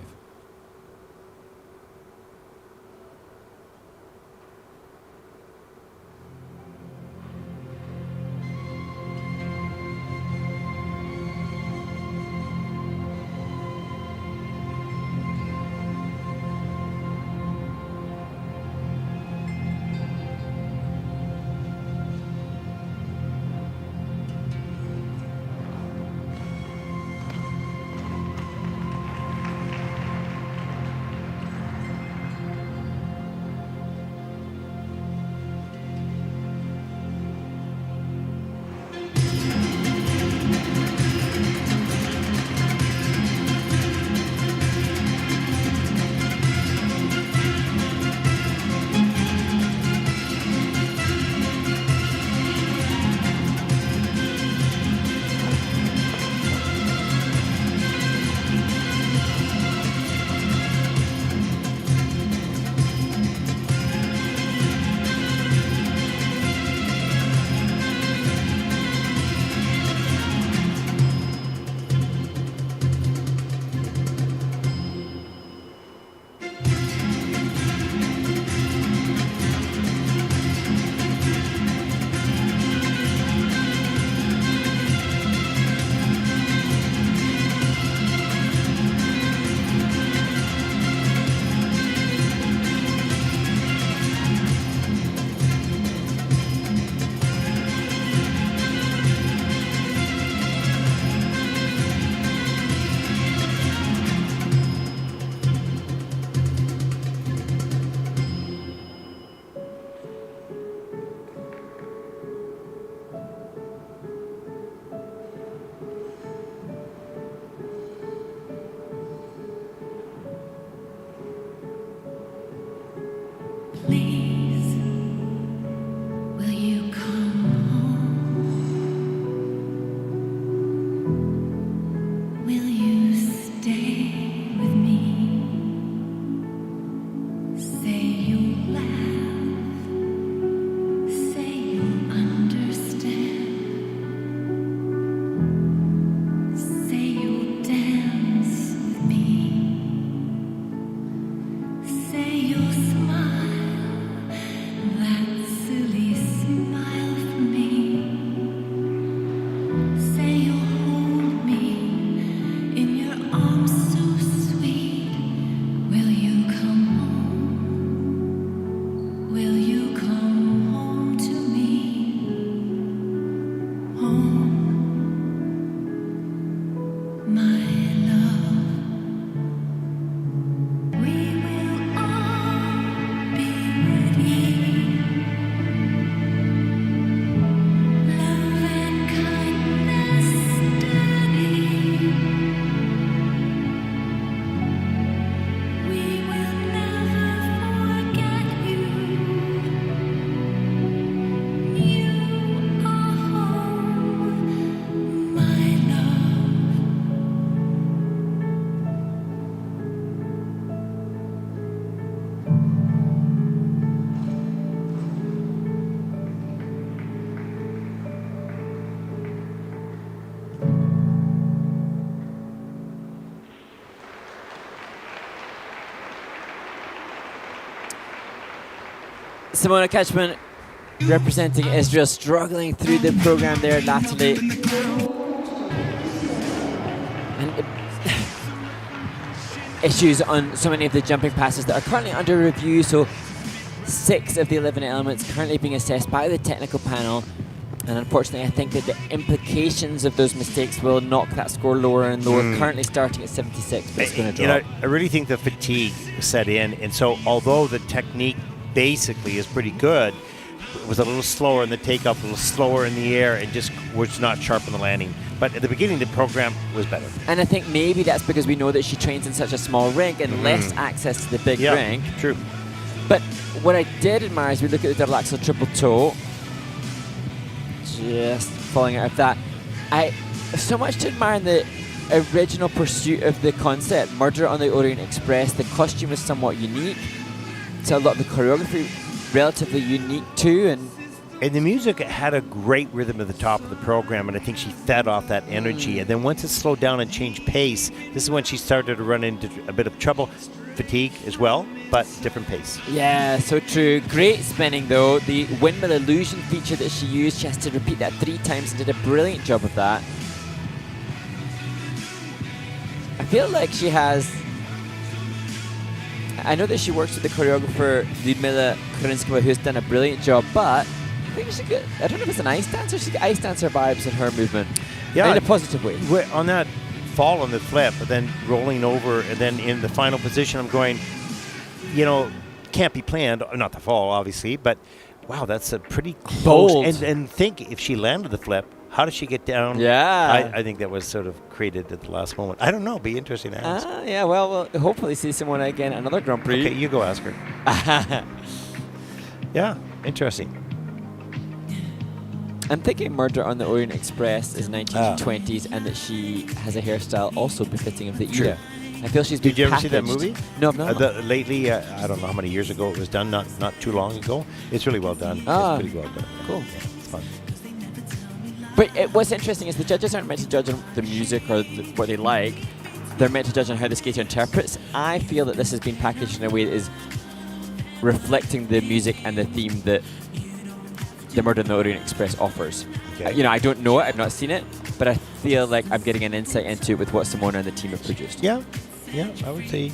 Simona Kachman representing Israel, struggling through the program there laterally. And issues on so many of the jumping passes that are currently under review. So 6 of the 11 elements currently being assessed by the technical panel. And unfortunately, I think that the implications of those mistakes will knock that score lower and lower. Currently starting at 76, but it's going to drop. I really think the fatigue set in. And so although the technique basically is pretty good, it was a little slower in the takeoff, a little slower in the air, and just was not sharp in the landing. But at the beginning, the program was better. And I think maybe that's because we know that she trains in such a small rink and less access to the big rink. True. But what I did admire is we look at the double axel triple toe. Just falling out of that. I so much to admire in the original pursuit of the concept. Murder on the Orient Express. The costume is somewhat unique. So a lot of the choreography relatively unique too. And the music had a great rhythm at the top of the program, and I think she fed off that energy. And then once it slowed down and changed pace, this is when she started to run into a bit of trouble. Fatigue as well, but different pace. Yeah, so true. Great spinning though. The windmill illusion feature that she used, she has to repeat that 3 times and did a brilliant job of that. I feel like she has... I know that she works with the choreographer Lyudmila Krinskova, who's done a brilliant job, but I think she could, I don't know if it's an ice dancer. She's got ice dancer vibes in her movement. Yeah, in a positive way. On that fall on the flip, but then rolling over, and then in the final position, I'm going, can't be planned. Not the fall, obviously, but wow, that's a pretty close. Bold. And think if she landed the flip, how does she get down? Yeah. I think that was sort of created at the last moment. I don't know. Be interesting to ask. Yeah, well, we'll hopefully see someone again at another Grand Prix. Okay, you go ask her. Yeah, interesting. I'm thinking Murder on the Orient Express is 1920s and that she has a hairstyle also befitting of the True. era. I feel she's been Did you ever see that packaged. movie? No, I've not. Lately, I don't know how many years ago it was done, not too long ago. It's really well done. Ah. It's pretty well done. Cool. Yeah, it's fun. But what's interesting is the judges aren't meant to judge on the music or what they like. They're meant to judge on how the skater interprets. I feel that this has been packaged in a way that is reflecting the music and the theme that the Murder on the Orient Express offers. Okay. I don't know it, I've not seen it, but I feel like I'm getting an insight into it with what Simona and the team have produced. Yeah, I would say.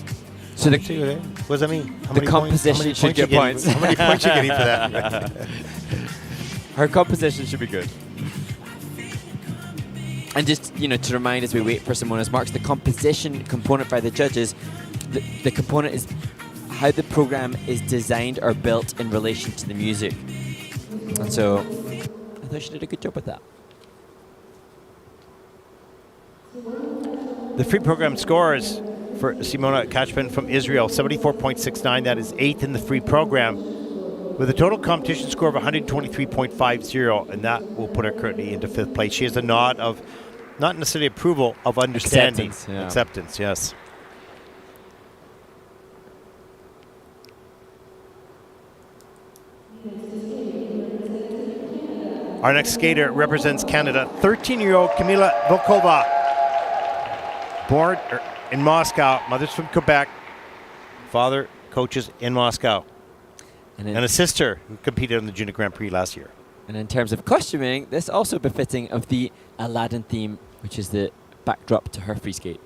So What does that mean? How the many composition should get points. How many points are you getting for that? Her composition should be good. And just, to remind as we wait for Simona's marks, the composition component by the judges, the component is how the program is designed or built in relation to the music. And so I thought she did a good job with that. The free program scores for Simona Kachman from Israel, 74.69. That is 8th in the free program, with a total competition score of 123.50, and that will put her currently into 5th place. She has a nod of, not necessarily approval, of understanding. Acceptance, yes. Our next skater represents Canada, 13-year-old Camilla Volkova. Born in Moscow, mother's from Quebec, father coaches in Moscow. And a sister who competed on the Junior Grand Prix last year. And in terms of costuming, this also befitting of the Aladdin theme, which is the backdrop to her free skate.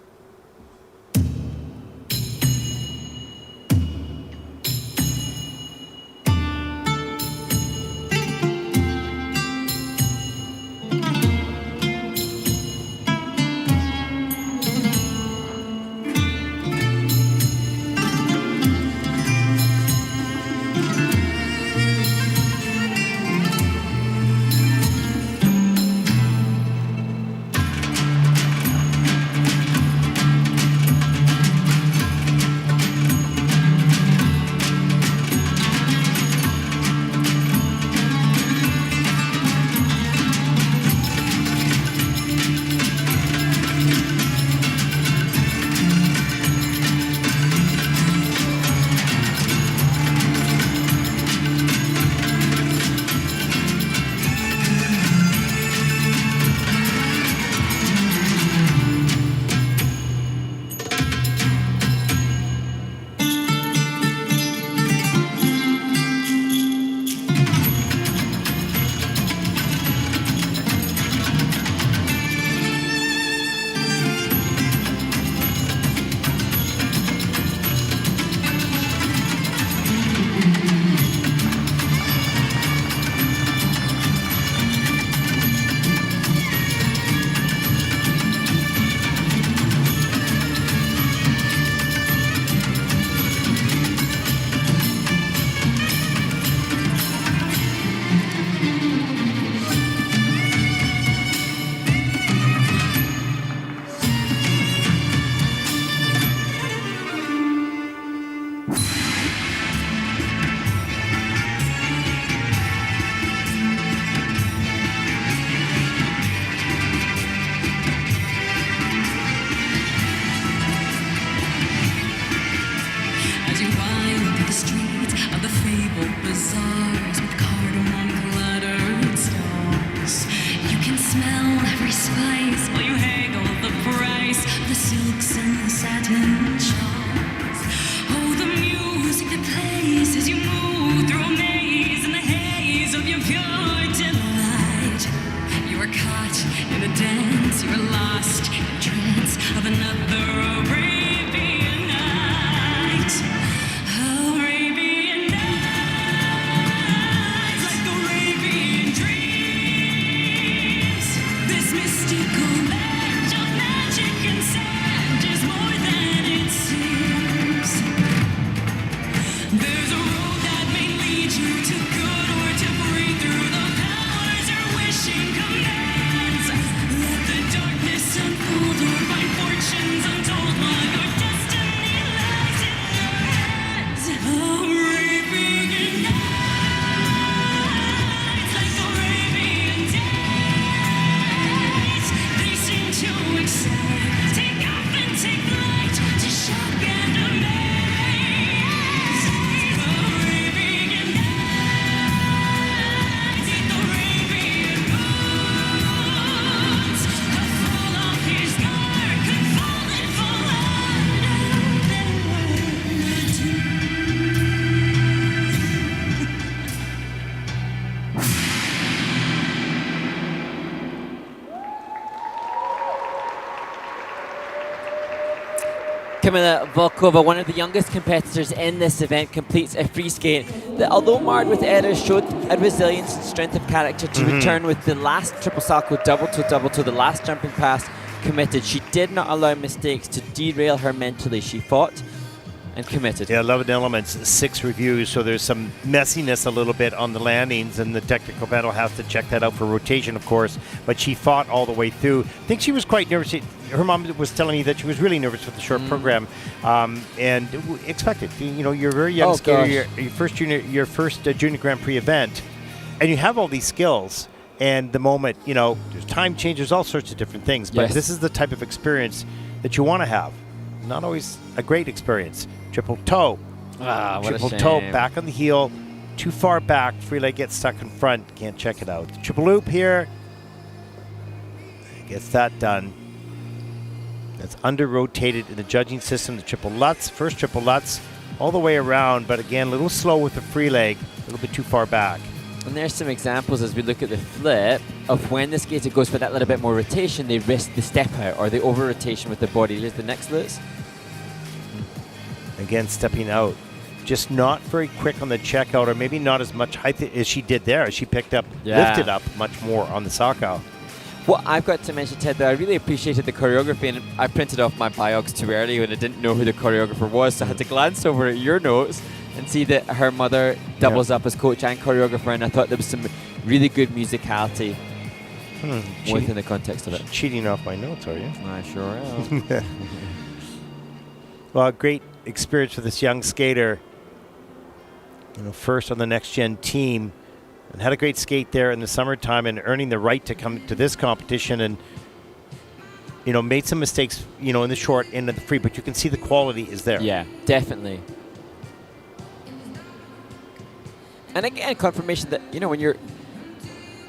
silks and satin shawls. Oh, the music that plays as you move through a maze in the haze of your pure delight. You are caught in a dance, you are lost in trance of another Arabian night. Arabian nights, like Arabian dreams. This mystical land of magic and sand is more than it seems. There's a road that may lead you to good or to breathe through the powers your wishing commands. Let the darkness unfold or find fortunes untold while your destiny lies in your hands. Arabian nights, like Arabian days. They seem to excite. Take off and take flight to shock and amaze. Arabian nights, the Arabian moons. A fall off his guard could fall and fall under their Camilla Volkova, one of the youngest competitors in this event, completes a free skate that, although marred with errors, showed a resilience and strength of character to return with the last triple salto double to the last jumping pass committed. She did not allow mistakes to derail her mentally. She fought and committed. Yeah, 11 elements, 6 reviews, so there's some messiness a little bit on the landings, and the technical panel has to check that out for rotation, of course, but she fought all the way through. I think she was quite nervous. Her mom was telling me that she was really nervous with the short program, and expected. You know, you're a very young skater, your first junior Grand Prix event, and you have all these skills, and the moment, you know, there's time change, there's all sorts of different things, but this is the type of experience that you want to have. Not always a great experience. Triple toe. Triple toe, back on the heel, too far back, free leg gets stuck in front, can't check it out. Triple loop here, gets that done. That's under-rotated in the judging system. The triple Lutz, first triple Lutz, all the way around, but again, a little slow with the free leg, a little bit too far back. And there's some examples as we look at the flip of when the skater goes for that little bit more rotation, they risk the step out or the over-rotation with the body. Here's the next Lutz. Again, stepping out. Just not very quick on the checkout, or maybe not as much height as she did there. She picked up, lifted up much more on the Salchow. Well, I've got to mention, Ted, that I really appreciated the choreography, and I printed off my biogs too early when I didn't know who the choreographer was, so I had to glance over at your notes and see that her mother doubles up as coach and choreographer, and I thought there was some really good musicality within the context of it. Cheating off my notes, are you? I sure am. Well, great experience for this young skater. You know, first on the next gen team, and had a great skate there in the summertime, and earning the right to come to this competition, and you know, made some mistakes, you know, in the short end of the free, but you can see the quality is there. Yeah, definitely. And again, confirmation that, you know, when your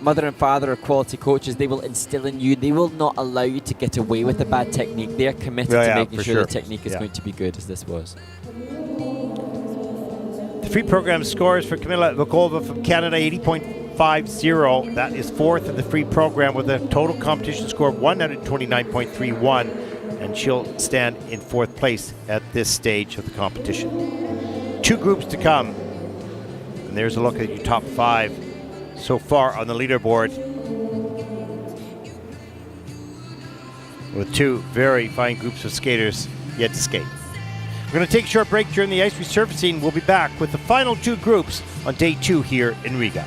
mother and father are quality coaches, they will instill in you, they will not allow you to get away with a bad technique. They're committed to making sure the technique is going to be good, as this was. The free program scores for Camilla Volkova from Canada, 80.50. That is fourth in the free program with a total competition score of 129.31, and she'll stand in fourth place at this stage of the competition. 2 groups to come, and there's a look at your top 5 so far on the leaderboard, with 2 very fine groups of skaters yet to skate. We're going to take a short break during the ice resurfacing. We'll be back with the final 2 groups on day 2 here in Riga.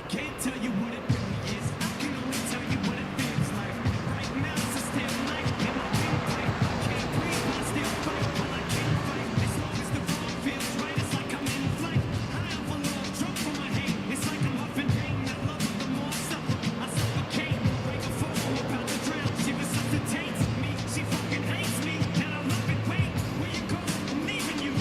can't tell you what it really is. I can only tell you what it feels like. Right now it's a still life in my windpipe. I can't breathe, but I still fight. Well, I can't fight as long as the wrong feels right. It's like I'm in flight. High off a log, drunk from my hate. It's like I'm huffing pain. I love her the more I suffer. I suffocate. Break a fall, I'm about to drown. She resuscitates me. She fucking hates me, and I love it. Wait, where you go? I'm leaving you.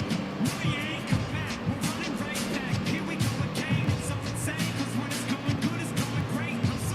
No, you ain't come back. We're running right back. Here we go again. It's so insane, 'cause when it's going good, it's going great. I'm so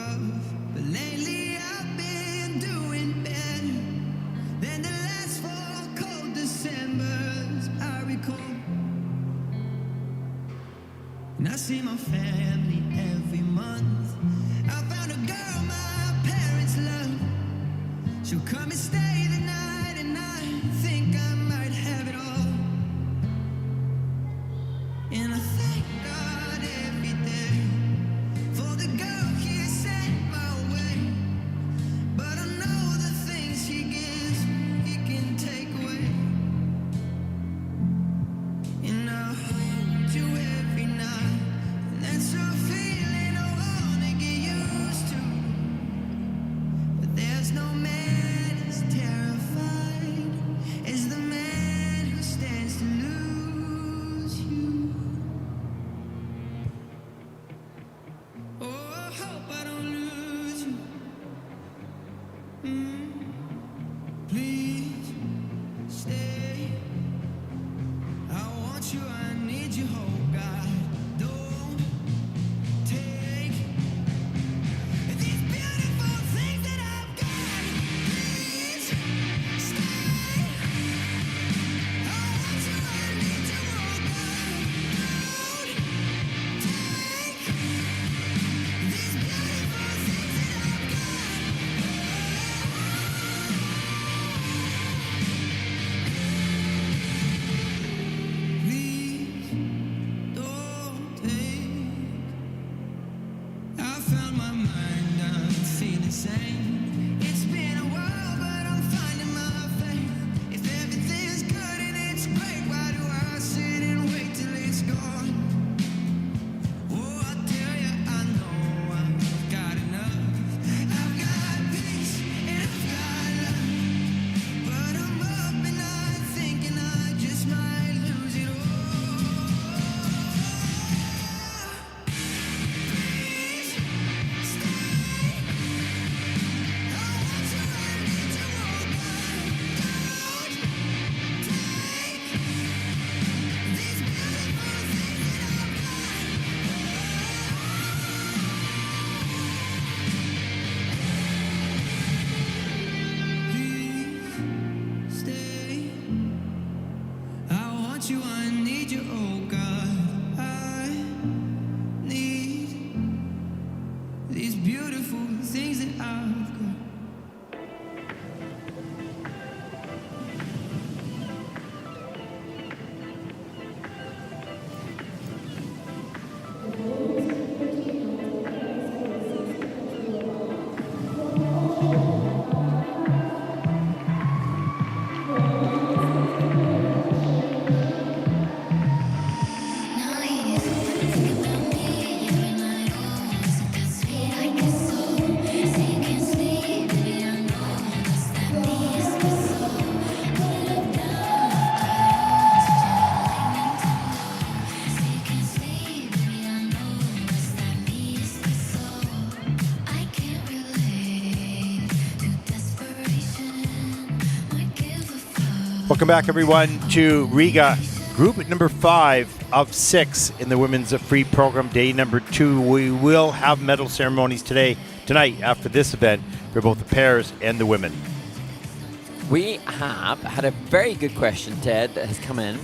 rough, but lately I've been doing better than the last 4 cold Decembers I recall. And I see my family every month. I found a girl my parents love. She'll come and stay the night, and I think I might have it all. And I thank God every day for the girl He sent my way. But I know the things He gives, He can take away. And I hold you every night, and that's a feeling I wanna get used to. But there's no man as terrified as the man who stands to lose you. Oh, I hope I don't lose you. Please stay. I want you, I need you, oh God. Don't take these beautiful things that I've got. Please stay. I want you, I need you, oh God. Don't take these beautiful things that I've got. Please don't take. I found my mind, I'm feeling sane. It's been a while, but I'm finding my faith. If everything's good and it's great, why do I sit and wait till it's gone? Oh, I tell you, I know I've got enough. I've got peace and I've got love. But I'm up and I'm thinking I just might lose it all. Please stay. I want you, I need you, oh God. Don't take these beautiful things that I've got. Please stay. I want you, I need you, oh God. I need these beautiful things that I've got. Now he's thinking about me every night. Oh, isn't that sweet? I guess so. Say you can't sleep, baby. I know what's that means to me so. Put it up down, so lightning to low. Say you can't sleep, baby. I know what's that means to so. I can't relate to desperation. Might give a fuck. Welcome back, everyone, to Riga, group number 5 of 6 in the women's free program, day number 2. We will have medal ceremonies tonight after this event for both the pairs and the women. We have had a very good question, Ted, that has come in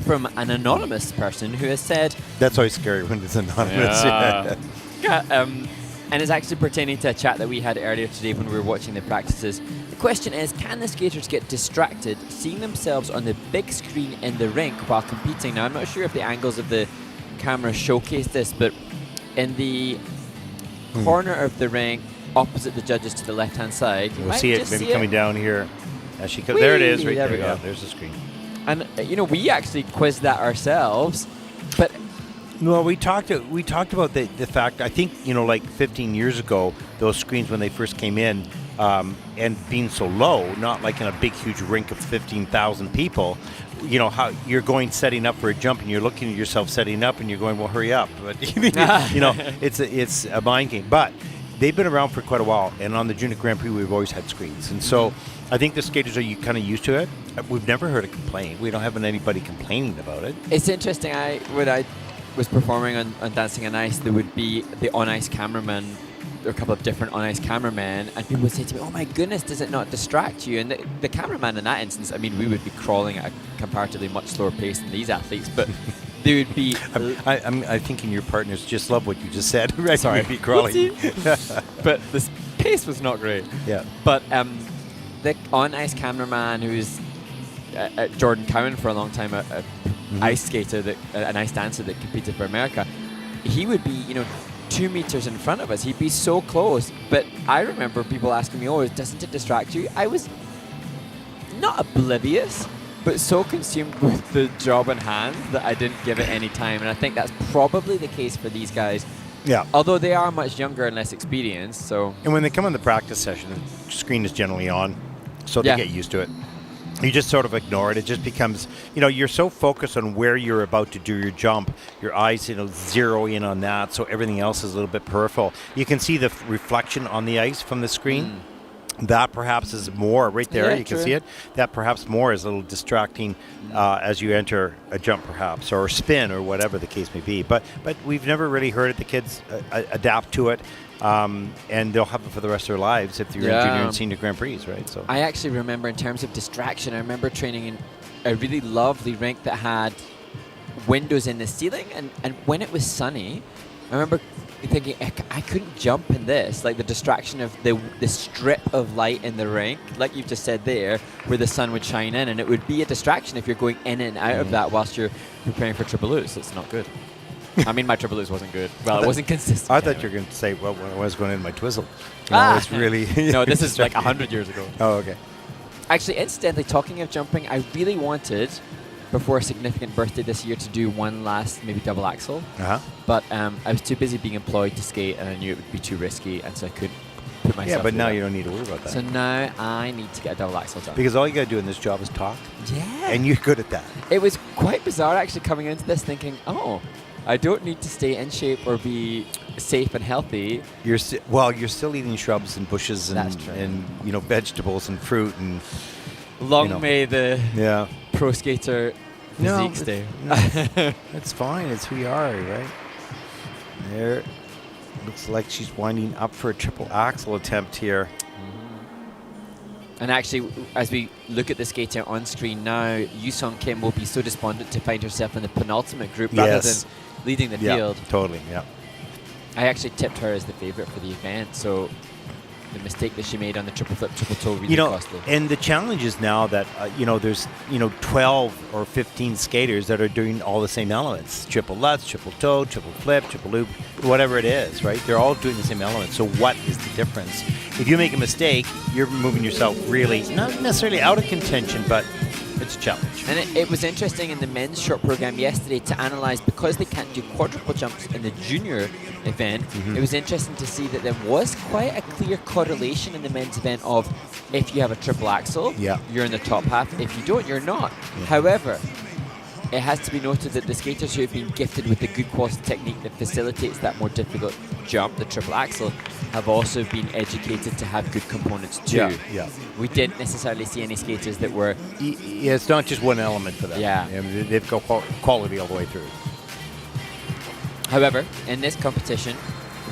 from an anonymous person who has said, That's always scary when it's anonymous. and it's actually pertaining to a chat that we had earlier today when we were watching the practices. The question is, can the skaters get distracted seeing themselves on the big screen in the rink while competing? Now, I'm not sure if the angles of the camera showcase this, but in the corner of the rink, opposite the judges to the left-hand side, you We'll might see it just maybe see coming down here as she comes. There it is, right There there. we go. Yeah, there's the screen. And, we actually quizzed that ourselves, but Well, we talked about the fact, I think, like 15 years ago, those screens when they first came in, and being so low, not like in a big, huge rink of 15,000 people, how you're setting up for a jump and you're looking at yourself setting up and you're going, well, hurry up. But, it's a mind game. But they've been around for quite a while, and on the Junior Grand Prix, we've always had screens. And so I think the skaters are kind of used to it. We've never heard a complaint. We don't have anybody complaining about it. it's interesting. When I was performing on Dancing on Ice, there would be the on-ice cameraman a couple of different on-ice cameramen, and people would say to me, "Oh my goodness, does it not distract you?" And the cameraman in that instance, I mean, we would be crawling at a comparatively much slower pace than these athletes, but they would be. I'm thinking your partners just love what you just said. Right? Sorry, We'd be crawling. but the pace was not great. Yeah. But the on-ice cameraman, who's Jordan Cowan for a long time, a ice skater, an ice dancer that competed for America, he would be, 2 meters in front of us. He'd be so close. But I remember people asking me, "Oh, doesn't it distract you?" I was not oblivious, but so consumed with the job in hand that I didn't give it any time. And I think that's probably the case for these guys. Yeah. Although they are much younger and less experienced, so. And when they come in the practice session, the screen is generally on, so they Yeah. get used to it. You just sort of ignore it. It just becomes, you're so focused on where you're about to do your jump. Your eyes, zero in on that, so everything else is a little bit peripheral. You can see the reflection on the ice from the screen. That perhaps is more right there. Yeah, you can true. see it. That perhaps more is a little distracting as you enter a jump, perhaps, or a spin, or whatever the case may be. But we've never really heard the kids adapt to it, and they'll have it for the rest of their lives if you're in junior and senior Grand Prix, right? So I actually remember, in terms of distraction, I remember training in a really lovely rink that had windows in the ceiling, and when it was sunny, I remember thinking, I couldn't jump in this. Like the distraction of the strip of light in the rink, like you've just said there, where the sun would shine in, and it would be a distraction if you're going in and out of that whilst you're preparing for triple U's. It's not good. I mean, my triple U's wasn't good. Well, it wasn't consistent. I thought you were going to say, well, when I was going in my twizzle. It's really... No, this is like 100 years ago. Oh, okay. Actually, incidentally, talking of jumping, I really wanted, before a significant birthday this year, to do one last maybe double axel. Uh-huh. But I was too busy being employed to skate, and I knew it would be too risky, and so I couldn't put myself Yeah, but through now that. you don't need to worry about that. So now I need to get a double axel jump. Because all you got to do in this job is talk, Yeah. and you're good at that. It was quite bizarre actually coming into this thinking, oh, I don't need to stay in shape or be safe and healthy. You're still eating shrubs and bushes and, That's true. and vegetables and fruit and Long may the yeah. pro skater physique stay. It's fine. It's who you are, right? There. Looks like she's winding up for a triple axel attempt here. And actually, as we look at the skater on screen now, Yusong Kim will be so despondent to find herself in the penultimate group rather Yes. than leading the Yeah, field. totally. Yeah. I actually tipped her as the favourite for the event, so the mistake that she made on the triple flip, triple toe really costly. And the challenge is now that there's 12 or 15 skaters that are doing all the same elements: triple lutz, triple toe, triple flip, triple loop, whatever it is. Right? They're all doing the same elements. So what is the difference? If you make a mistake, you're moving yourself really not necessarily out of contention, but it's a challenge. And it was interesting in the men's short program yesterday to analyse, because they can't do quadruple jumps in the junior event, it was interesting to see that there was quite a clear correlation in the men's event of if you have a triple axel, Yeah. you're in the top half. If you don't, you're not. However, it has to be noted that the skaters who have been gifted with the good quality technique that facilitates that more difficult jump, the triple axel, have also been educated to have good components too. Yeah. We didn't necessarily see any skaters that were Yeah, it's not just one element for them. Yeah. They've got quality all the way through. However, in this competition,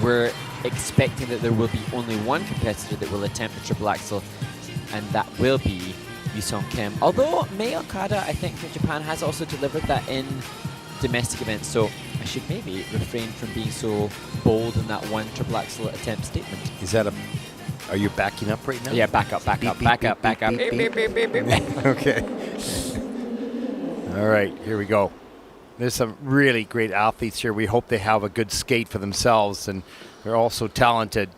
we're expecting that there will be only one competitor that will attempt the triple axel, and that will be Yusong Kim. Although Mei Okada, I think, from Japan, has also delivered that in domestic events, so I should maybe refrain from being so bold in that one triple axel attempt statement. Is that are you backing up right now? Yeah, back up, back Beep, up, beep, back beep, up, back beep, up. beep, Beep, beep, beep, beep, beep. Okay. All right, here we go. There's some really great athletes here. We hope they have a good skate for themselves, and they're all so talented.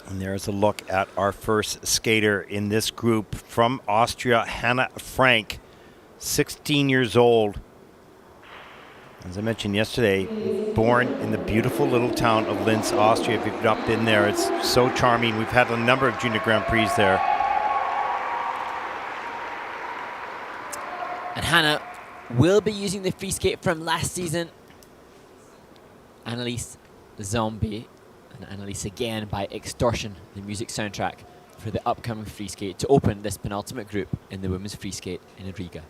And there's a look at our first skater in this group from Austria, Hannah Frank, 16 years old. As I mentioned yesterday, born in the beautiful little town of Linz, Austria. If you've not been there, it's so charming. We've had a number of junior Grand Prix there. And Hannah will be using the free skate from last season. Annalise Zombie, and Annalise again by Extortion, the music soundtrack for the upcoming free skate to open this penultimate group in the women's free skate in Riga.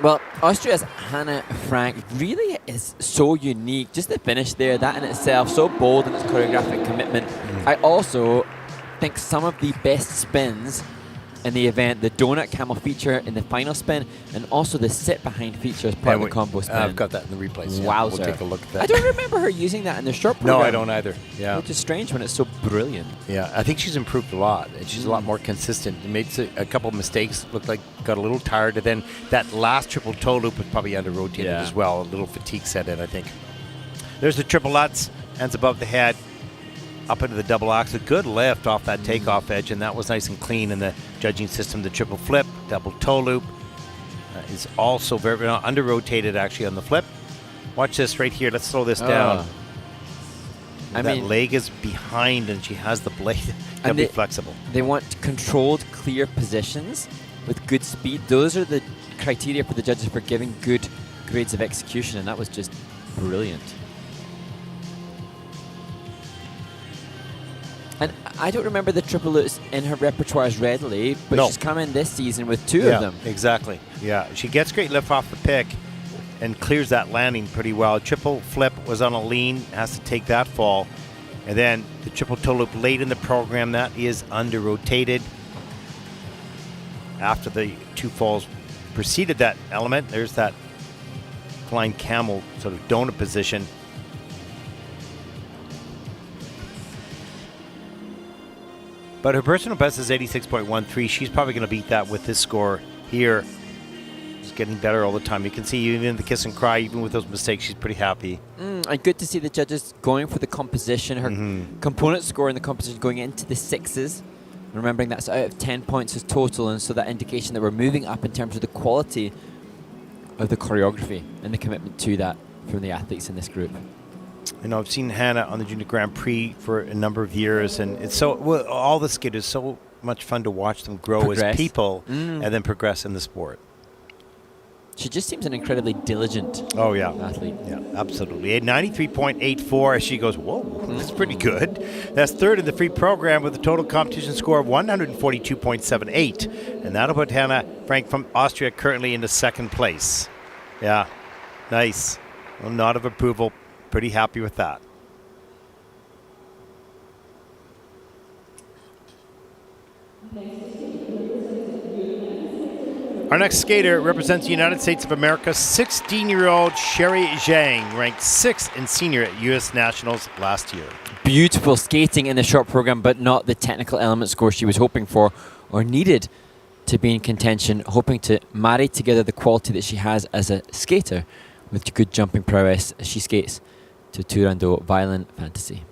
Well, Austria's Hannah Frank really is so unique. Just the finish there, that in itself, so bold in its choreographic commitment. I also think some of the best spins in the event, the donut camel feature in the final spin, and also the sit behind feature as part of the combo spin. I've got that in the replays. Yeah, Wow, we'll take a look at that. I don't remember her using that in the short No, program. I don't either. Yeah. Which is strange when it's so brilliant. Yeah, I think she's improved a lot. And she's a lot more consistent. Made a couple of mistakes, looked like got a little tired. And then that last triple toe loop was probably under-rotated as well. A little fatigue set in, I think. There's the triple Lutz, ends above the head, up into the double axe. A good lift off that takeoff edge, and that was nice and clean in the judging system. The triple flip, double toe loop is also very under-rotated actually on the flip. Watch this right here. Let's slow this down. That leg is behind, and she has the blade. Gotta be flexible. They want controlled, clear positions with good speed. Those are the criteria for the judges for giving good grades of execution, and that was just brilliant. And I don't remember the triple lutz in her repertoire as readily, but she's come in this season with two of them. Exactly. Yeah, she gets great lift off the pick and clears that landing pretty well. Triple flip was on a lean, has to take that fall. And then the triple toe loop late in the program, that is under-rotated. After the two falls preceded that element, there's that flying camel sort of donut position. But her personal best is 86.13. She's probably going to beat that with this score here. She's getting better all the time. You can see even in the kiss and cry, even with those mistakes, she's pretty happy. And good to see the judges going for the composition. Her component score in the composition going into the sixes. Remembering that's out of 10 points as total, and so that indication that we're moving up in terms of the quality of the choreography and the commitment to that from the athletes in this group. You know, I've seen Hannah on the Junior Grand Prix for a number of years, and it's all the skaters, so much fun to watch them grow as people and then progress in the sport. She just seems an incredibly diligent athlete. Yeah, absolutely. 93.84 as she goes, whoa, that's pretty good. That's third in the free program with a total competition score of 142.78. And that'll put Hannah Frank from Austria currently into second place. Yeah, nice. Well, nod of approval. Pretty happy with that. Our next skater represents the United States of America, 16-year-old Sherry Zhang, ranked 6th in senior at U.S. Nationals last year. Beautiful skating in the short program, but not the technical element score she was hoping for or needed to be in contention, hoping to marry together the quality that she has as a skater with good jumping prowess as she skates to Turandot Violent Fantasy.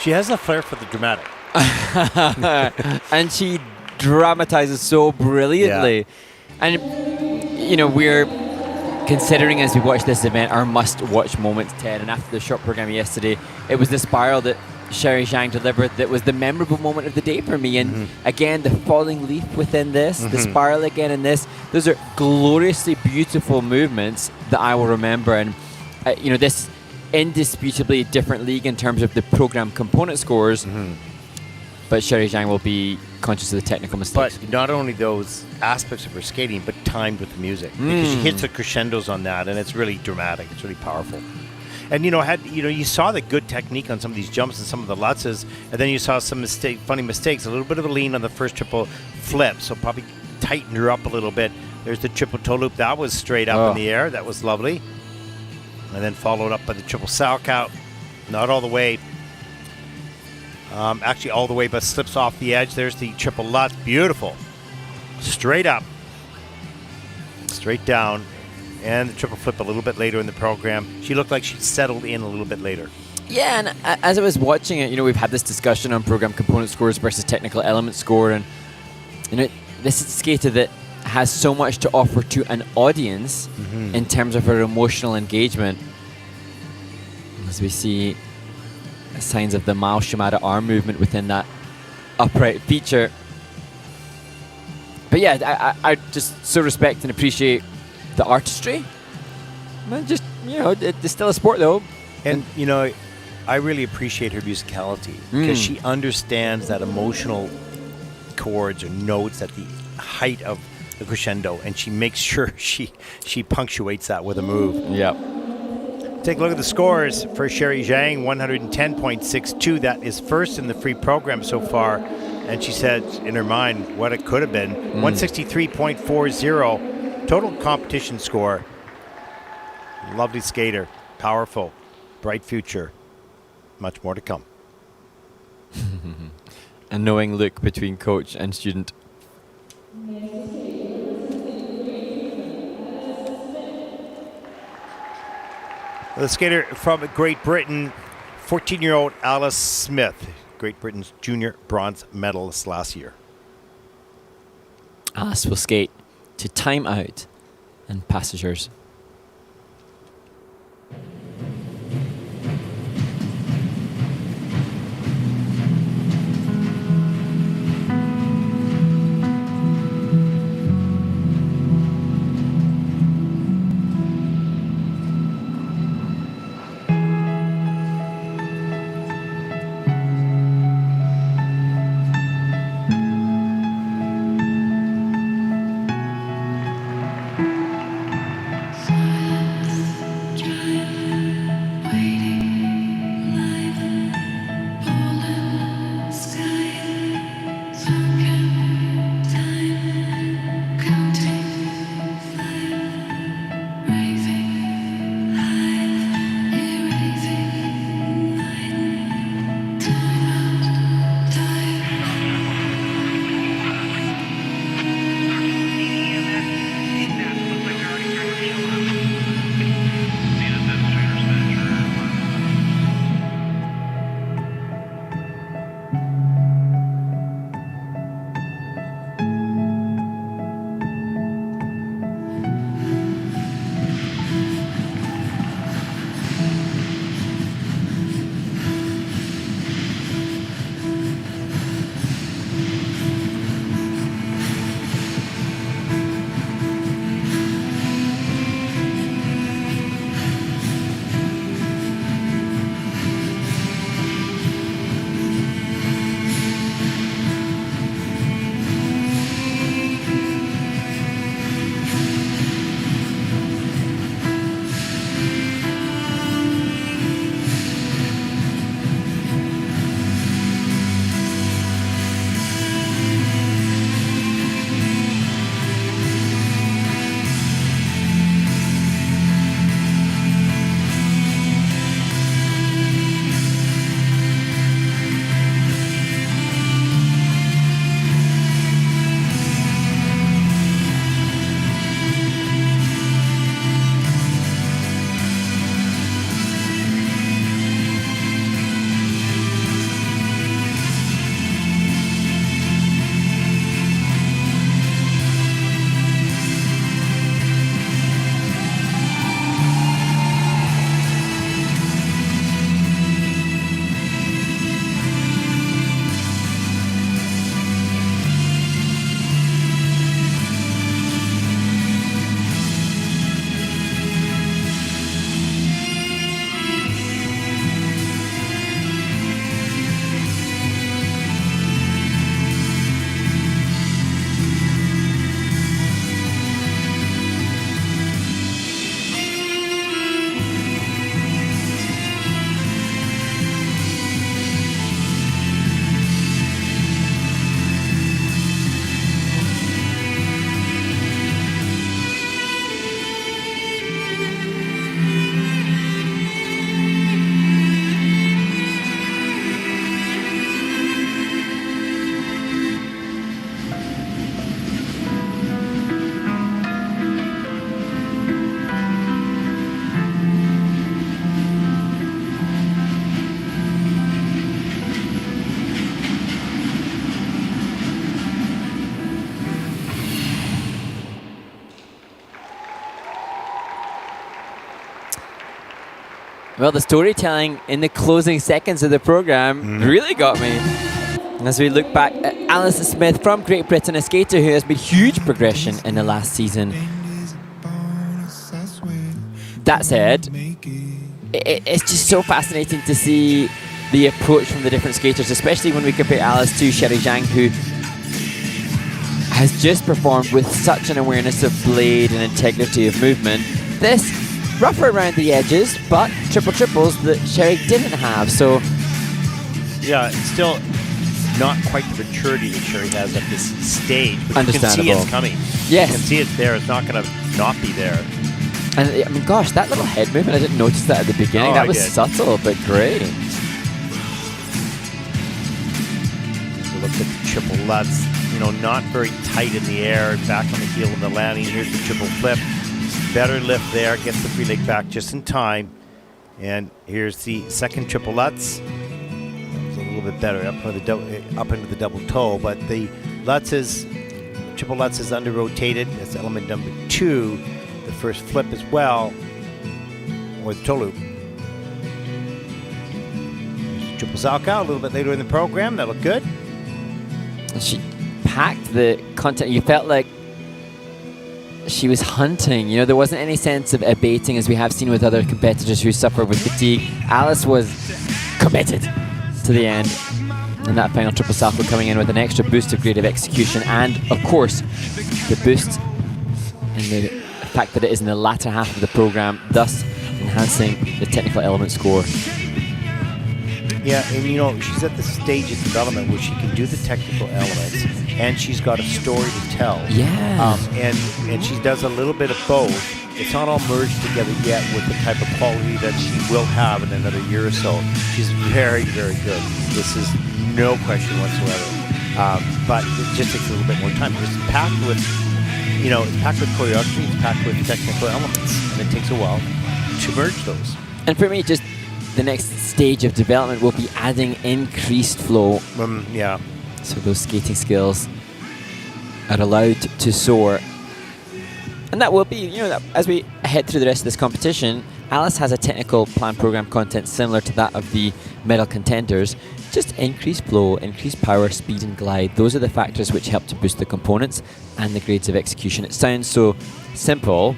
She has a flair for the dramatic. And she dramatizes so brilliantly. And, you know, we're considering as we watch this event our must-watch moments, Ted. And after the short program yesterday, it was the spiral that Sherry Zhang delivered that was the memorable moment of the day for me. And again, the falling leaf within this, the spiral again in this, those are gloriously beautiful movements that I will remember. And, you know, this indisputably different league in terms of the program component scores. But Sherry Zhang will be conscious of the technical mistakes. But not only those aspects of her skating, but timed with the music. Because she hits the crescendos on that, and it's really dramatic. It's really powerful. And, you know, you saw the good technique on some of these jumps and some of the lutzes, and then you saw some funny mistakes. A little bit of a lean on the first triple flip, so probably tightened her up a little bit. There's the triple toe loop. That was straight up in the air. That was lovely. And then followed up by the triple Salchow. Not all the way. Actually, all the way, but slips off the edge. There's the triple Lutz. Beautiful. Straight up. Straight down. And the triple flip a little bit later in the program. She looked like she settled in a little bit later. Yeah, and as I was watching it, you know, we've had this discussion on program component scores versus technical element score. And, you know, this is a skater that has so much to offer to an audience in terms of her emotional engagement. As we see signs of the Mao Shimada arm movement within that upright feature. But yeah, I just so respect and appreciate the artistry. Well, just, you know, it's still a sport though. And, you know, I really appreciate her musicality because she understands that emotional chords or notes at the height of the crescendo, and she makes sure she punctuates that with a move. Yep. Take a look at the scores for Sherry Zhang, 110.62. That is first in the free program so far. And she said in her mind what it could have been. 163.40 total competition score. Lovely skater, powerful, bright future. Much more to come. A knowing look between coach and student. The skater from Great Britain, 14-year-old Alice Smith, Great Britain's junior bronze medalist last year. Alice will skate to time out and passengers. Well, the storytelling in the closing seconds of the program really got me. As we look back at Alison Smith from Great Britain, a skater who has made huge progression in the last season. That said, it's just so fascinating to see the approach from the different skaters, especially when we compare Alice to Sherry Zhang, who has just performed with such an awareness of blade and integrity of movement. This rougher around the edges, but triples that Sherry didn't have. So yeah, it's still not quite the maturity that Sherry has at this stage. But Understandable. You can see it's coming. Yes. You can see it's there. It's not going to not be there. And I mean, gosh, that little head movement, I didn't notice that at the beginning. Oh, That I was did. subtle, but great. Look at the triple lutz. You know, not very tight in the air. Back on the heel in the landing. Here's the triple flip. Better lift there. Gets the free leg back just in time. And here's the second triple lutz. It's a little bit better up into the double toe, but the triple lutz is under rotated. That's element number 2. The first flip as well, or the toe loop. Triple Zalka a little bit later in the program. That looked good. She packed the content. You felt like she was hunting. You know, there wasn't any sense of abating as we have seen with other competitors who suffer with fatigue. Alice was committed to the end. And that final triple Salchow coming in with an extra boost of grade of execution, and of course the boost in the fact that it is in the latter half of the program, thus enhancing the technical element score. Yeah, and you know, she's at the stage of development where she can do the technical elements, and she's got a story to tell. Yeah. And she does a little bit of both. It's not all merged together yet with the type of quality that she will have in another year or so. She's very, very good. This is no question whatsoever. But it just takes a little bit more time. It's packed with, you know, it's packed with choreography, it's packed with technical elements, and it takes a while to merge those. And for me, just the next stage of development will be adding increased flow. Yeah. So those skating skills are allowed to soar. And that will be, you know, that as we head through the rest of this competition, Alice has a technical plan program content similar to that of the medal contenders. Just increased flow, increased power, speed and glide. Those are the factors which help to boost the components and the grades of execution. It sounds so simple.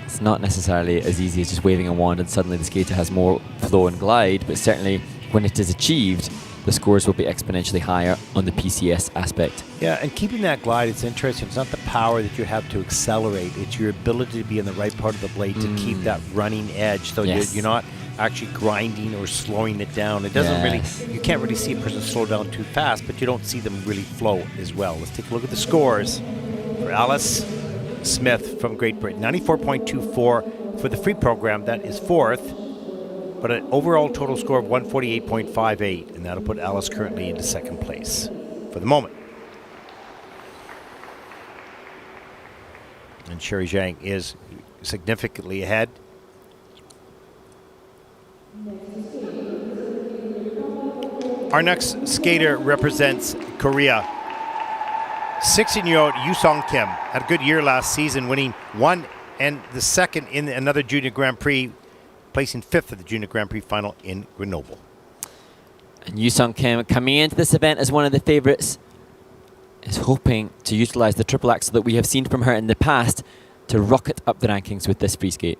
It's not necessarily as easy as just waving a wand and suddenly the skater has more flow and glide, but certainly when it is achieved, the scores will be exponentially higher on the PCS aspect. Yeah, and keeping that glide, it's interesting. It's not the power that you have to accelerate. It's your ability to be in the right part of the blade to keep that running edge. So Yes. you're not actually grinding or slowing it down. It doesn't Yes. really, you can't really see a person slow down too fast, but you don't see them really flow as well. Let's take a look at the scores for Alice Smith from Great Britain. 94.24 for the free program. That is 4th. But an overall total score of 148.58, and that'll put Alice currently into 2nd place for the moment. And Sherry Zhang is significantly ahead. Our next skater represents Korea. 16-year-old Yoo-sung Kim had a good year last season, winning 1 and the 2nd in another Junior Grand Prix, placing 5th at the Junior Grand Prix final in Grenoble. And Yoo-sung Kim, coming into this event as one of the favorites, is hoping to utilize the triple axel that we have seen from her in the past to rocket up the rankings with this free skate.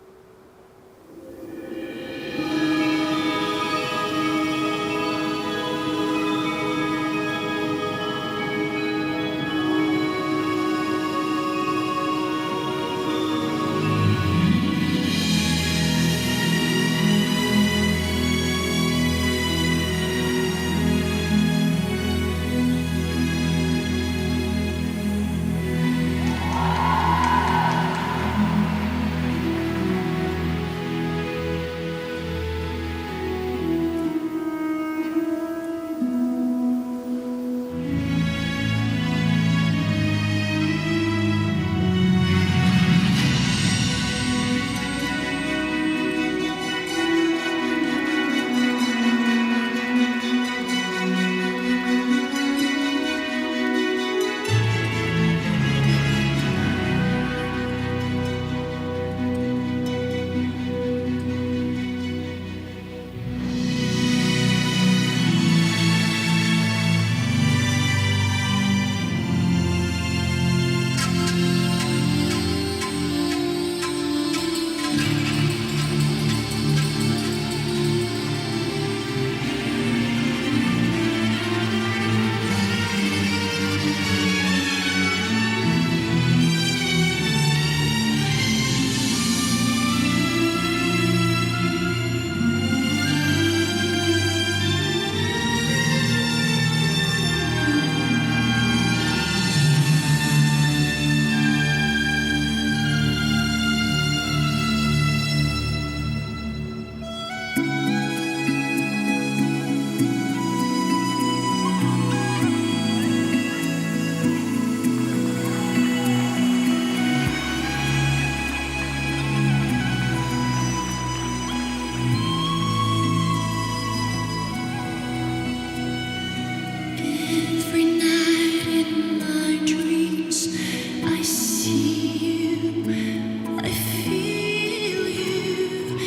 see you, I feel you.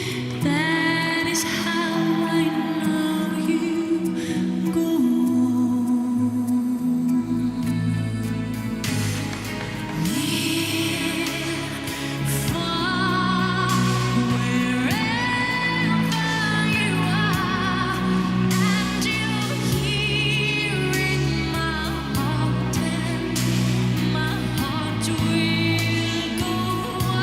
That is how I know you. Go on. Near, far, wherever you are, and you're here in my heart, and my heart will go on.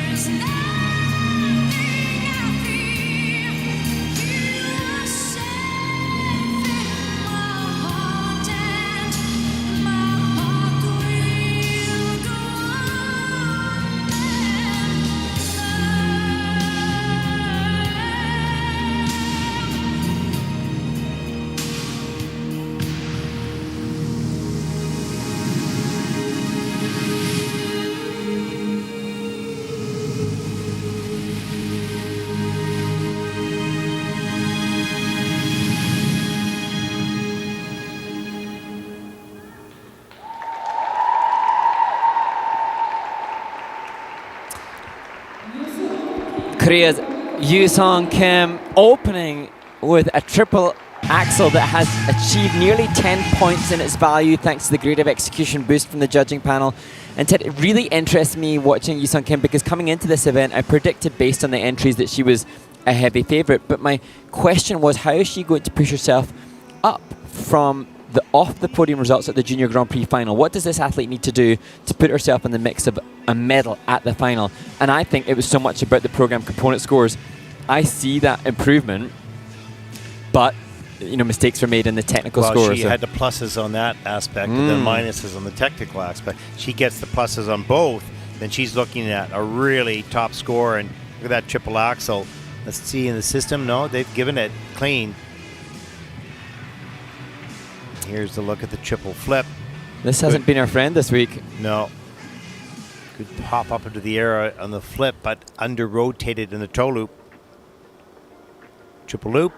There's nothing I fear. You are safe in my heart, and my heart will go Korea's Yoo-sung Kim opening with a triple axel that has achieved nearly 10 points in its value thanks to the grade of execution boost from the judging panel. And Ted, it really interests me watching Yoo-sung Kim because coming into this event, I predicted based on the entries that she was a heavy favourite. But my question was, how is she going to push herself up from the off the podium results at the Junior Grand Prix final? What does this athlete need to do to put herself in the mix of a medal at the final? And I think it was so much about the program component scores. I see that improvement, but mistakes were made in the technical score. She had the pluses on that aspect and the minuses on the technical aspect. She gets the pluses on both, then she's looking at a really top score. And look at that triple axel. Let's see in the system. No, they've given it clean. Here's the look at the triple flip. This hasn't been our friend this week. No. Good hop up into the air on the flip, but under-rotated in the toe loop. Triple loop.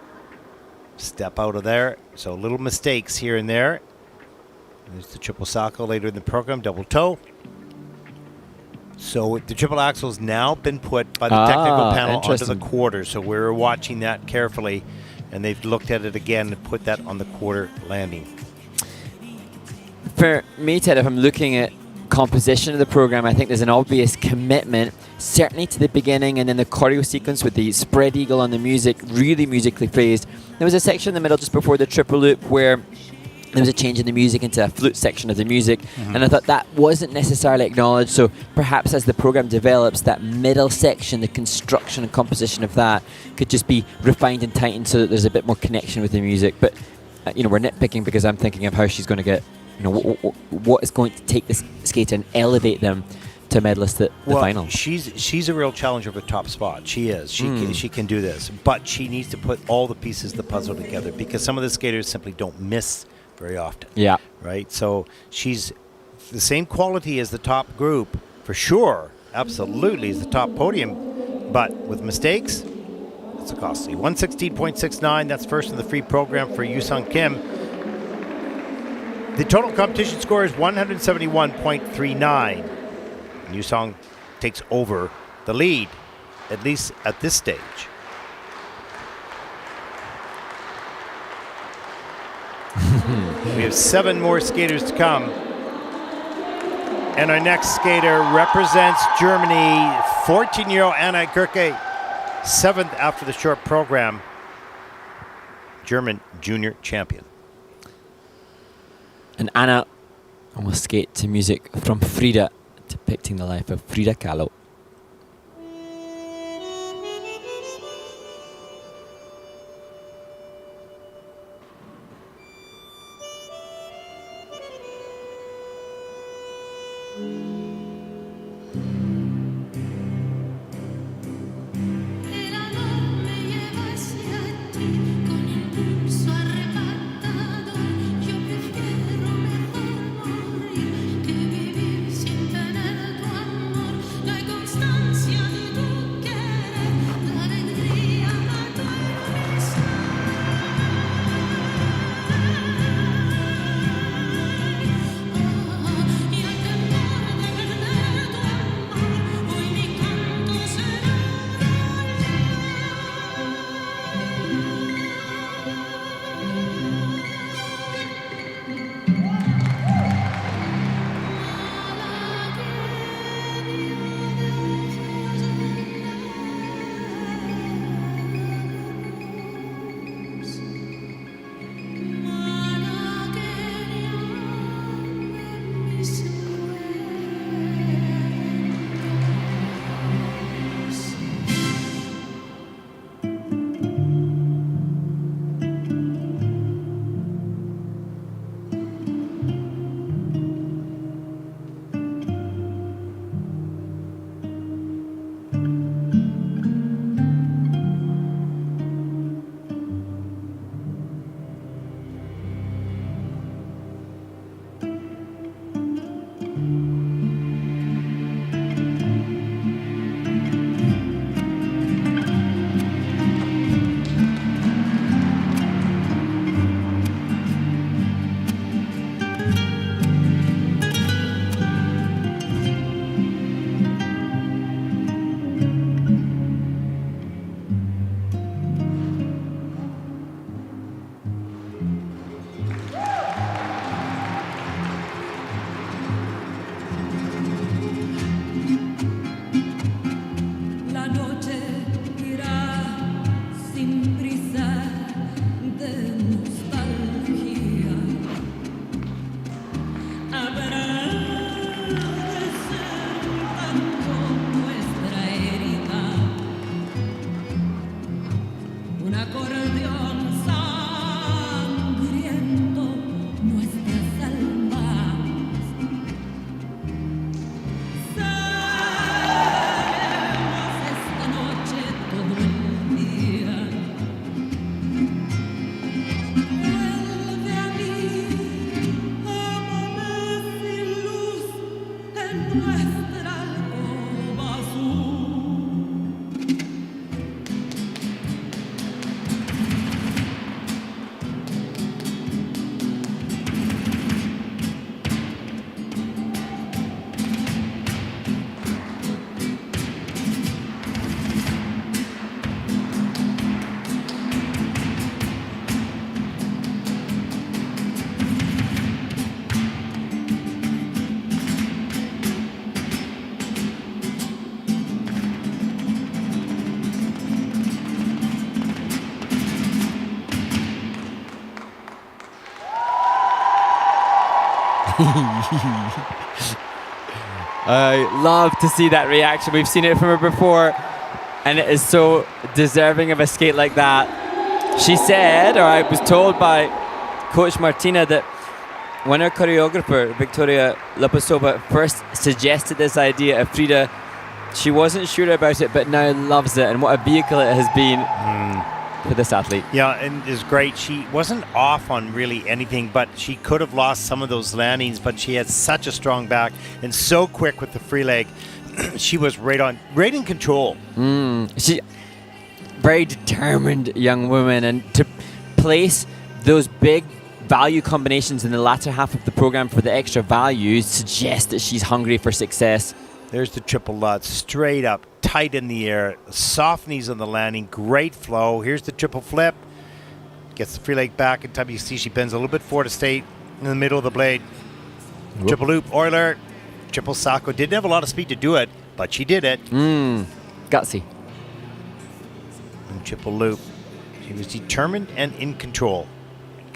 Step out of there. So little mistakes here and there. There's the triple sacco later in the program. Double toe. So the triple axel's now been put by the technical panel onto the quarter. So we're watching that carefully. And they've looked at it again and put that on the quarter landing. For me, Ted, if I'm looking at composition of the program, I think there's an obvious commitment, certainly to the beginning, and then the choreo sequence with the spread eagle on the music, really musically phrased. There was a section in the middle just before the triple loop where there was a change in the music into a flute section of the music, and I thought that wasn't necessarily acknowledged. So perhaps as the program develops, that middle section, the construction and composition of that could just be refined and tightened so that there's a bit more connection with the music. But we're nitpicking because I'm thinking of how she's going to get, what is going to take this skater and elevate them to medalist at the final. She's a real challenger for the top spot. She is. She can do this, but she needs to put all the pieces of the puzzle together because some of the skaters simply don't miss very often. Yeah. Right? So she's the same quality as the top group, for sure. Absolutely, is the top podium. But with mistakes, it's a costly. 116.69, that's first in the free program for Yoo-sung Kim. The total competition score is 171.39. Yoo-sung takes over the lead, at least at this stage. We have 7 more skaters to come. And our next skater represents Germany, 14-year-old Annika, 7th after the short program. German junior champion. And Anna will skate to music from Frida, depicting the life of Frida Kahlo. Que vivir I love to see that reaction. We've seen it from her before, and it is so deserving of a skate like that. She said, or I was told by Coach Martina, that when her choreographer, Victoria Lopasova, first suggested this idea of Frida, she wasn't sure about it, but now loves it, and what a vehicle it has been for this athlete. Yeah, and it's great. She wasn't off on really anything, but she could have lost some of those landings, but she had such a strong back and so quick with the free leg. She was right in control. She very determined young woman, and to place those big value combinations in the latter half of the program for the extra value suggests that she's hungry for success. There's the triple Lutz, straight up, tight in the air, soft knees on the landing, great flow. Here's the triple flip. Gets the free leg back in time. You see she bends a little bit forward to stay in the middle of the blade. Whoop. Triple loop, Euler, triple Sacco. Didn't have a lot of speed to do it, but she did it. Gutsy. And triple loop. She was determined and in control.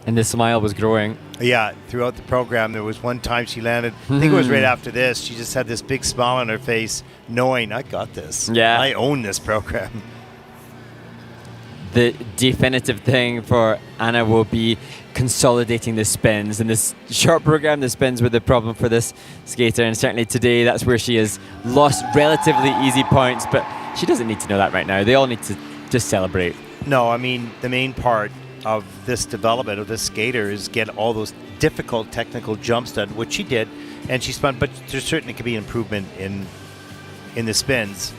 And the smile was growing. Yeah, throughout the program, there was one time she landed, I think it was right after this, she just had this big smile on her face, knowing, I got this. Yeah. I own this program. The definitive thing for Anna will be consolidating the spins. In this short program, the spins were the problem for this skater, and certainly today, that's where she has lost relatively easy points, but she doesn't need to know that right now. They all need to just celebrate. No, I mean, the main part of this development of this skater is get all those difficult technical jumps done, which she did, and she spun, but there certainly could be improvement in the spins.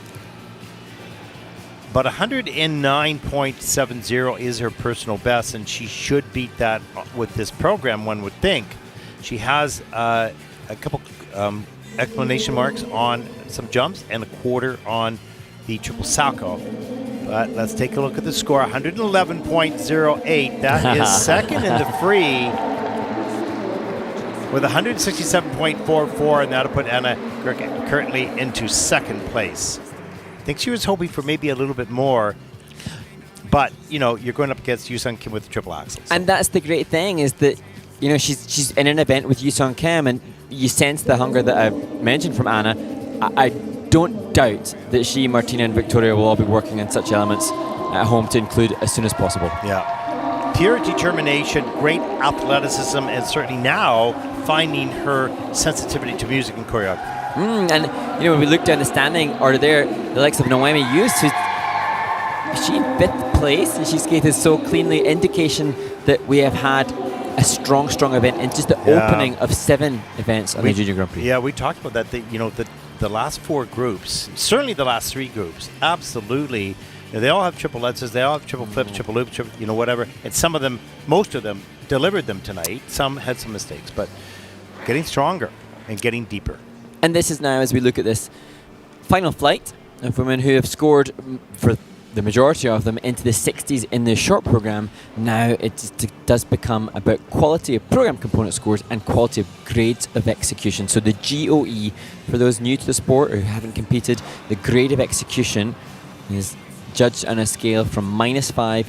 But 109.70 is her personal best, and she should beat that with this program, one would think. She has a couple exclamation marks on some jumps and a quarter on the triple Sacco. But let's take a look at the score, 111.08. That is second in the free with 167.44, and that'll put Anna currently into second place. I think she was hoping for maybe a little bit more, but, you know, you're going up against Yusung Kim with the triple axel. So. And that's the great thing, is that, you know, she's in an event with Yusung Kim, and you sense the hunger that I mentioned from Anna. I don't doubt that she, Martina, and Victoria will all be working on such elements at home to include as soon as possible. Yeah. Pure determination, great athleticism, and certainly now finding her sensitivity to music and choreography. And, you know, when we look down the standing order there, the likes of Noemi Yus, who's she in 5th place, and she skated so cleanly, indication that we have had a strong event in just the opening of 7 events on the Junior Grand Prix. Yeah, we talked about that. You know, the last 4 groups, certainly the last 3 groups, absolutely. You know, they all have triple Lutzes, they all have triple flips, triple loops, you know, whatever. And some of them, most of them, delivered them tonight. Some had some mistakes, but getting stronger and getting deeper. And this is now, as we look at this final flight of women who have scored, for the majority of them, into the 60s in the short program. Now it does become about quality of program component scores and quality of grades of execution. So the GOE, for those new to the sport or who haven't competed, the grade of execution is judged on a scale from -5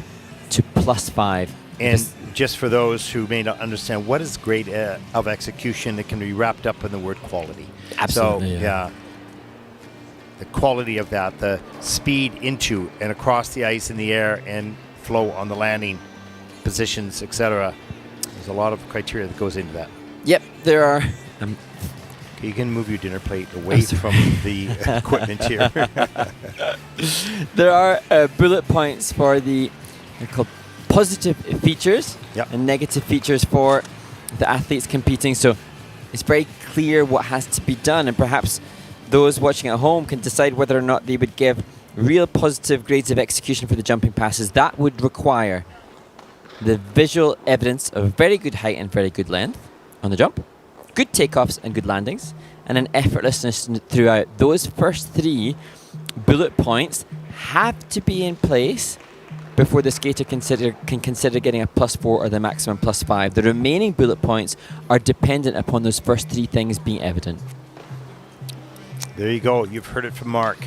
to +5. And just for those who may not understand, what is grade of execution? It can be wrapped up in the word quality. Absolutely. So, yeah. The quality of that, the speed into and across the ice in the air and flow on the landing positions, etc. There's a lot of criteria that goes into that. Yep, there are. You can move your dinner plate away from the equipment here. There are bullet points for the called positive features and negative features for the athletes competing. So It's very clear what has to be done, and perhaps those watching at home can decide whether or not they would give real positive grades of execution for the jumping passes. That would require the visual evidence of very good height and very good length on the jump, good takeoffs and good landings, and an effortlessness throughout. Those first 3 bullet points have to be in place before the skater can consider getting a +4 or the maximum +5. The remaining bullet points are dependent upon those first 3 things being evident. There you go. You've heard it from Mark.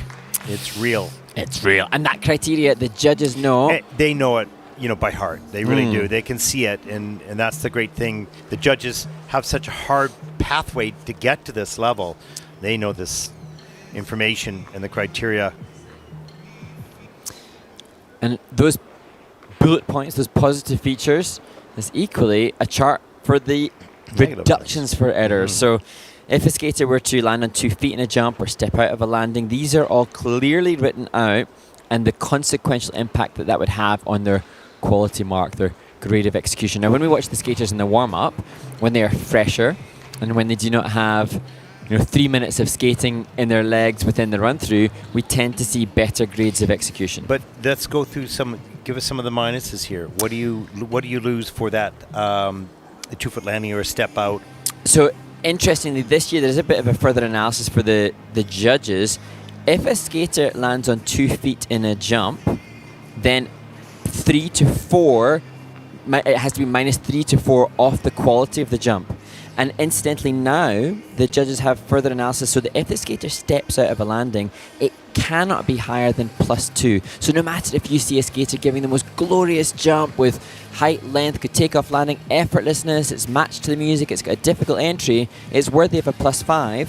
It's real. It's real. And that criteria, the judges know. They know it, by heart. They really do. They can see it, and that's the great thing. The judges have such a hard pathway to get to this level. They know this information and the criteria. And those bullet points, those positive features, is equally a chart for the Negative reductions for errors. So if a skater were to land on 2 feet in a jump or step out of a landing, these are all clearly written out, and the consequential impact that would have on their quality mark, their grade of execution. Now, when we watch the skaters in the warm-up, when they are fresher and when they do not have 3 minutes of skating in their legs within the run-through, we tend to see better grades of execution. But let's go through give us some of the minuses here. What do you lose for that, the 2-foot landing or a step out? So, interestingly, this year there's a bit of a further analysis for the judges. If a skater lands on 2 feet in a jump, then 3 to 4, it has to be -3 to 4 off the quality of the jump. And incidentally now, the judges have further analysis so that if the skater steps out of a landing, it cannot be higher than +2. So no matter if you see a skater giving the most glorious jump with height, length, good takeoff landing, effortlessness, it's matched to the music, it's got a difficult entry, it's worthy of a +5.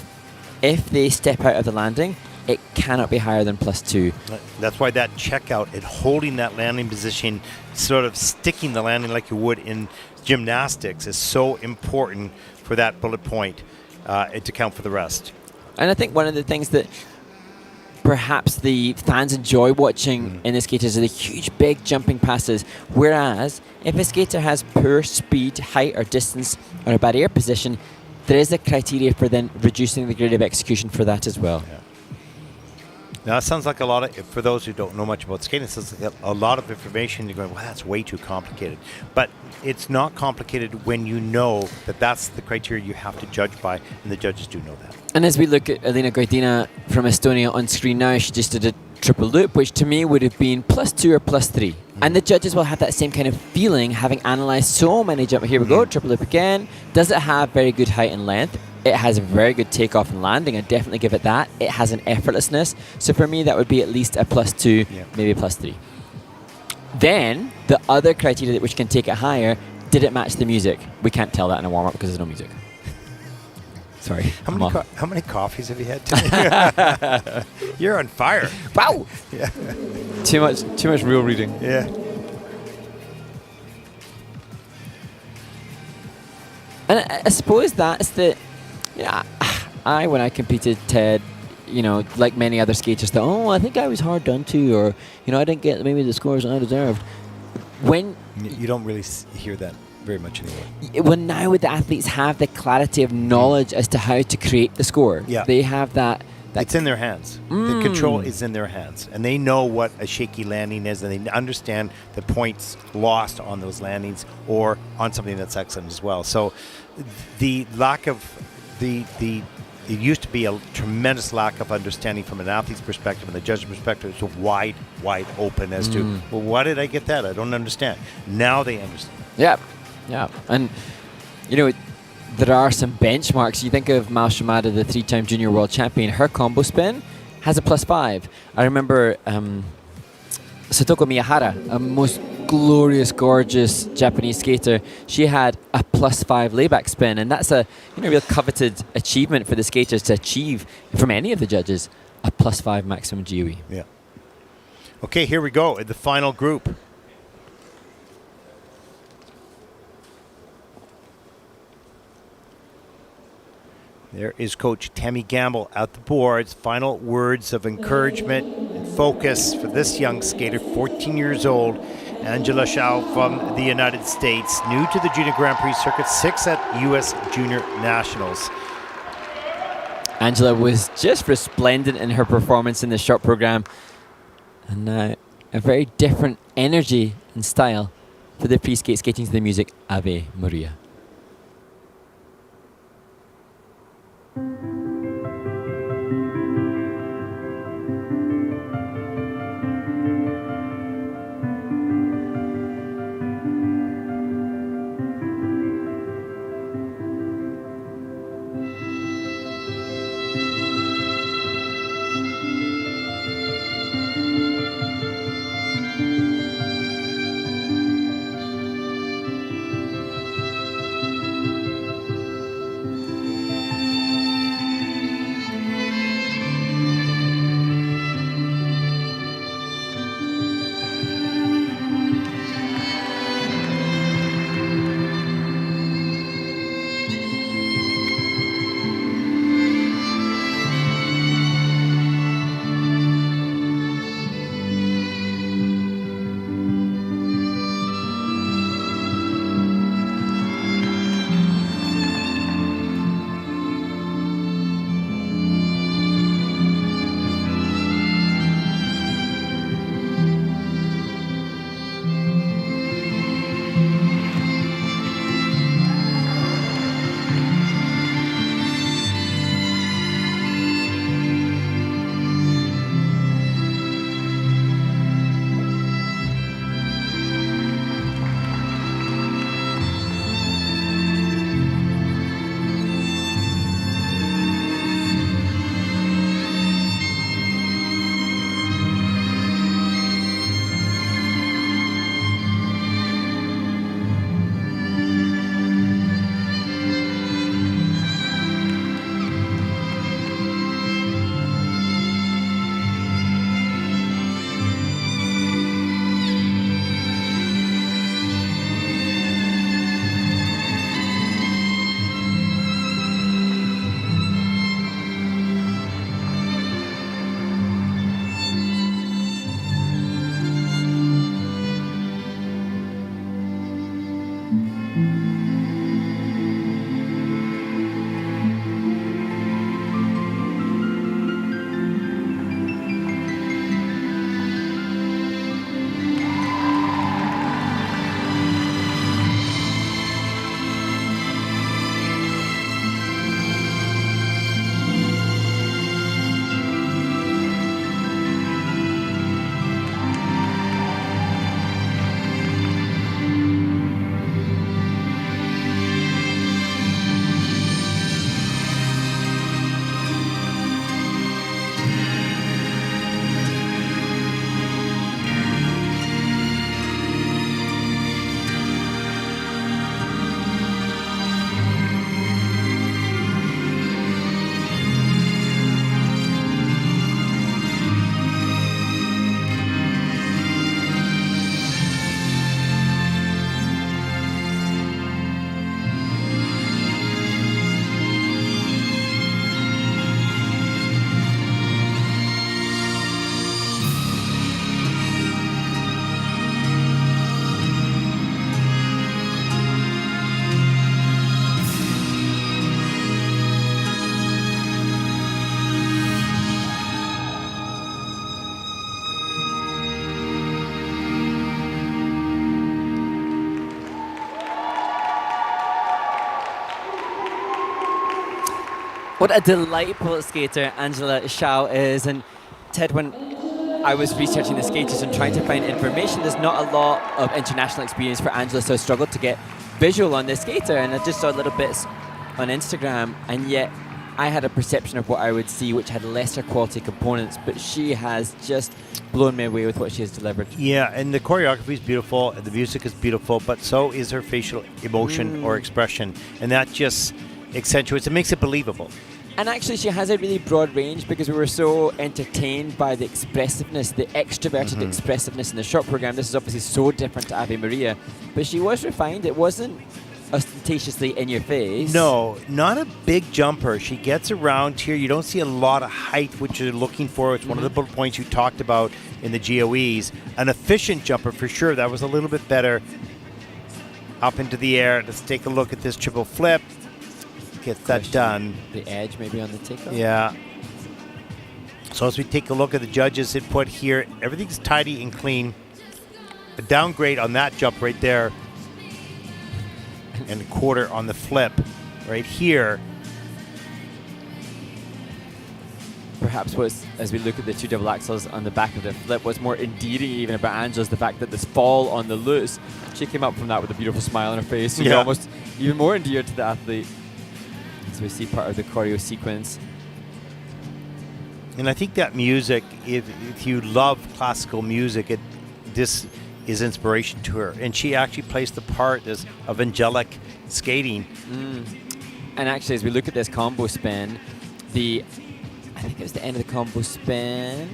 If they step out of the landing, it cannot be higher than +2. That's why that checkout and holding that landing position, sort of sticking the landing like you would in gymnastics, is so important for that bullet point to count for the rest. And I think one of the things that perhaps the fans enjoy watching in the skaters are the huge big jumping passes, whereas if a skater has poor speed, height or distance or a bad air position, there is a criteria for then reducing the grade of execution for that as well. Yeah. Now, it sounds like a lot of, for those who don't know much about skating, it sounds like a lot of information. You're going, well, that's way too complicated. But it's not complicated when you know that that's the criteria you have to judge by, and the judges do know that. And as we look at Elina Goitina from Estonia on screen now, she just did a triple loop, which to me would have been +2 or +3. And the judges will have that same kind of feeling, having analysed so many jumps. Here we go, triple loop again. Does it have very good height and length? It has a very good takeoff and landing. I'd definitely give it that. It has an effortlessness. So for me, that would be at least a +2, maybe a +3. Then, the other criteria which can take it higher, did it match the music? We can't tell that in a warm-up because there's no music. Sorry. How many coffees have you had today? You're on fire. Wow! Yeah. Too much real reading. Yeah. And I suppose that's the... when I competed, Ted, like many other skaters, thought, I think I was hard done to, or, I didn't get maybe the scores I deserved. When... You don't really hear that very much anymore. When now the athletes have the clarity of knowledge as to how to create the score. Yeah. They have that... It's in their hands. The control is in their hands. And they know what a shaky landing is, and they understand the points lost on those landings or on something that's excellent as well. So the lack of it used to be a tremendous lack of understanding from an athlete's perspective and the judge's perspective. It's wide open as to, well, why did I get that? I don't understand. Now they understand. Yeah. And, there are some benchmarks. You think of Mal Shimada, the 3-time junior world champion. Her combo spin has a +5. I remember Satoko Miyahara, a most glorious, gorgeous Japanese skater. She had a +5 layback spin, and that's a real coveted achievement for the skaters to achieve from any of the judges, a +5 maximum GOE. Yeah. Okay, here we go. The final group. There is Coach Tammy Gamble at the boards. Final words of encouragement and focus for this young skater, 14 years old. Angela Shao from the United States, new to the Junior Grand Prix circuit, 6th at U.S. Junior Nationals. Angela was just resplendent in her performance in the short program, and a very different energy and style for the pre-skate, skating to the music Ave Maria. What a delightful skater Angela Shao is. And Ted, when I was researching the skaters and trying to find information, there's not a lot of international experience for Angela, so I struggled to get visual on this skater, and I just saw little bits on Instagram, and yet I had a perception of what I would see which had lesser quality components, but she has just blown me away with what she has delivered. Yeah, and the choreography is beautiful, and the music is beautiful, but so is her facial emotion or expression, and that just accentuates, it makes it believable. And actually she has a really broad range, because we were so entertained by the expressiveness, the extroverted expressiveness in the short program. This is obviously so different to Ave Maria, but she was refined. It wasn't ostentatiously in your face. No, not a big jumper. She gets around here. You don't see a lot of height, which you're looking for. It's one of the bullet points you talked about in the GOEs. An efficient jumper for sure. That was a little bit better. Up into the air. Let's take a look at this triple flip. Get that done. The edge maybe on the takeoff. Yeah. So as we take a look at the judges' input here, everything's tidy and clean. A downgrade on that jump right there. And a quarter on the flip right here. Perhaps as we look at the two double axels on the back of the flip, what's more endearing even about Angela is the fact that this fall on the loose, she came up from that with a beautiful smile on her face. So you're almost even more endeared to the athlete. So we see part of the choreo sequence. And I think that music, if you love classical music, this is inspiration to her. And she actually plays the part of angelic skating. And actually, as we look at this combo spin, I think it was the end of the combo spin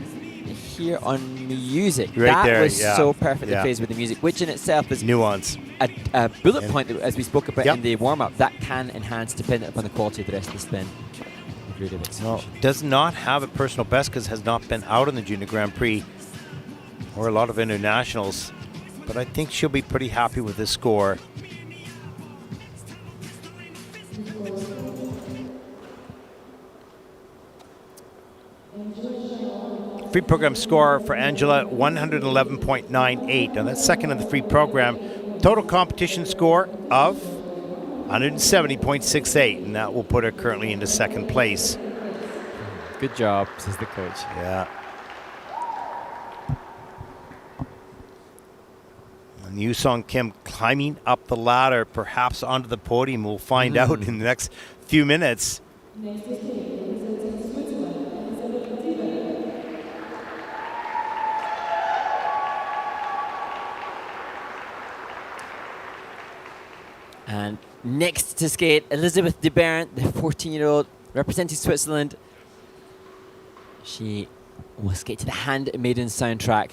here on music. Right that there, was so perfectly phased with the music, which in itself is nuance. A bullet point that, as we spoke about in the warm-up, that can enhance depending upon the quality of the rest of the spin. Well, does not have a personal best because has not been out in the Junior Grand Prix or a lot of internationals. But I think she'll be pretty happy with this score. Free program score for Angela, 111.98. Now that's second in the free program. Total competition score of 170.68, and that will put her currently into second place. Good job, says the coach. Yeah. And Yusong Kim climbing up the ladder, perhaps onto the podium. We'll find out in the next few minutes. And next to skate, Elizabeth de Baron, the 14-year-old representing Switzerland. She will skate to the handmaiden soundtrack.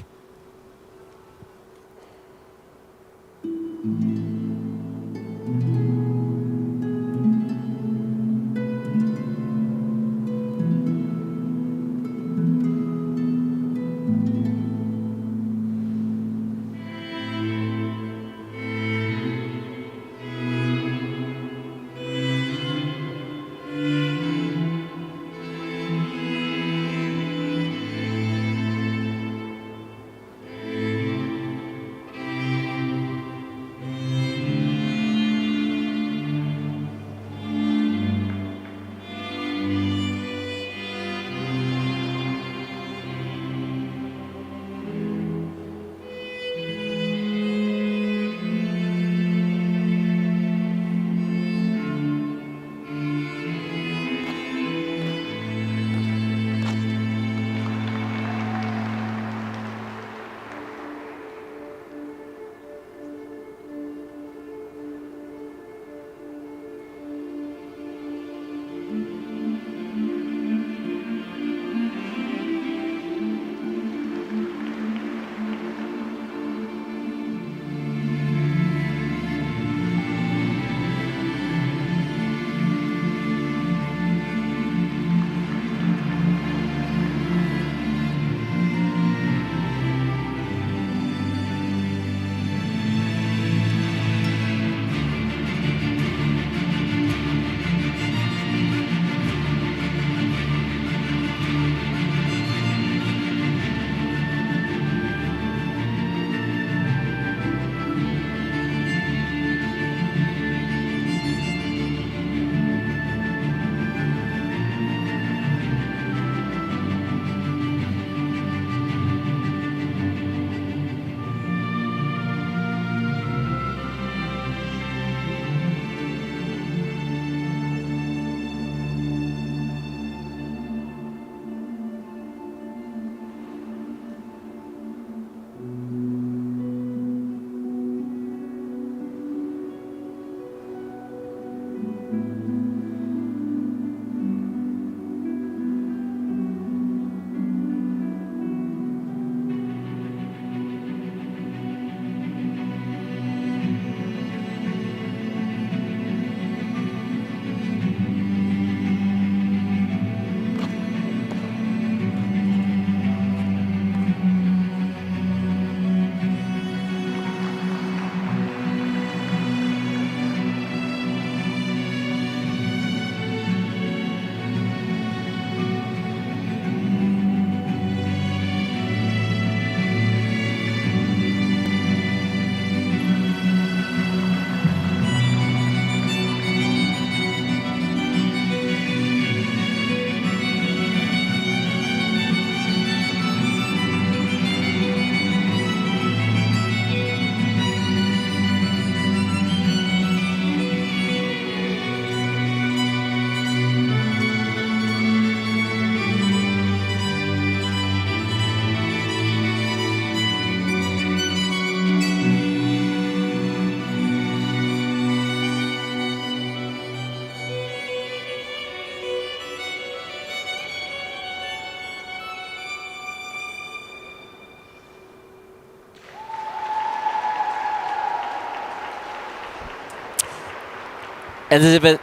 Elizabeth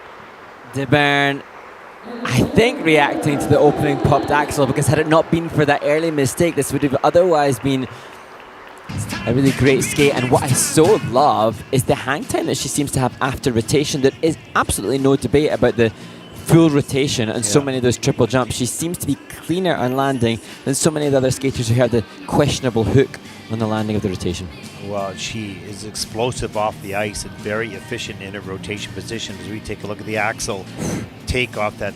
de Bern, I think, reacting to the opening popped axle, because had it not been for that early mistake, this would have otherwise been a really great skate. And what I so love is the hang time that she seems to have after rotation. There is absolutely no debate about the full rotation and so many of those triple jumps. She seems to be cleaner on landing than so many of the other skaters who have the questionable hook on the landing of the rotation. Well, she is explosive off the ice and very efficient in her rotation position. As we take a look at the axle take off, that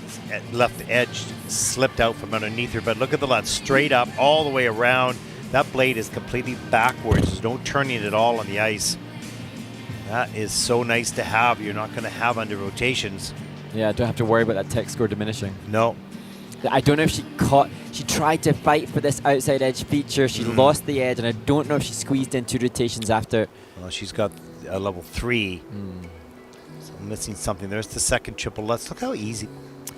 left edge slipped out from underneath her. But look at the left, straight up all the way around. That blade is completely backwards. There's no turning at all on the ice. That is so nice to have. You're not going to have under rotations. Yeah, I don't have to worry about that tech score diminishing. No. I don't know if she tried to fight for this outside edge feature. She lost the edge, and I don't know if she squeezed in 2 rotations after. Well, she's got a level 3. So missing something. There's the second triple. Let's look how easy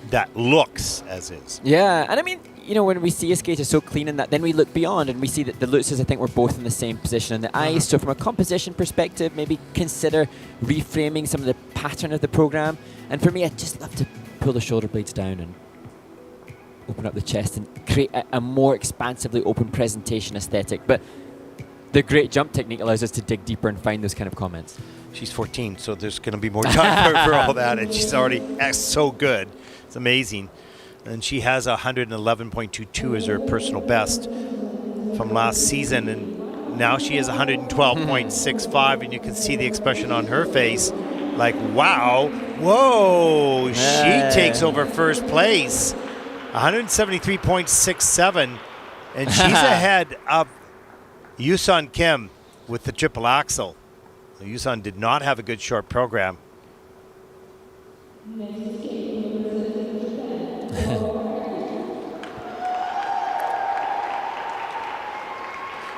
that looks as is. Yeah, and I mean, you know, when we see a skater so clean in that, then we look beyond and we see that the Lutzes, I think, were both in the same position on the ice. So from a composition perspective, maybe consider reframing some of the pattern of the program. And for me, I'd just love to pull the shoulder blades down and open up the chest and create a more expansively open presentation aesthetic. But the great jump technique allows us to dig deeper and find those kind of comments. She's 14, so there's going to be more time for all that, and she's already so good. It's amazing. And she has 111.22 as her personal best from last season, and now she has 112.65, and you can see the expression on her face, like, wow, whoa, she takes over first place, 173.67, and she's ahead of Yusun Kim with the triple axel. Yusun did not have a good short program.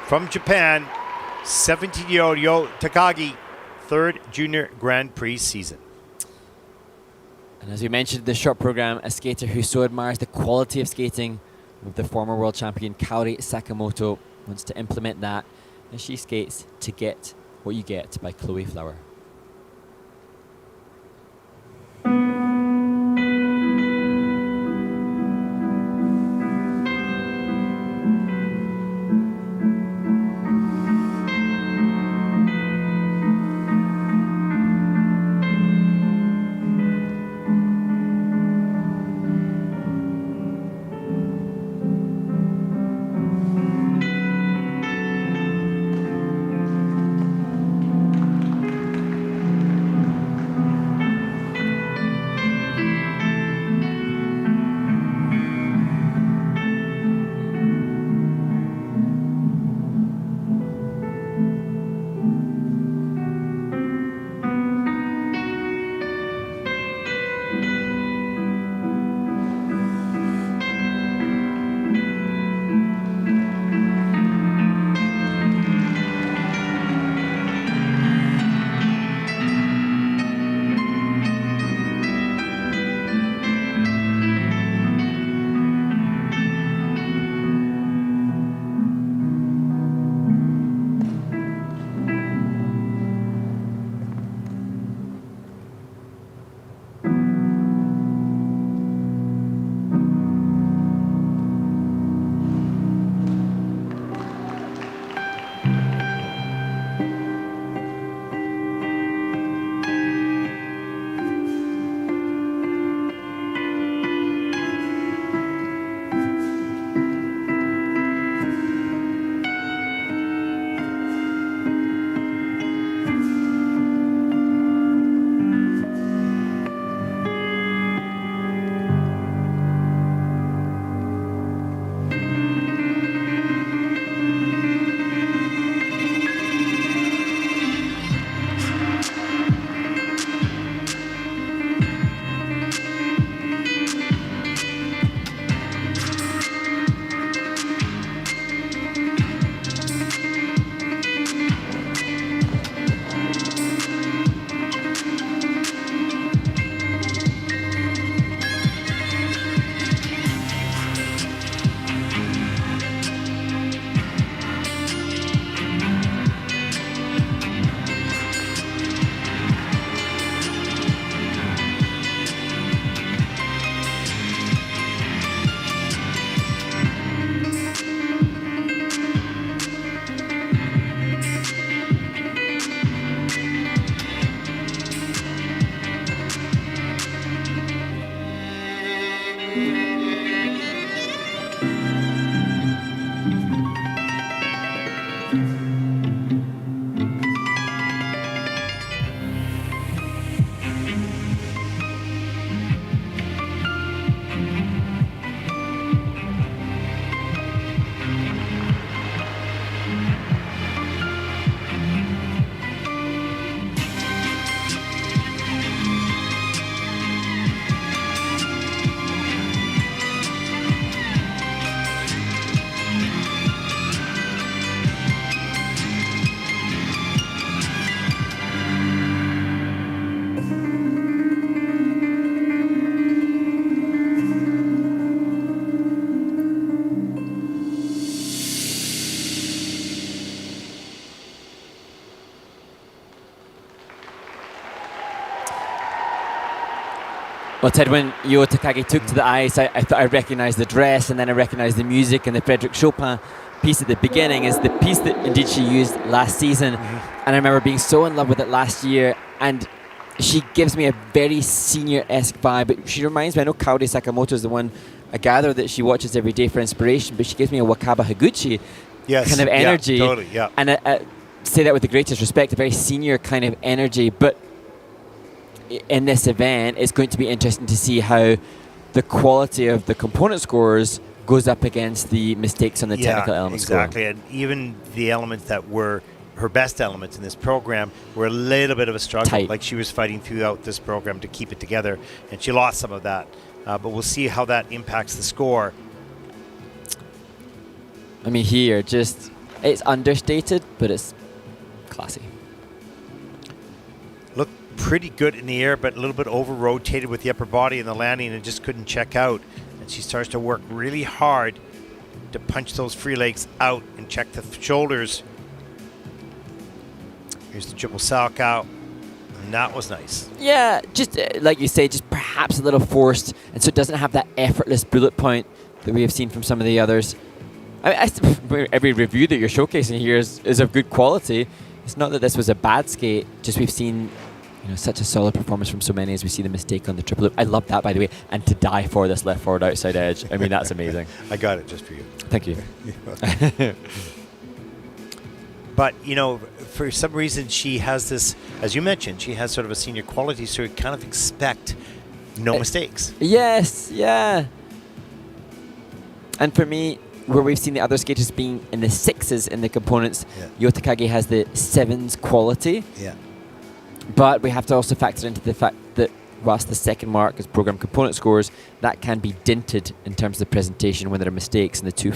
From Japan, 17-year-old Yo Takagi, 3rd Junior Grand Prix season. And as we mentioned, the short program, a skater who so admires the quality of skating with the former world champion Kaori Sakamoto wants to implement that, and she skates To Get What You Get by Chloe Flower. Well, Ted, when Yo Takagi took to the ice, I thought I recognized the dress, and then I recognized the music, and the Frédéric Chopin piece at the beginning is the piece that indeed she used last season. And I remember being so in love with it last year, and she gives me a very senior-esque vibe. She reminds me, I know Kaori Sakamoto is the one I gather that she watches every day for inspiration, but she gives me a Wakaba Higuchi kind of energy. Yeah, totally, yeah. And I say that with the greatest respect, a very senior kind of energy. But in this event, it's going to be interesting to see how the quality of the component scores goes up against the mistakes on the technical element score. Exactly, and even the elements that were her best elements in this program were a little bit of a struggle. Tight. Like she was fighting throughout this program to keep it together, and she lost some of that. But we'll see how that impacts the score. I mean, here, just, it's understated, but it's classy. Looked pretty good in the air, but a little bit over-rotated with the upper body in the landing and just couldn't check out. And she starts to work really hard to punch those free legs out and check the shoulders. Here's the triple Salchow, and that was nice. Yeah, just like you say, just perhaps a little forced, and so it doesn't have that effortless bullet point that we have seen from some of the others. Every review that you're showcasing here is of good quality. It's not that this was a bad skate, just we've seen such a solid performance from so many as we see the mistake on the triple loop. I love that, by the way, and to die for this left forward outside edge. I mean, that's amazing. I got it just for you. Thank you. But, for some reason she has this, as you mentioned, she has sort of a senior quality, so you kind of expect no mistakes. Yes, yeah. And for me, where we've seen the other skaters being in the sixes in the components, Yo Takagi has the sevens quality. Yeah. But we have to also factor into the fact that whilst the second mark is program component scores, that can be dinted in terms of the presentation when there are mistakes in the two.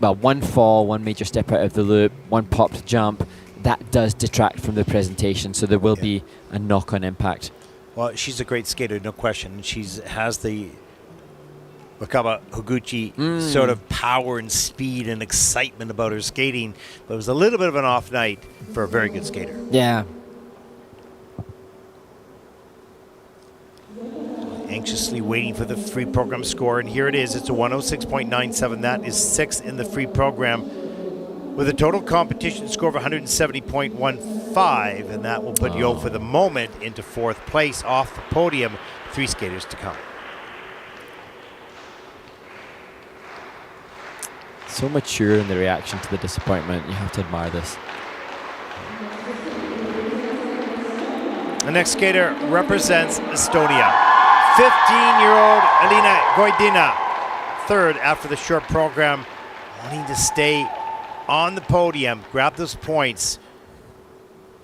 One fall, one major step out of the loop, one popped jump, that does detract from the presentation, so there will be a knock-on impact. Well, she's a great skater, no question. She has the Wakaba Higuchi sort of power and speed and excitement about her skating, but it was a little bit of an off night for a very good skater. Yeah. Anxiously waiting for the free program score, and here it is. It's a 106.97. That is 6th in the free program with a total competition score of 170.15, and that will put Yo for the moment into 4th place off the podium. 3 skaters to come. So mature in the reaction to the disappointment. You have to admire this. The next skater represents Estonia. 15-year-old Elina Goidina, 3rd after the short program, wanting to stay on the podium, grab those points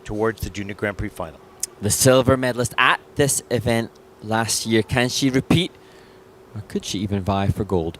towards the Junior Grand Prix final. The silver medalist at this event last year. Can she repeat, or could she even vie for gold?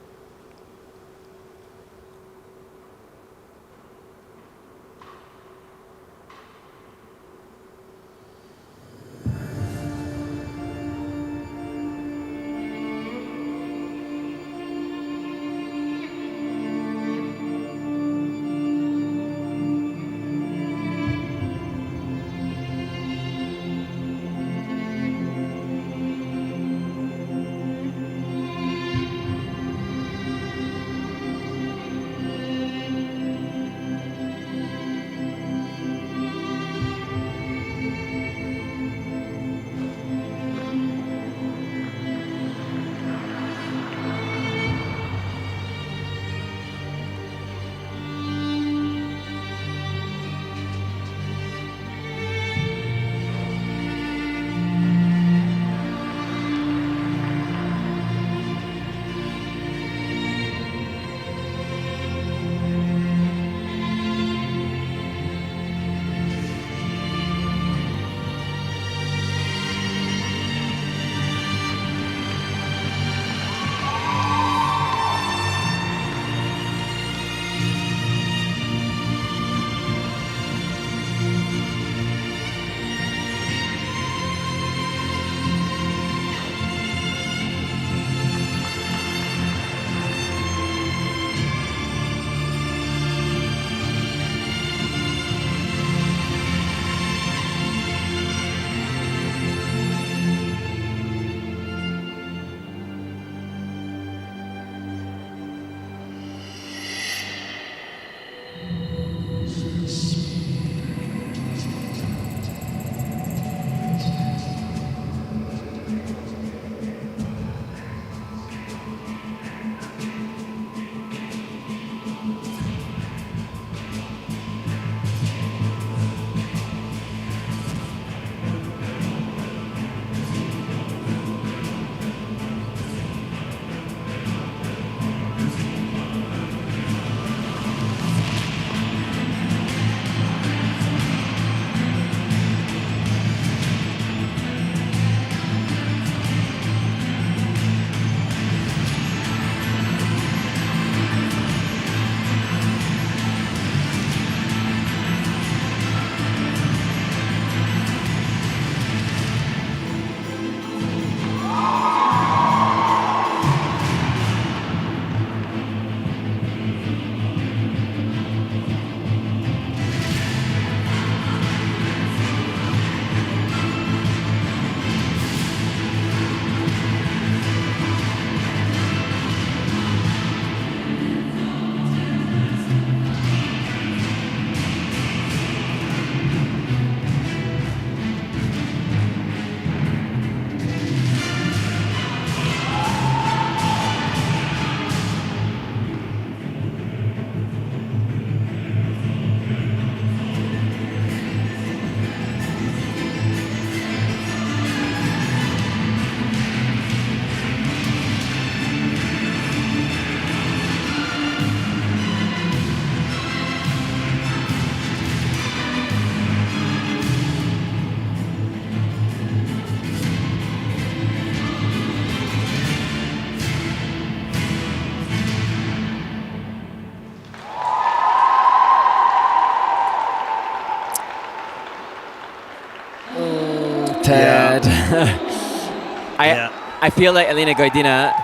I feel like Elena Gaidina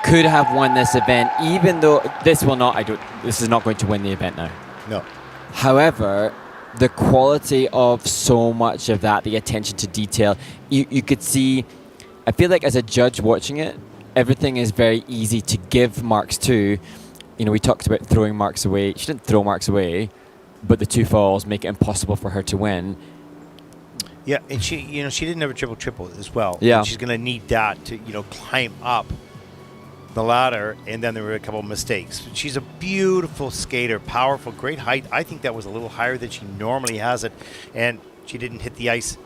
could have won this event, even though this will not. This is not going to win the event now. No. However, the quality of so much of that, the attention to detail, you could see. I feel like as a judge watching it, everything is very easy to give marks to. You know, we talked about throwing marks away. She didn't throw marks away, but the 2 falls make it impossible for her to win. Yeah, and she didn't have a triple as well. Yeah. And she's going to need that to, climb up the ladder, and then there were a couple of mistakes. She's a beautiful skater, powerful, great height. I think that was a little higher than she normally has it, and she didn't hit the ice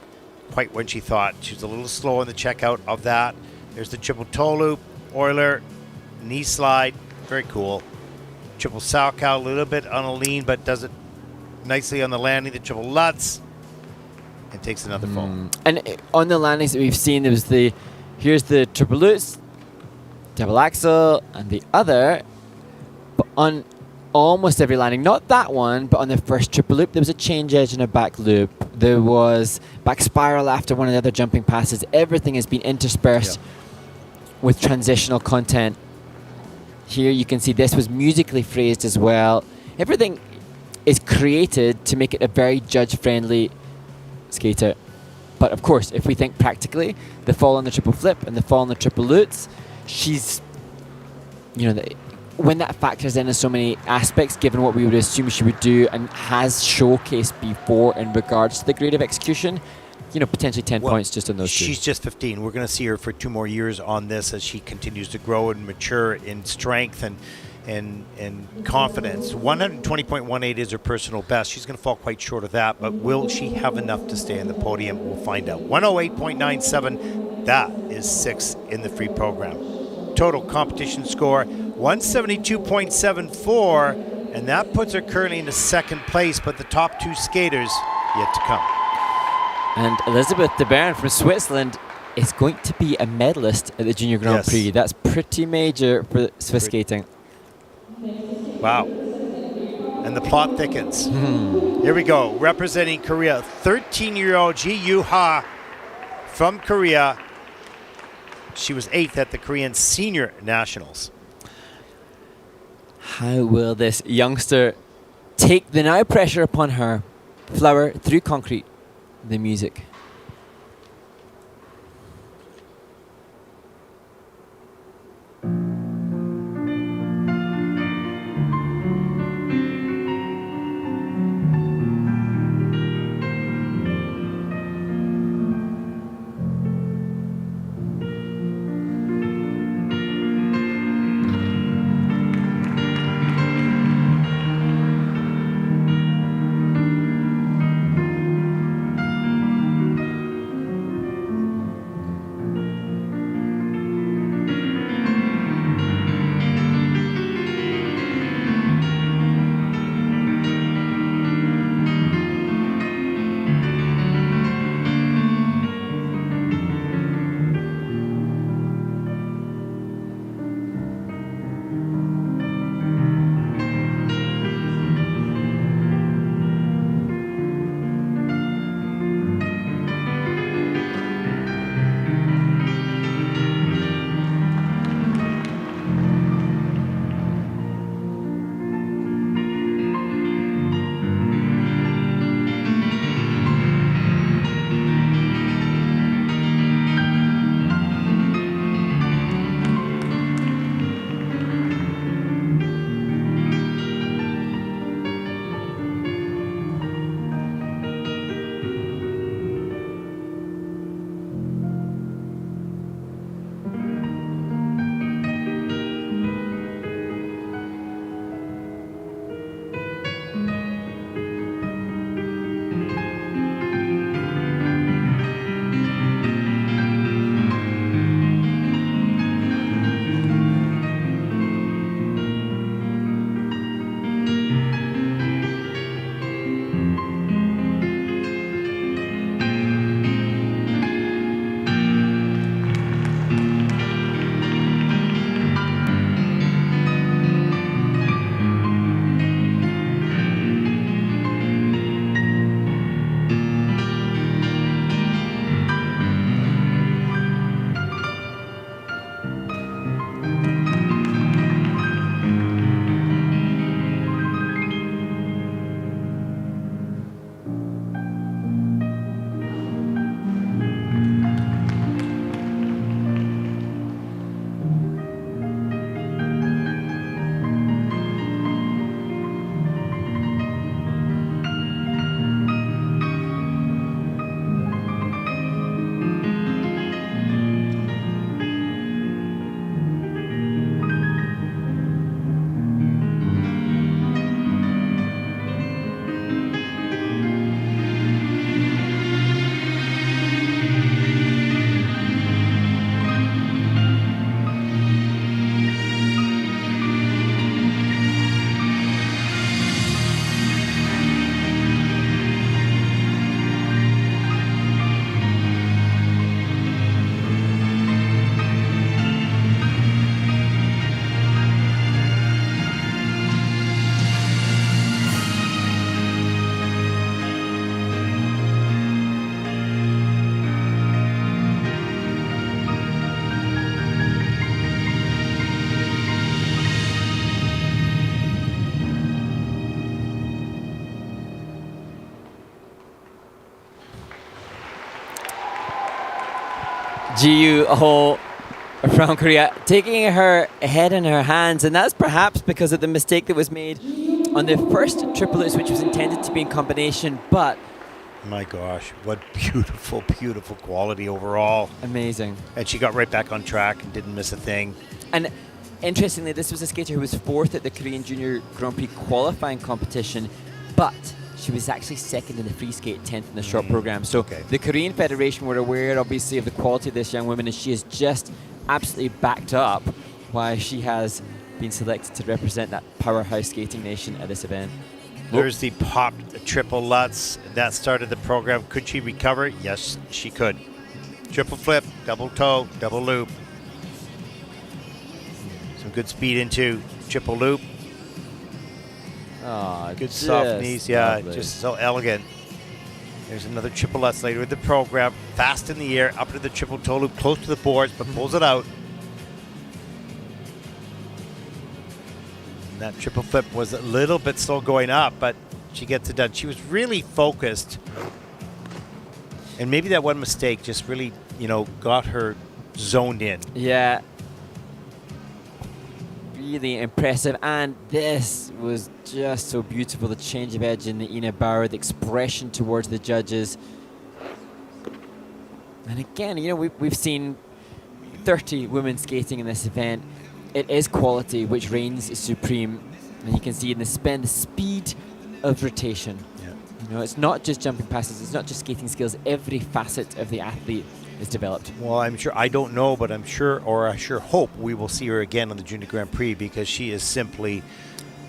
quite when she thought. She was a little slow on the checkout of that. There's the triple toe loop, Euler, knee slide, very cool. Triple Salchow, a little bit on a lean, but does it nicely on the landing. The triple Lutz, and takes another fall. And on the landings that we've seen, here's the triple Lutz, double axel, and the other. But on almost every landing, not that one, but on the first triple loop, there was a change edge and a back loop. There was back spiral after one of the other jumping passes. Everything has been interspersed with transitional content. Here you can see this was musically phrased as well. Everything is created to make it a very judge-friendly skater. But of course, if we think practically, the fall on the triple flip and the fall on the triple lutz, she's, when that factors in so many aspects, given what we would assume she would do and has showcased before in regards to the grade of execution, potentially 10 points just on those two. She's just 15. We're going to see her for 2 more years on this as she continues to grow and mature in strength and confidence. 120.18 is her personal best. She's going to fall quite short of that, but will she have enough to stay on the podium? We'll find out. 108.97, that is 6th in the free program. Total competition score, 172.74, and that puts her currently in the 2nd place, but the top 2 skaters yet to come. And Elizabeth de Baron from Switzerland is going to be a medalist at the Junior Grand Prix. That's pretty major for Swiss skating. Wow. And the plot thickens. Here we go. Representing Korea, 13-year-old Ji Yoo-ha from Korea. She was 8th at the Korean Senior Nationals. How will this youngster take the now pressure upon her? Flower through concrete, the music. Jiyu Ho from Korea taking her head in her hands, and that's perhaps because of the mistake that was made on the first triplets, which was intended to be in combination, but My gosh, what beautiful, beautiful quality overall. amazing. And she got right back on track and didn't miss a thing. And interestingly, this was a skater who was fourth at the Korean Junior Grand Prix qualifying competition, but she was actually second in the free skate, 10th in the short program. So Okay. the Korean Federation were aware, obviously, of the quality of this young woman, and she has just absolutely backed up why she has been selected to represent that powerhouse skating nation at this event. There's the popped triple Lutz. That started the program. Could she recover? Yes, she could. Triple flip, double toe, double loop. Some good speed into triple loop. Oh, Good soft knees, yeah, lovely. just so elegant. There's another triple Lutz later in the program. Fast in the air, up to the triple toe loop, close to the boards, but pulls it out. And that triple flip was a little bit slow going up, but she gets it done. She was really focused. And maybe that one mistake just really, got her zoned in. Yeah. Really impressive, and this was just so beautiful. The change of edge in the Ina Bauer, the expression towards the judges. And again, we've seen 30 women skating in this event. It is quality which reigns supreme, and you can see in the spin, the speed of rotation. Yeah. It's not just jumping passes, it's not just skating skills. Every facet of the athlete is developed. Well, I'm sure, I don't know, but I'm sure, or I sure hope we will see her again on the Junior Grand Prix because she is simply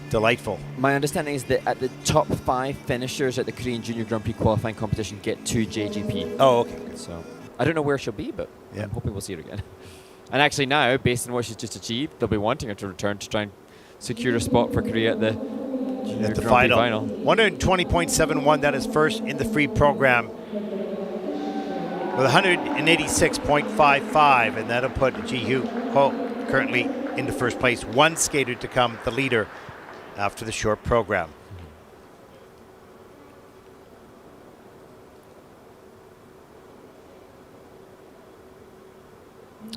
delightful. My understanding is that at the top 5 finishers at the Korean Junior Grand Prix qualifying competition get 2 JGP. Oh, okay. So I don't know where she'll be, but Yeah. I'm hoping we'll see her again. And actually now, based on what she's just achieved, they'll be wanting her to return to try and secure a spot for Korea at the Junior At the Grand Prix final. 120.71, that is first in the free program. With 186.55, and that'll put Ji-Hyu Ho currently into first place. One skater to come the leader after the short program.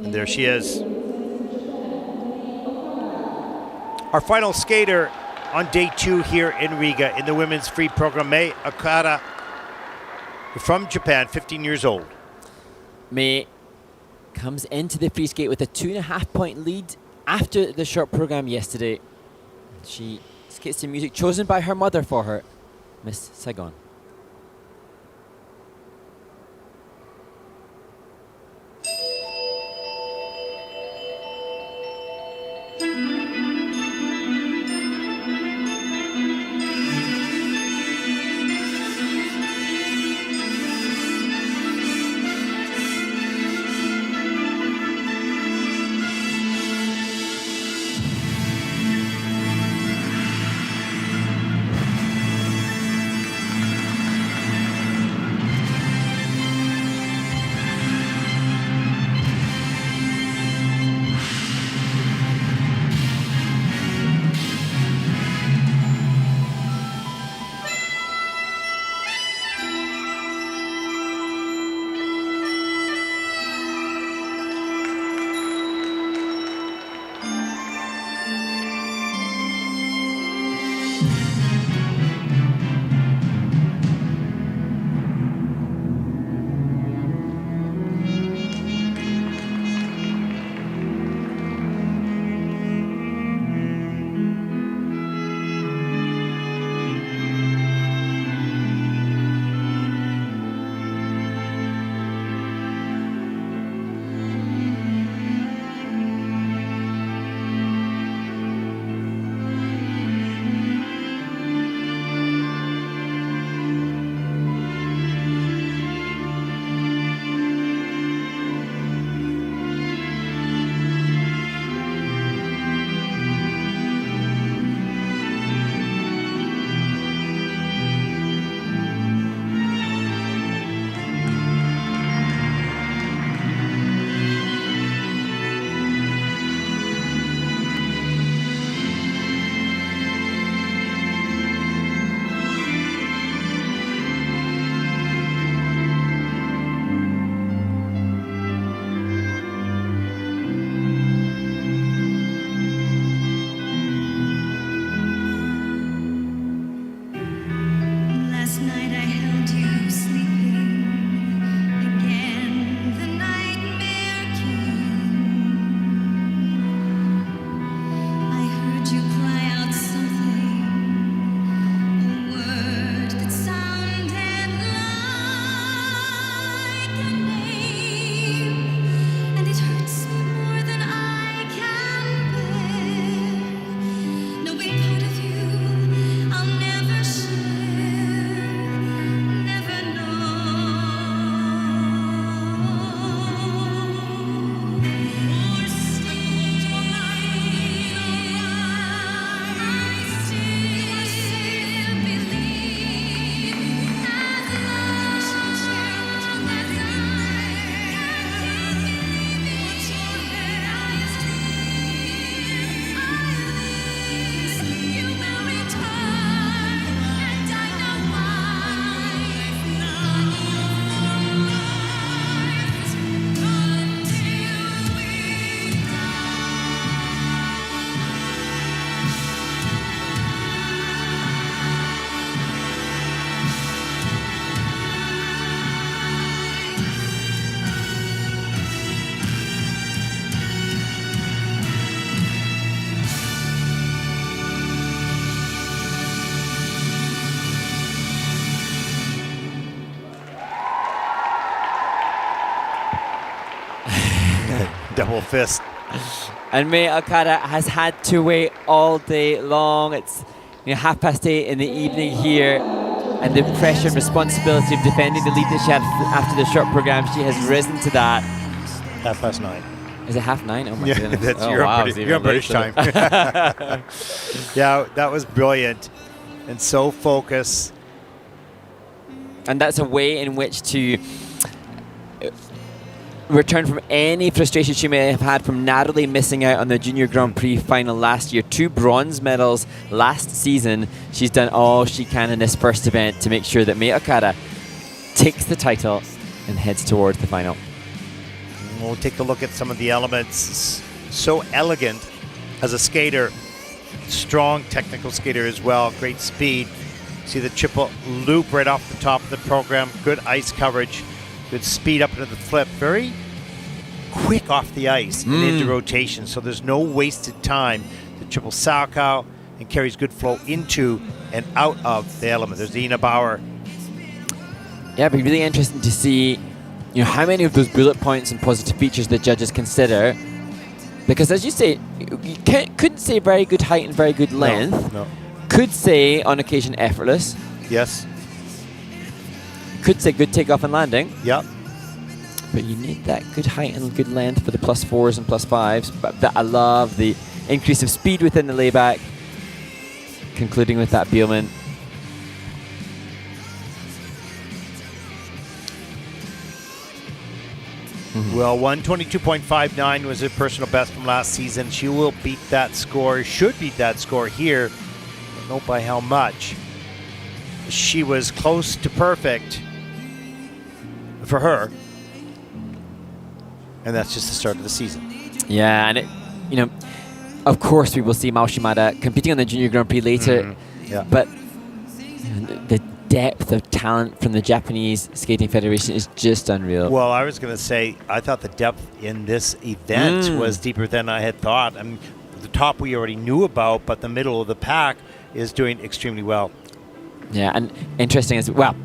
And there she is. Our final skater on day 2 here in Riga in the women's free program, Mei Okada from Japan, 15 years old. Mei comes into the free skate with a 2.5 point lead after the short program yesterday. She skates to music chosen by her mother for her, Miss Saigon. double fist. And May Okada has had to wait all day long. It's 8:30 in the evening here, and the pressure and responsibility of defending the lead that she had after the short program, she has risen to that. 9:30. Is it 9:30? Oh my Yeah, goodness. that's Oh, your wow, British, it's your even British later. time. Yeah, that was brilliant and so focused. And that's a way in which to return from any frustration she may have had from narrowly missing out on the Junior Grand Prix final last year. 2 bronze medals last season. She's done all she can in this first event to make sure that May Okada takes the title and heads towards the final. We'll take a look at some of the elements. So elegant as a skater. Strong technical skater as well. Great speed. See the triple loop right off the top of the program. Good ice coverage. Good speed up into the flip. Very quick off the ice and into rotation. So there's no wasted time. The triple Salchow and carries good flow into and out of the element. There's Ina Bauer. Yeah, it'd be really interesting to see how many of those bullet points and positive features the judges consider. Because as you say, you couldn't say very good height and very good length. No. Could say on occasion effortless. Yes. Could say good takeoff and landing. Yep. But you need that good height and good length for the +4s and +5s. But I love the increase of speed within the layback. Concluding with that Bielman. Well, 122.59 was her personal best from last season. She will beat that score, should beat that score here. Don't know by how much. She was close to perfect for her. And that's just the start of the season. Yeah, and of course we will see Mao Shimada competing on the Junior Grand Prix later. Yeah. But the depth of talent from the Japanese Skating Federation is just unreal. Well, I was going to say, I thought the depth in this event was deeper than I had thought. I mean, the top we already knew about, but the middle of the pack is doing extremely well. Yeah, and interesting as well.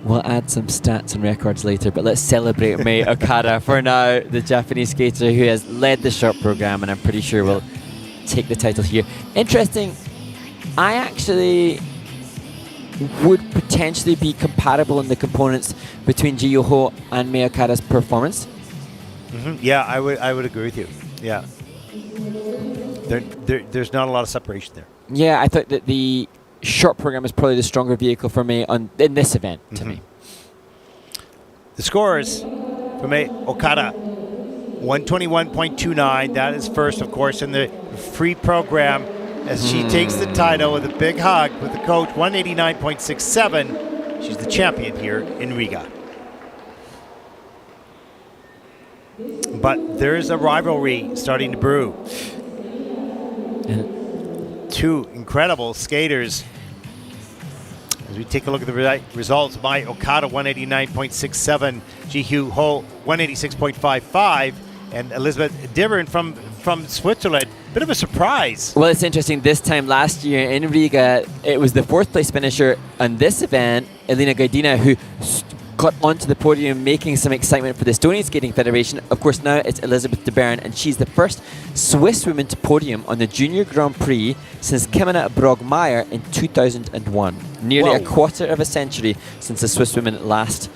We'll add some stats and records later, but let's celebrate May Okada for now, the Japanese skater who has led the short program, and I'm pretty sure will take the title here. Interesting. I actually would potentially be comparable in the components between Ji Yo-ho and May Okada's performance. Yeah, I would agree with you. Yeah. There's not a lot of separation there. Yeah, I thought that the short program is probably the stronger vehicle for May in this event, to me. The scores for May Okada, 121.29. That is first, of course, in the free program as she takes the title with a big hug with the coach, 189.67. She's the champion here in Riga. But there's a rivalry starting to brew. Two incredible skaters. As we take a look at the results, Mai Okada 189.67, Ji Hyo-ho 186.55, and Elizabeth Divern from Switzerland. Bit of a surprise. Well, it's interesting. This time last year in Riga, it was the 4th place finisher on this event, Elina Gaidina, who got onto the podium, making some excitement for the Estonian Skating Federation. Of course, now it's Elizabeth de Bern, and she's the first Swiss woman to podium on the Junior Grand Prix since Kemena Brogmeier in 2001. Nearly a quarter of a century since the Swiss women last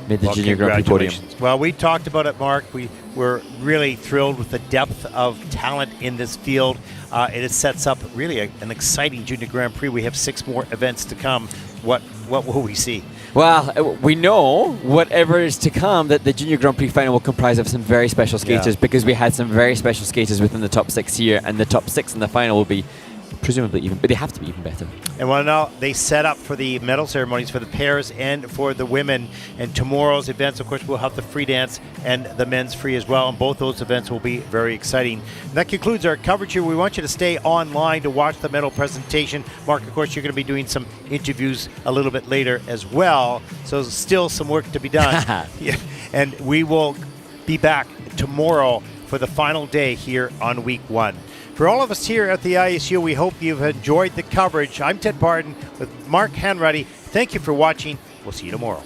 made the Junior Grand Prix podium. Well, we talked about it, Mark. We were really thrilled with the depth of talent in this field. It sets up really an exciting Junior Grand Prix. We have 6 more events to come. What will we see? Well, we know whatever is to come that the Junior Grand Prix final will comprise of some very special skaters because we had some very special skaters within the top 6 here, and the top 6 in the final will be presumably even, but they have to be even better. And well, now they set up for the medal ceremonies for the pairs and for the women. And tomorrow's events, of course, we'll have the free dance and the men's free as well. And both those events will be very exciting. And that concludes our coverage here. We want you to stay online to watch the medal presentation. Mark, of course, you're going to be doing some interviews a little bit later as well. So still some work to be done. Yeah. And we will be back tomorrow for the final day here on week 1. For all of us here at the ISU, we hope you've enjoyed the coverage. I'm Ted Barton with Mark Hanratty. Thank you for watching. We'll see you tomorrow.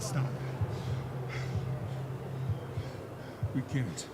stop. We can't.